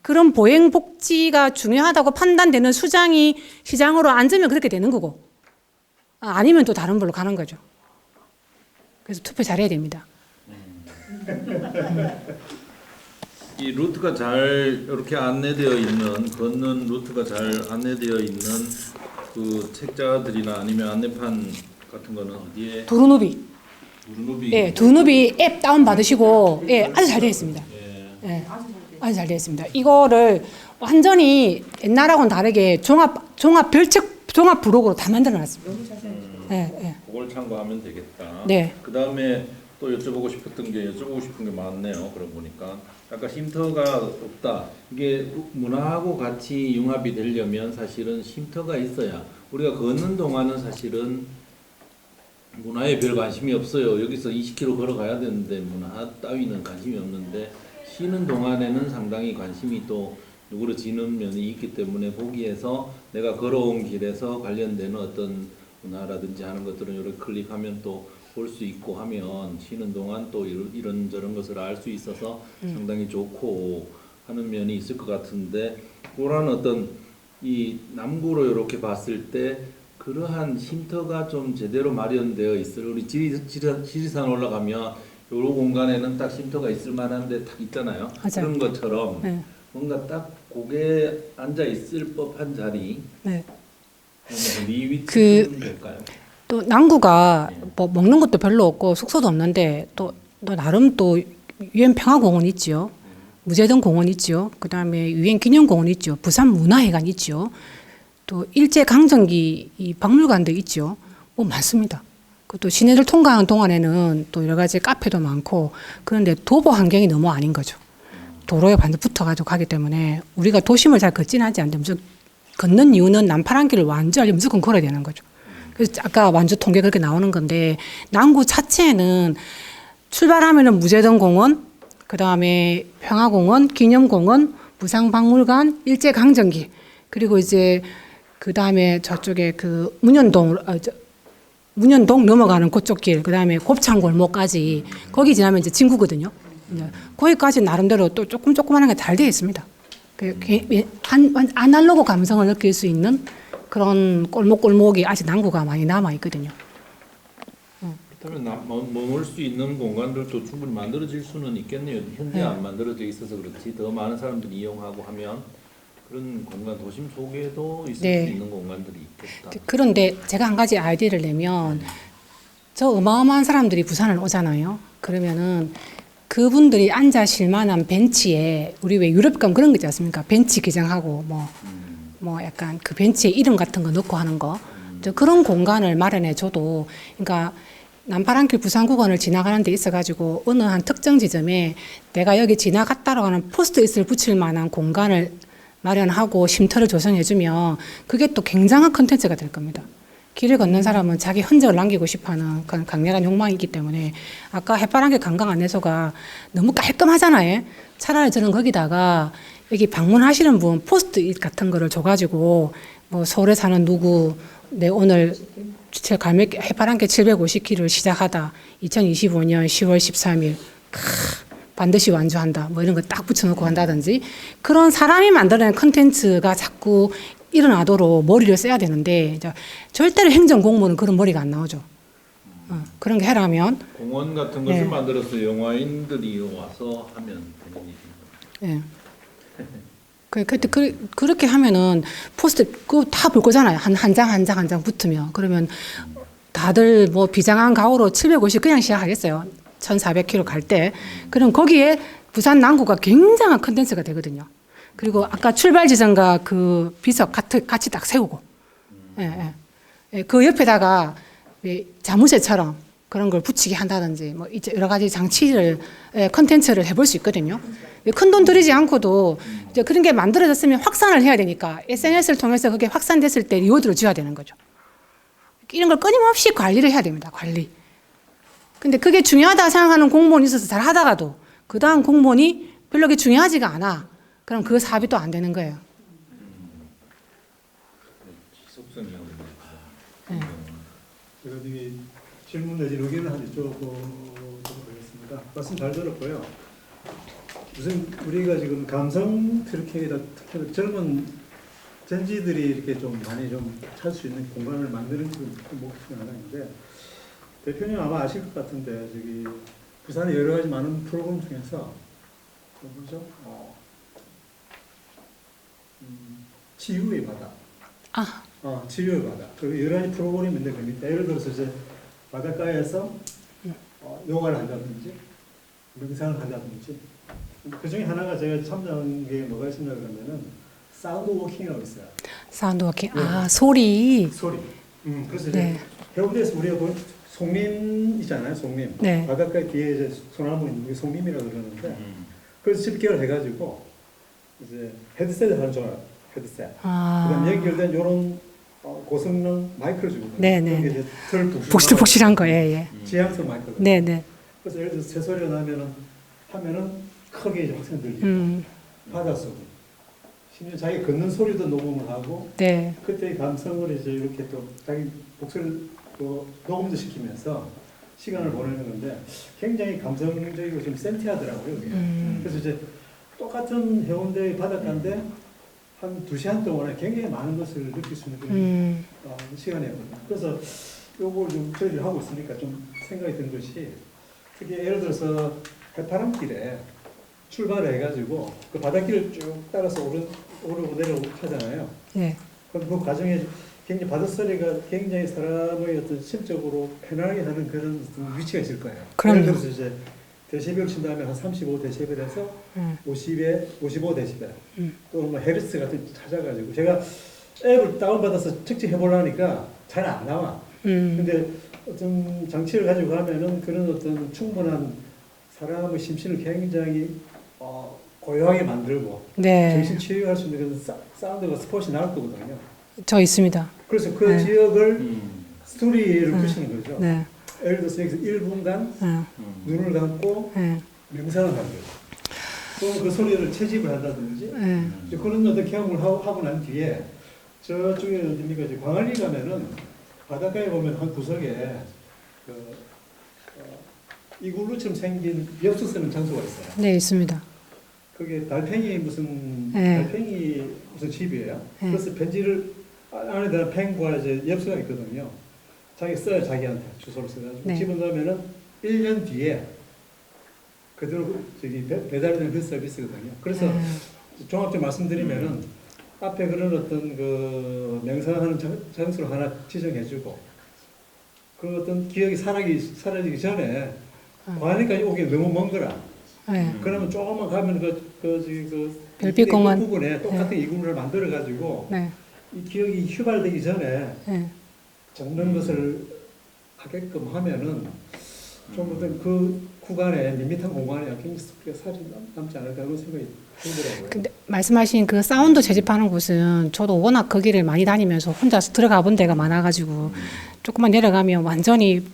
그런 보행 복지가 중요하다고 판단되는 수장이 시장으로 앉으면 그렇게 되는 거고, 아니면 또 다른 걸로 가는 거죠. 그래서 투표 잘해야 됩니다. 이 루트가 잘 이렇게 안내되어 있는, 걷는 루트가 잘 안내되어 있는 그 책자들이나 아니면 안내판 같은 거는 어디에? 도루누비. 두루누비. 예, 두루누비 앱 다운 받으시고, 예, 아주 잘 되어 있습니다. 예, 아주 잘 되어 있습니다. 이거를 완전히 옛날하고는 다르게 종합 별책 종합 부록으로 다 만들어놨습니다. 예. 그걸 참고하면 되겠다. 네. 그 다음에 또 여쭤보고 싶은 게 많네요. 그러고 보니까 아까 쉼터가 없다. 이게 문화하고 같이 융합이 되려면 사실은 쉼터가 있어야, 우리가 걷는 동안은 사실은 문화에 별 관심이 없어요. 여기서 20km 걸어가야 되는데 문화 따위는 관심이 없는데, 쉬는 동안에는 상당히 관심이 또 누그러지는 면이 있기 때문에 거기에서 내가 걸어온 길에서 관련되는 어떤 문화라든지 하는 것들은 이렇게 클릭하면 또 볼 수 있고 하면 쉬는 동안 또 이런저런 것을 알 수 있어서 상당히 좋고 하는 면이 있을 것 같은데, 그런 어떤 이 남구로 이렇게 봤을 때 그러한 쉼터가 좀 제대로 마련되어 있을, 우리 지리산 올라가면 요 공간에는 딱 쉼터가 있을 만한데 딱 있잖아요. 맞아요. 그런 것처럼 네. 뭔가 딱 고개 앉아 있을 법한 자리, 네. 이 위치는 될까요? 또 남구가 뭐 먹는 것도 별로 없고 숙소도 없는데 또 나름 또 유엔 평화공원 있지요. 무제동 공원 있지요. 그다음에 유엔 기념공원 있죠. 부산 문화회관 있지요. 또 일제 강점기 이 박물관도 있지요. 뭐 많습니다. 또 시내를 통과하는 동안에는 또 여러 가지 카페도 많고, 그런데 도보 환경이 너무 아닌 거죠. 도로에 반드 붙어가지고 가기 때문에 우리가 도심을 잘 걷지는 하지 않는데, 무슨 걷는 이유는 남파란 길을 완주하려면 무조건 걸어야 되는 거죠. 그래서 아까 완주 통계 그렇게 나오는 건데, 남구 자체는 출발하면은 무제동 공원, 그 다음에 평화공원, 기념공원, 부산박물관, 일제강점기, 그리고 이제 그 다음에 저쪽에 그 문현동 넘어가는 그쪽 길, 그 다음에 곱창골목까지, 거기 지나면 이제 진구거든요. 거기까지 나름대로 또 조그만한 게 잘 되어 있습니다. 아날로그 감성을 느낄 수 있는 그런 골목골목이 아직 남구가 많이 남아 있거든요. 그렇다면 머물 수 있는 공간들도 충분히 만들어질 수는 있겠네요. 현재 안 만들어져 있어서 그렇지 더 많은 사람들이 이용하고 하면 그런 공간, 도심 속에도 있을 수 있는 공간들이 있겠다. 그런데 제가 한 가지 아이디어를 내면, 저 어마어마한 사람들이 부산을 오잖아요. 그러면은 그분들이 앉아 쉴 만한 벤치에, 우리 왜 유럽 가면 그런 거 있지 않습니까? 벤치 기장하고 뭐 약간 그 벤치에 이름 같은 거 넣고 하는 거, 그런 공간을 마련해 줘도, 그러니까 남파란길 부산국원을 지나가는 데 있어가지고 어느 한 특정 지점에 내가 여기 지나갔다라고 하는 포스트잇을 붙일 만한 공간을 마련하고 쉼터를 조성해주면 그게 또 굉장한 컨텐츠가 될 겁니다. 길을 걷는 사람은 자기 흔적을 남기고 싶어하는 그런 강렬한 욕망이 있기 때문에, 아까 해파랑길 관광안내소가 너무 깔끔하잖아요. 차라리 저는 거기다가 여기 방문하시는 분 포스트잇 같은 거를 줘가지고, 뭐 서울에 사는 누구, 내 오늘 해파랑길 750km를 시작하다 2025년 10월 13일 반드시 완주한다, 뭐 이런 거 딱 붙여놓고 한다든지, 그런 사람이 만들어낸 컨텐츠가 자꾸 일어나도록 머리를 써야 되는데, 절대로 행정공무는 그런 머리가 안 나오죠. 그런 게 해라면 공원 같은 것을 만들어서 영화인들이 와서 하면 되는 일입니다. 그렇게 하면은 포스트 그거 다 볼 거잖아요. 한 장 붙으면. 그러면 다들 뭐 비장한 각오로 750 그냥 시작하겠어요. 1400km 갈 때. 그럼 거기에 부산 남구가 굉장한 컨텐츠가 되거든요. 그리고 아까 출발 지점과 그 비석 같이 딱 세우고, 그 옆에다가 자무새처럼 그런 걸 붙이게 한다든지, 뭐 이제 여러 가지 장치를 컨텐츠를 해볼 수 있거든요. 큰 돈 들이지 않고도 이제 그런 게 만들어졌으면 확산을 해야 되니까 SNS를 통해서 그게 확산됐을 때 리워드를 줘야 되는 거죠. 이런 걸 끊임없이 관리를 해야 됩니다. 관리. 근데 그게 중요하다 생각하는 공무원이 있어서 잘 하다가도 그 다음 공무원이 별로 그게 중요하지가 않아. 그럼 그 사업이 또 안 되는 거예요. 지속성이 제가 이게 질문 내지 의견을 한 여쭤보도록 하겠습니다. 말씀 잘 들었고요. 무슨 우리가 지금 감성 트레킹이다, 특히 젊은 젠지들이 이렇게 좀 많이 좀 찾을 수 있는 공간을 만드는 그 목표가 하나 있는데, 대표님 아마 아실 것 같은데 저기 부산에 여러 가지 많은 프로그램 중에서 그 뭐죠? 치유의 바다. 치유의 바다. 그 여러 가지 프로그램이 있는데 그 예를 들어서 이제 바닷가에서 요가를 한다든지 명상을 한다든지, 그 중에 하나가 제가 참여한 게 뭐가 있습니다 그러면은 사운드 워킹이라고 있어요. 사운드 워킹. 네. 소리. 그래서 이제 네. 해운대에서 우리가 본 송림이잖아요, 송림. 네. 바닷가 뒤에 이제 소나무 있는 게 송림이라고 그러는데, 그래서 집결을 해가지고 이제 헤드셋을 하는 줄 알아요. 헤드셋. 그다음 연결된 이런 고성능 마이크를 주거든요. 네네. 그게 이제 덜 복실복실한 거, 예. 지향성 마이크거든요. 네네. 그래서 예를 들어서 새소리가 하면은 크게 이제 확실히 들리고, 바닷속. 심지어 자기 걷는 소리도 녹음을 하고, 네. 그때의 감성을 이제 이렇게 또 자기 목소리를 또 녹음도 시키면서 시간을 보내는 건데, 굉장히 감성적이고 좀 센티하더라고요. 그게. 그래서 이제 똑같은 해운대 바닷가인데 한 2시간 동안에 굉장히 많은 것을 느낄 수 있는 그런 시간이었거든요. 그래서 요걸 좀 저희들이 하고 있으니까 좀 생각이 든 것이, 특히 예를 들어서 해파람길에 출발을 해가지고 그 바닷길을 쭉 따라서 오르고 내려오고 하잖아요. 네. 그럼 그 과정에 굉장히 바닷소리가 굉장히 사람의 어떤 심적으로 편안하게 하는 그런 어떤 위치가 있을 거예요. 그럼요. 예를 들어서 이제 데시벨을 친다면 한 35데시벨에서 55데시벨 또는 뭐 헤르츠 같은 찾아가지고, 제가 앱을 다운받아서 측정해 보려니까 잘 안 나와. 근데 어떤 장치를 가지고 가면은 그런 어떤 충분한 사람의 심신을 굉장히 고요하게 만들고, 네. 정신 치유할 수 있는 그런 사운드가 스포츠 나올 거거든요. 저 있습니다. 그래서 그 네. 지역을 스토리를 푸시는 거죠. 네. 예를 들어서 여기서 1분간 눈을 감고 명상을 하는 거죠. 또 그 소리를 채집을 한다든지, 이제 그런 어떤 경험을 하고 난 뒤에 저쪽에 어딥니까, 이제 광안리 가면은 바닷가에 보면 한 구석에 이글루처럼 생긴 엽서 쓰는 장소가 있어요. 네, 있습니다. 그게 달팽이 무슨 집이에요. 그래서 편지를 안에다 펜과 이제 엽서가 있거든요. 자기 써요, 자기한테 주소를 써가지고 집어넣으면은 1년 뒤에 그대로 저기 배달이 되는 그 서비스거든요. 그래서 종합적으로 말씀드리면은 앞에 그런 어떤 그 명상하는 장소를 하나 지정해주고, 그 어떤 기억이 사라지기 전에 광안리까지 오기 너무 먼 거라. 그러면 조금만 가면 그 별빛공원 부분에 똑같은 이구를 만들어 가지고 이 기억이 휴발되기 전에 적는 것을 하게끔 하면은 좀 어떤 그 구간에 밋밋한 공간에 굉장히 살이 남지 않을까 그런 생각이 들더라고요. 근데 말씀하신 그 사운드 채집하는 곳은 저도 워낙 거기를 많이 다니면서 혼자서 들어가 본 데가 많아가지고 조금만 내려가면 완전히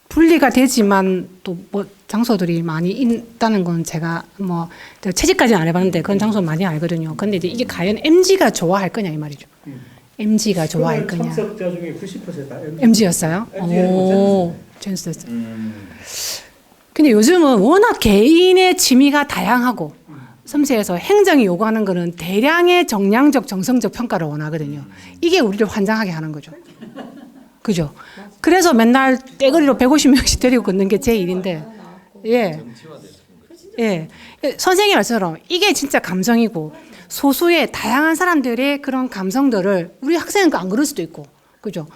분리가 되지만 또 뭐 장소들이 많이 있다는 건 제가 뭐 채집까지는 안 해봤는데 그런 장소 많이 알거든요. 근데 이제 이게 과연 MG가 좋아할 거냐 이 말이죠. MG가 좋아할 거냐. 참석자 중에 90% 다 MG였어요? 오, 제뉴스였어요. 근데 요즘은 워낙 개인의 취미가 다양하고 섬세해서 행정이 요구하는 거는 대량의 정량적 정성적 평가를 원하거든요. 이게 우리를 환장하게 하는 거죠. 그죠? 그래서 맨날 떼거리로 150명씩 데리고 걷는 게 제 일인데, 예. 선생님 말씀처럼 이게 진짜 감성이고 소수의 다양한 사람들의 그런 감성들을 우리 학생은 안 그럴 수도 있고, 그죠?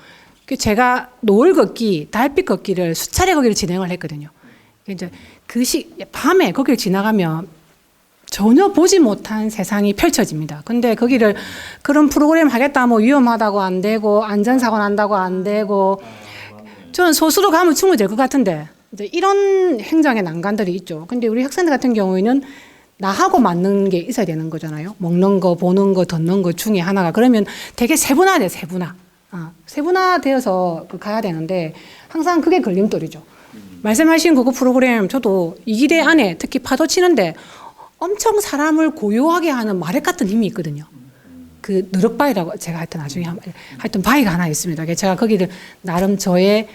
제가 노을 걷기, 달빛 걷기를 수차례 거기를 진행을 했거든요. 이제 밤에 거기를 지나가면 전혀 보지 못한 세상이 펼쳐집니다. 근데 거기를 그런 프로그램 하겠다 뭐 위험하다고 안 되고 안전사고 난다고 안 되고 저는 소수로 가면 충분히 될 것 같은데 이제 이런 행정의 난관들이 있죠. 근데 우리 학생들 같은 경우에는 나하고 맞는 게 있어야 되는 거잖아요. 먹는 거, 보는 거, 듣는 거 중에 하나가 그러면 되게 세분화돼, 세분화. 세분화되어서 가야 되는데 항상 그게 걸림돌이죠. 말씀하신 그거 프로그램 저도 이 기대 안에 특히 파도 치는데 엄청 사람을 고요하게 하는 마력 같은 힘이 있거든요. 그 느럭바위라고 제가 하여튼 나중에 하여튼 바위가 하나 있습니다. 제가 거기를 나름 저의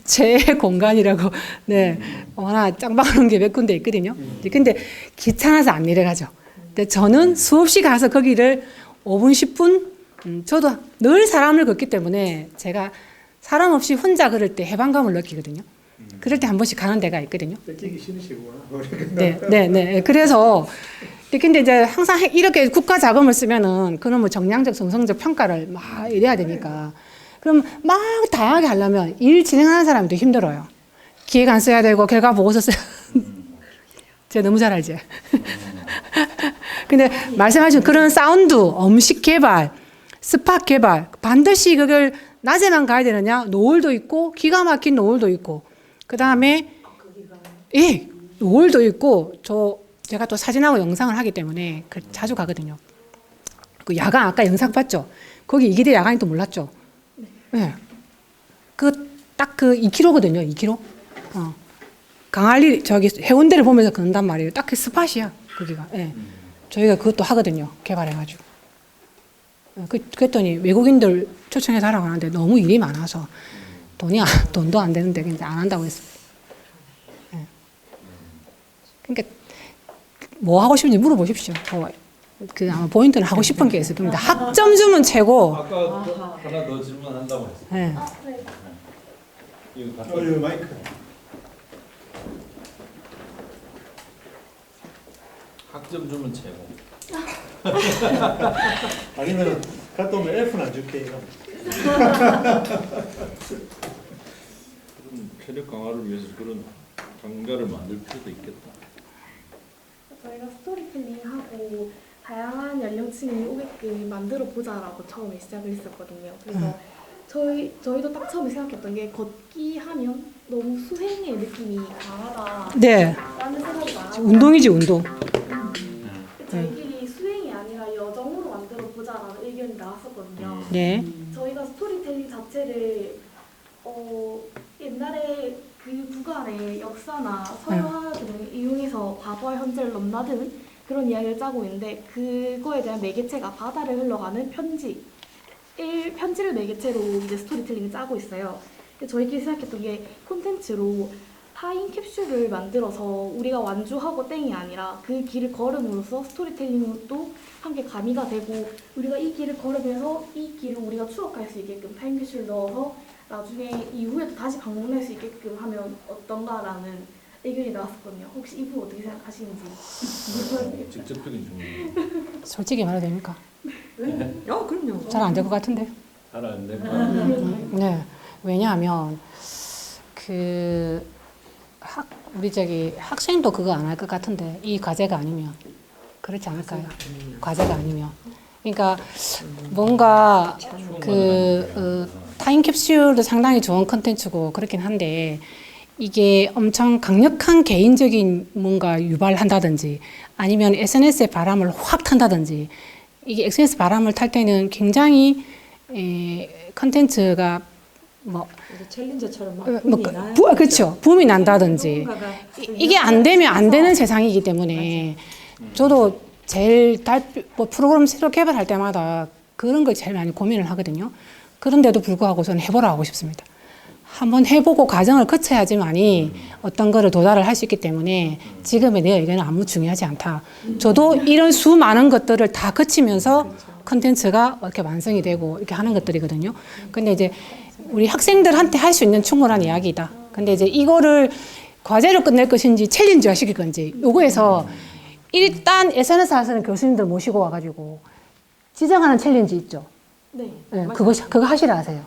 제 공간이라고 네 하나 짱박하는 게 몇 군데 있거든요. 근데 귀찮아서 안 내려가죠. 근데 저는 수없이 가서 거기를 5분 10분 저도 늘 사람을 걷기 때문에 제가 사람 없이 혼자 걸을 때 해방감을 느끼거든요. 그럴 때 한 번씩 가는 데가 있거든요. 뺏기기 싫으시구나. 네. 그래서 근데 이제 항상 이렇게 국가 자금을 쓰면은 그런 뭐 정량적, 정성적 평가를 막 이래야 되니까 그럼 막 다양하게 하려면 일 진행하는 사람도 힘들어요. 기획안 써야 되고 결과 보고서 써야 제가 너무 잘 알지. 근데 말씀하신 그런 사운드, 음식 개발, 스팟 개발 반드시 그걸 낮에만 가야 되느냐? 노을도 있고 기가 막힌 노을도 있고 그 다음에 예 노을도 있고 제가 또 사진하고 영상을 하기 때문에 자주 가거든요. 그 야간 아까 영상 봤죠? 거기 이기대 야간이 또 몰랐죠? 네. 딱 2km거든요. 2km. 강할리 저기 해운대를 보면서 걷는단 말이에요. 딱 그 스팟이야 거기가. 예. 저희가 그것도 하거든요. 개발해가지고. 그랬더니 외국인들 초청해서 하라고 하는데 너무 일이 많아서 돈도 안 되는데 그냥 안 한다고 했어요. 예. 그러니까 뭐 하고 싶은지 물어보십시오. 아마 포인트는 하고 싶은 게 있을 겁니다. 학점 주면 최고. 아까 하나 더 질문한다고 했어요. 네. 이거 이거 마이크. 학점 주면 최고. 아니면 갔다 오면 F는 안 줄게 이거. 그런 체력 강화를 위해서 그런 강좌를 만들 필요도 있겠다. 저희가 스토리텔링하고 다양한 연령층이 오게끔 만들어 보자라고 처음에 시작을 했었거든요. 그래서 저희도 딱 처음에 생각했던 게 걷기 하면 너무 수행의 느낌이 강하다. 네. 라는 생각이 많아서 운동이지 운동. 저희끼리 수행이 아니라 여정으로 만들어 보자라는 의견이 나왔었거든요. 네. 저희가 스토리텔링 자체를 옛날에 그 구간의 역사나 서열화 등을 이용해서 과거와 현재를 넘나드는 그런 이야기를 짜고 있는데 그거에 대한 매개체가 바다를 흘러가는 편지를 매개체로 이제 스토리텔링을 짜고 있어요. 저희끼리 생각했던 게 콘텐츠로 타임 캡슐을 만들어서 우리가 완주하고 땡이 아니라 그 길을 걸음으로써 스토리텔링도 함께 가미가 되고 우리가 이 길을 걸으면서 이 길을 우리가 추억할 수 있게끔 타임 캡슐 넣어서 나중에 이후에도 다시 방문할 수 있게끔 하면 어떤가라는 의견이 나왔었거든요. 혹시 이 부분 어떻게 생각하시는지. 직접적인 질문. 솔직히 말해도 됩니까? 그럼요. 잘 안 될 것 같은데. 잘 안 될 것 네. 왜냐하면 우리 학생도 그거 안 할 것 같은데 이 과제가 아니면 그렇지 않을까요? 과제가 아니면. 그러니까 뭔가 타임캡슐도 상당히 좋은 컨텐츠고 그렇긴 한데 이게 엄청 강력한 개인적인 뭔가 유발한다든지 아니면 SNS의 바람을 확 탄다든지 이게 SNS 바람을 탈 때는 굉장히 컨텐츠가 챌린저처럼 막 그렇죠. 붐이 난다든지 이게 안 되면 안 되는 세상이기 때문에 저도 제일 프로그램 새로 개발할 때마다 그런 걸 제일 많이 고민을 하거든요. 그런데도 불구하고 저는 해보라 하고 싶습니다. 한번 해보고 과정을 거쳐야지만이 어떤 거를 도달을 할 수 있기 때문에 지금의 내 의견은 아무 중요하지 않다. 저도 이런 수많은 것들을 다 거치면서 컨텐츠가 이렇게 완성이 되고 이렇게 하는 것들이거든요. 근데 이제 우리 학생들한테 할 수 있는 충분한 이야기다. 근데 이제 이거를 과제로 끝낼 것인지 챌린지화 시킬 건지 요거에서 일단 SNS 하시는 교수님들 모시고 와가지고 지정하는 챌린지 있죠. 네. 그거 하시라 하세요.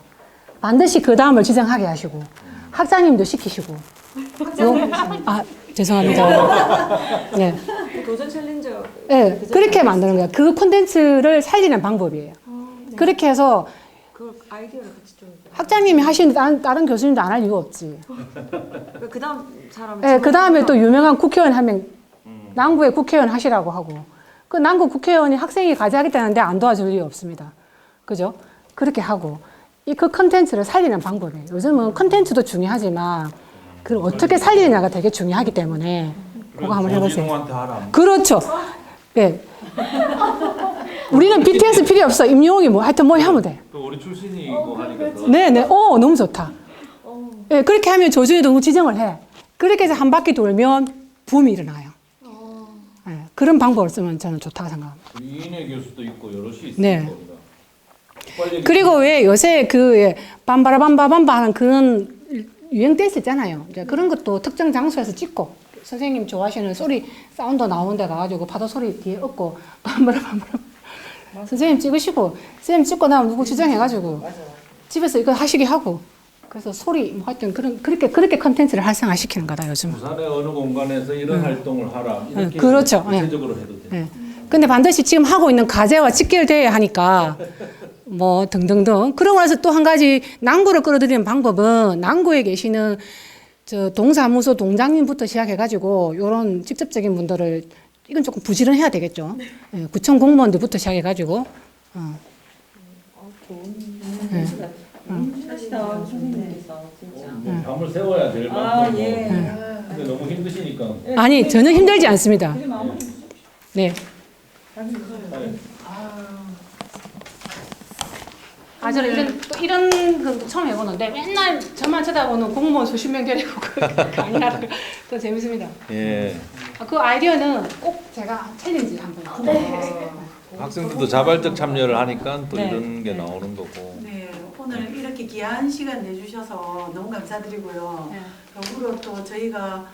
반드시 그 다음을 지정하게 하시고 학장님도 시키시고. 죄송합니다. 네. 도전 챌린저. 네, 그렇게 만드는 거예요. 그 콘텐츠를 살리는 방법이에요. 네. 그렇게 해서 그 아이디어를 같이 좀. 학장님이 하시는 다른 교수님도 안 할 이유 없지. 그 다음 사람. 네, 그 다음에 또 유명한 국회의원 한 명, 남구의 국회의원 하시라고 하고, 그 남구 국회의원이 학생이 과제하겠다는데 안 도와줄 이유 없습니다. 그죠? 그렇게 하고, 그 컨텐츠를 살리는 방법이에요. 요즘은 컨텐츠도 중요하지만, 그걸 어떻게 살리느냐가 되게 중요하기 때문에, 그거 한번 해보세요. 그렇죠. 예. 우리는 BTS 필요 없어. 임영웅이 하여튼 뭐 하면 돼. 또 우리 출신이 이거 하니까 더. 네네. 너무 좋다. 예, 그렇게 하면 조준이 동력 지정을 해. 그렇게 해서 한 바퀴 돌면 붐이 일어나요. 예, 그런 방법을 쓰면 저는 좋다고 생각합니다. 이인혜 교수도 있고 여럿이 있을 네. 겁니다. 빨리 그리고 왜 요새 그 밤바라밤바밤바 하는 그런 유행 댄스 있잖아요. 이제 그런 것도 특정 장소에서 찍고 선생님 좋아하시는 소리 사운드 나오는 데 가가지고 파도 소리 뒤에 얻고 밤바라밤바라 선생님 찍으시고 선생님 찍고 나면 누구 지정해가지고 집에서 이거 하시게 하고 그래서 소리 뭐 하여튼 그렇게 컨텐츠를 활성화시키는 거다 요즘. 부산의 어느 공간에서 이런 활동을 하라 이렇게 그렇죠. 구체적으로 해도 돼요. 근데 반드시 지금 하고 있는 과제와 직결돼야 하니까 뭐 등등등. 그러고 나서 또 한 가지 낭구를 끌어들이는 방법은 낭구에 계시는 저 동사무소 동장님부터 시작해가지고 이런 직접적인 분들을 이건 조금 부지런해야 되겠죠. 예, 구청 공무원들부터 시작해가지고. 하시다 선생님께서 진짜. 뭐 밤을 세워야 될 만큼 근데 너무 힘드시니까 아니 전혀 힘들지 않습니다. 네. 저는 이런 거 처음 해보는데 맨날 저만 쳐다보는 공무원 수십 명 데리고 강의하다가 더 재밌습니다. 예. 그 아이디어는 꼭 제가 챌린지 한번 학생들도 자발적 참여를 하니까 또 이런 게 나오는 거고. 네, 오늘 이렇게 귀한 시간 내주셔서 너무 감사드리고요. 더불어 또 저희가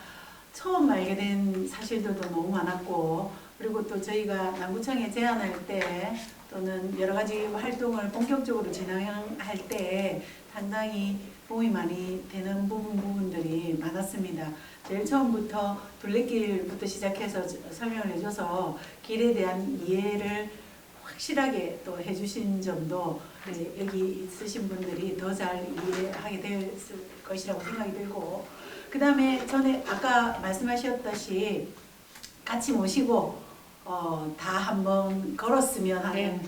처음 알게 된 사실들도 너무 많았고, 그리고 또 저희가 남구청에 제안할 때 또는 여러 가지 활동을 본격적으로 진행할 때 상당히 도움이 많이 되는 부분들이 많았습니다. 제일 처음부터 둘레길부터 시작해서 설명을 해줘서 길에 대한 이해를 확실하게 또 해주신 점도 여기 있으신 분들이 더 잘 이해하게 될 것이라고 생각이 들고, 그 다음에 전에 아까 말씀하셨듯이 같이 모시고 다 한번 걸었으면 하는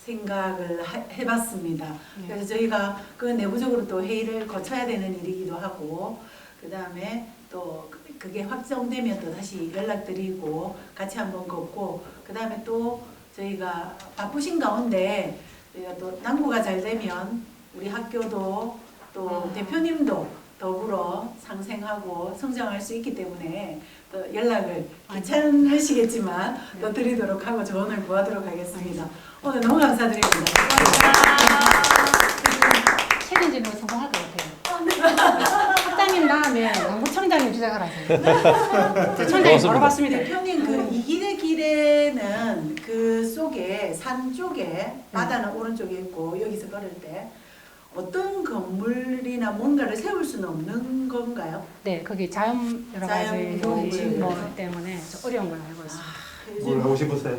생각을 해봤습니다. 그래서 저희가 그 내부적으로 또 회의를 거쳐야 되는 일이기도 하고, 그 다음에 또 그게 확정되면 또 다시 연락드리고 같이 한번 걷고, 그 다음에 또 저희가 바쁘신 가운데 저희가 또 낭구가 잘 되면 우리 학교도 또 대표님도 더불어 상생하고 성장할 수 있기 때문에 또 연락을 귀찮으시겠지만 또 드리도록 하고 조언을 구하도록 하겠습니다. 오늘 너무 감사드립니다. 챌린지는 성공할 것 같아요. 학장님 다음에 남구청장님 주장하라고. 제 청장님 바로 봤습니다. 대표님 그 이길의 길에는 그 속에 산 쪽에 바다는 오른쪽에 있고 여기서 걸을 때 어떤 건물이나 뭔가를 세울 수는 없는 건가요? 네, 거기 자연 여러 가지 자연 뭐 때문에 좀 어려운 걸 알고 있습니다. 뭘 하고 싶으세요?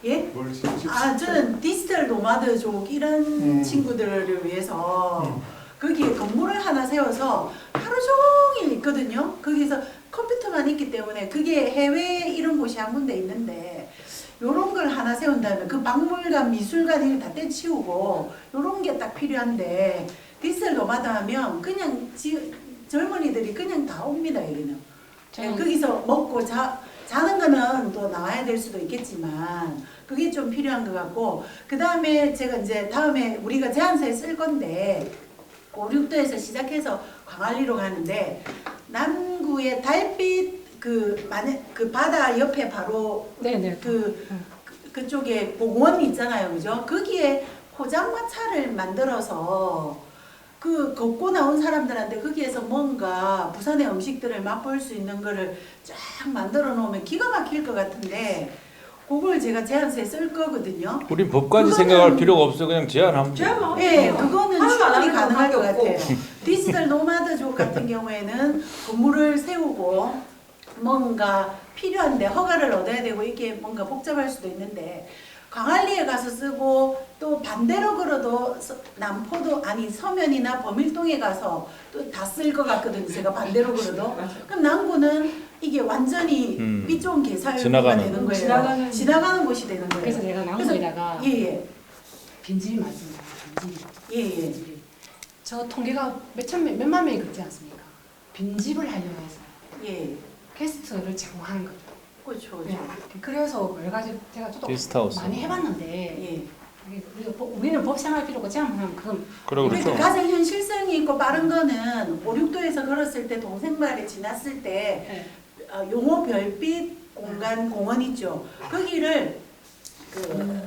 예? 뭘 싶으세요? 저는 디지털 노마드족 이런 친구들을 위해서 거기에 건물을 하나 세워서 하루 종일 있거든요. 거기서 컴퓨터만 있기 때문에 그게 해외 이런 곳이 한 군데 있는데 요런 걸 하나 세운다면 그 박물관, 미술관 이런 다 떼치우고 요런 게 딱 필요한데 디지털 노마드 하면 그냥 젊은이들이 그냥 다 옵니다. 여기는. 거기서 먹고 자는 거는 또 나와야 될 수도 있겠지만 그게 좀 필요한 것 같고, 그 다음에 제가 이제 다음에 우리가 제안서에 쓸 건데 5, 6도에서 시작해서 광안리로 가는데 남구의 달빛 그 바다 옆에 바로 그쪽에 공원이 있잖아요, 그죠? 거기에 포장마차를 만들어서 그 걷고 나온 사람들한테 거기에서 뭔가 부산의 음식들을 맛볼 수 있는 거를 쫙 만들어 놓으면 기가 막힐 것 같은데 그걸 제가 제안서에 쓸 거거든요. 우린 법까지 생각할 필요가 없어. 그냥 제안하면 돼. 네, 그거는 충분히 가능할 것 같아요. 디지털 노마드족 같은 경우에는 건물을 세우고 뭔가 필요한데 허가를 얻어야 되고 이게 뭔가 복잡할 수도 있는데 광안리에 가서 쓰고 또 반대로 걸어도 남포도 아니 서면이나 범일동에 가서 또 다 쓸 것 같거든요. 제가 반대로 걸어도. 그럼 남구는 이게 완전히 빛 좋은 개살구가 되는 거예요. 지나가는 곳이 되는 거예요. 그래서 내가 남구에다가 예예. 빈집이 많습니다. 빈집이. 예예. 저 통계가 몇만 명이 걷지 않습니까? 빈집을 하려고 해서 예. 게스트를 제공하는 거죠. 그렇죠. 네. 그래서 여러 가지 제가 저도 게스트하우스. 많이 해봤는데 예. 우리는 법 생활 필요고 제한하면 그럼 그렇죠. 가장 현실성이 있고 빠른 거는 5, 6도에서 걸었을 때 동생마을에 지났을 때 용호 별빛 공원 있죠. 거기를 그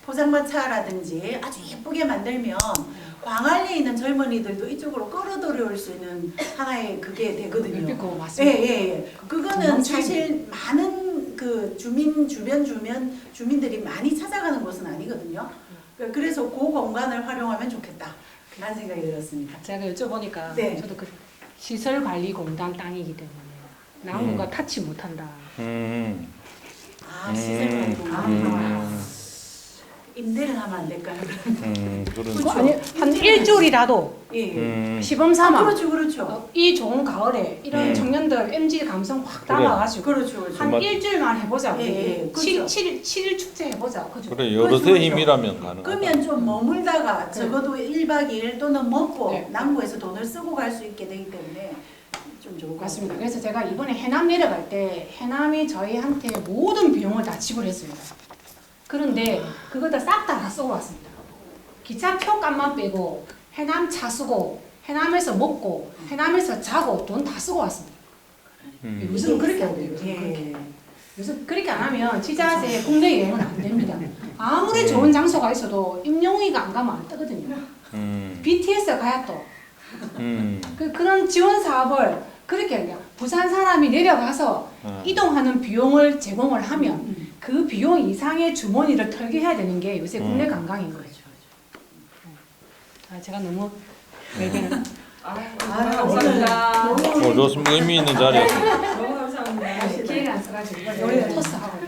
포장마차라든지 아주 예쁘게 만들면 광안리에 있는 젊은이들도 이쪽으로 끌어들여올 수 있는 하나의 그게 되거든요. 별빛 맞습니다. 예. 그거는 사실 많은 그 주변 주민들이 많이 찾아가는 곳은 아니거든요. 그래서 그 공간을 활용하면 좋겠다. 그런 생각이 들었습니다. 제가 여쭤보니까 네. 저도 그 시설관리공단 땅이기 때문에 나무가 타치 못한다. 시설관리공단. 임대를 하면 안 될까요? 그런. 아니 한 일주일이라도 예. 시범 삼아 그렇죠. 이 좋은 가을에 이런 청년들 MG 감성 확 담아가지고 그렇죠. 한 정말- 일주일만 해보자. 예, 우리 그렇죠. 7일 축제 해보자. 그죠? 그래 여럿의 힘이라면 가능하다. 그러면 좀 머물다가 적어도 1박 2일 또는 먹고 네. 남구에서 돈을 쓰고 갈 수 있게 되기 때문에 좀 좋은 것 맞습니다. 같습니다. 그래서 제가 이번에 해남 내려갈 때 해남이 저희한테 모든 비용을 다 지불했습니다. 그런데 그걸 싹 다 쓰고 왔습니다. 기차표 값만 빼고 해남 차 쓰고 해남에서 먹고 해남에서 자고 돈 다 쓰고 왔습니다. 요즘 그렇게 안 돼요. 예. 요즘 그렇게 안 하면 지자체 국내 여행은 안 됩니다. 아무리 좋은 장소가 있어도 임영웅이가 안 가면 안 뜨거든요. BTS 가야 또. 그런 지원 사업을 그렇게 그냥 부산 사람이 내려가서 이동하는 비용을 제공을 하면 그 비용 이상의 주머니를 털게 해야 되는 게 요새 국내 관광인 거죠. 제가 너무 얘기는 감사합니다. 좋습니다. 의미 있는 자리였습니다. 너무 감사합니다. 기회가 안 써가지고 이걸 토스하고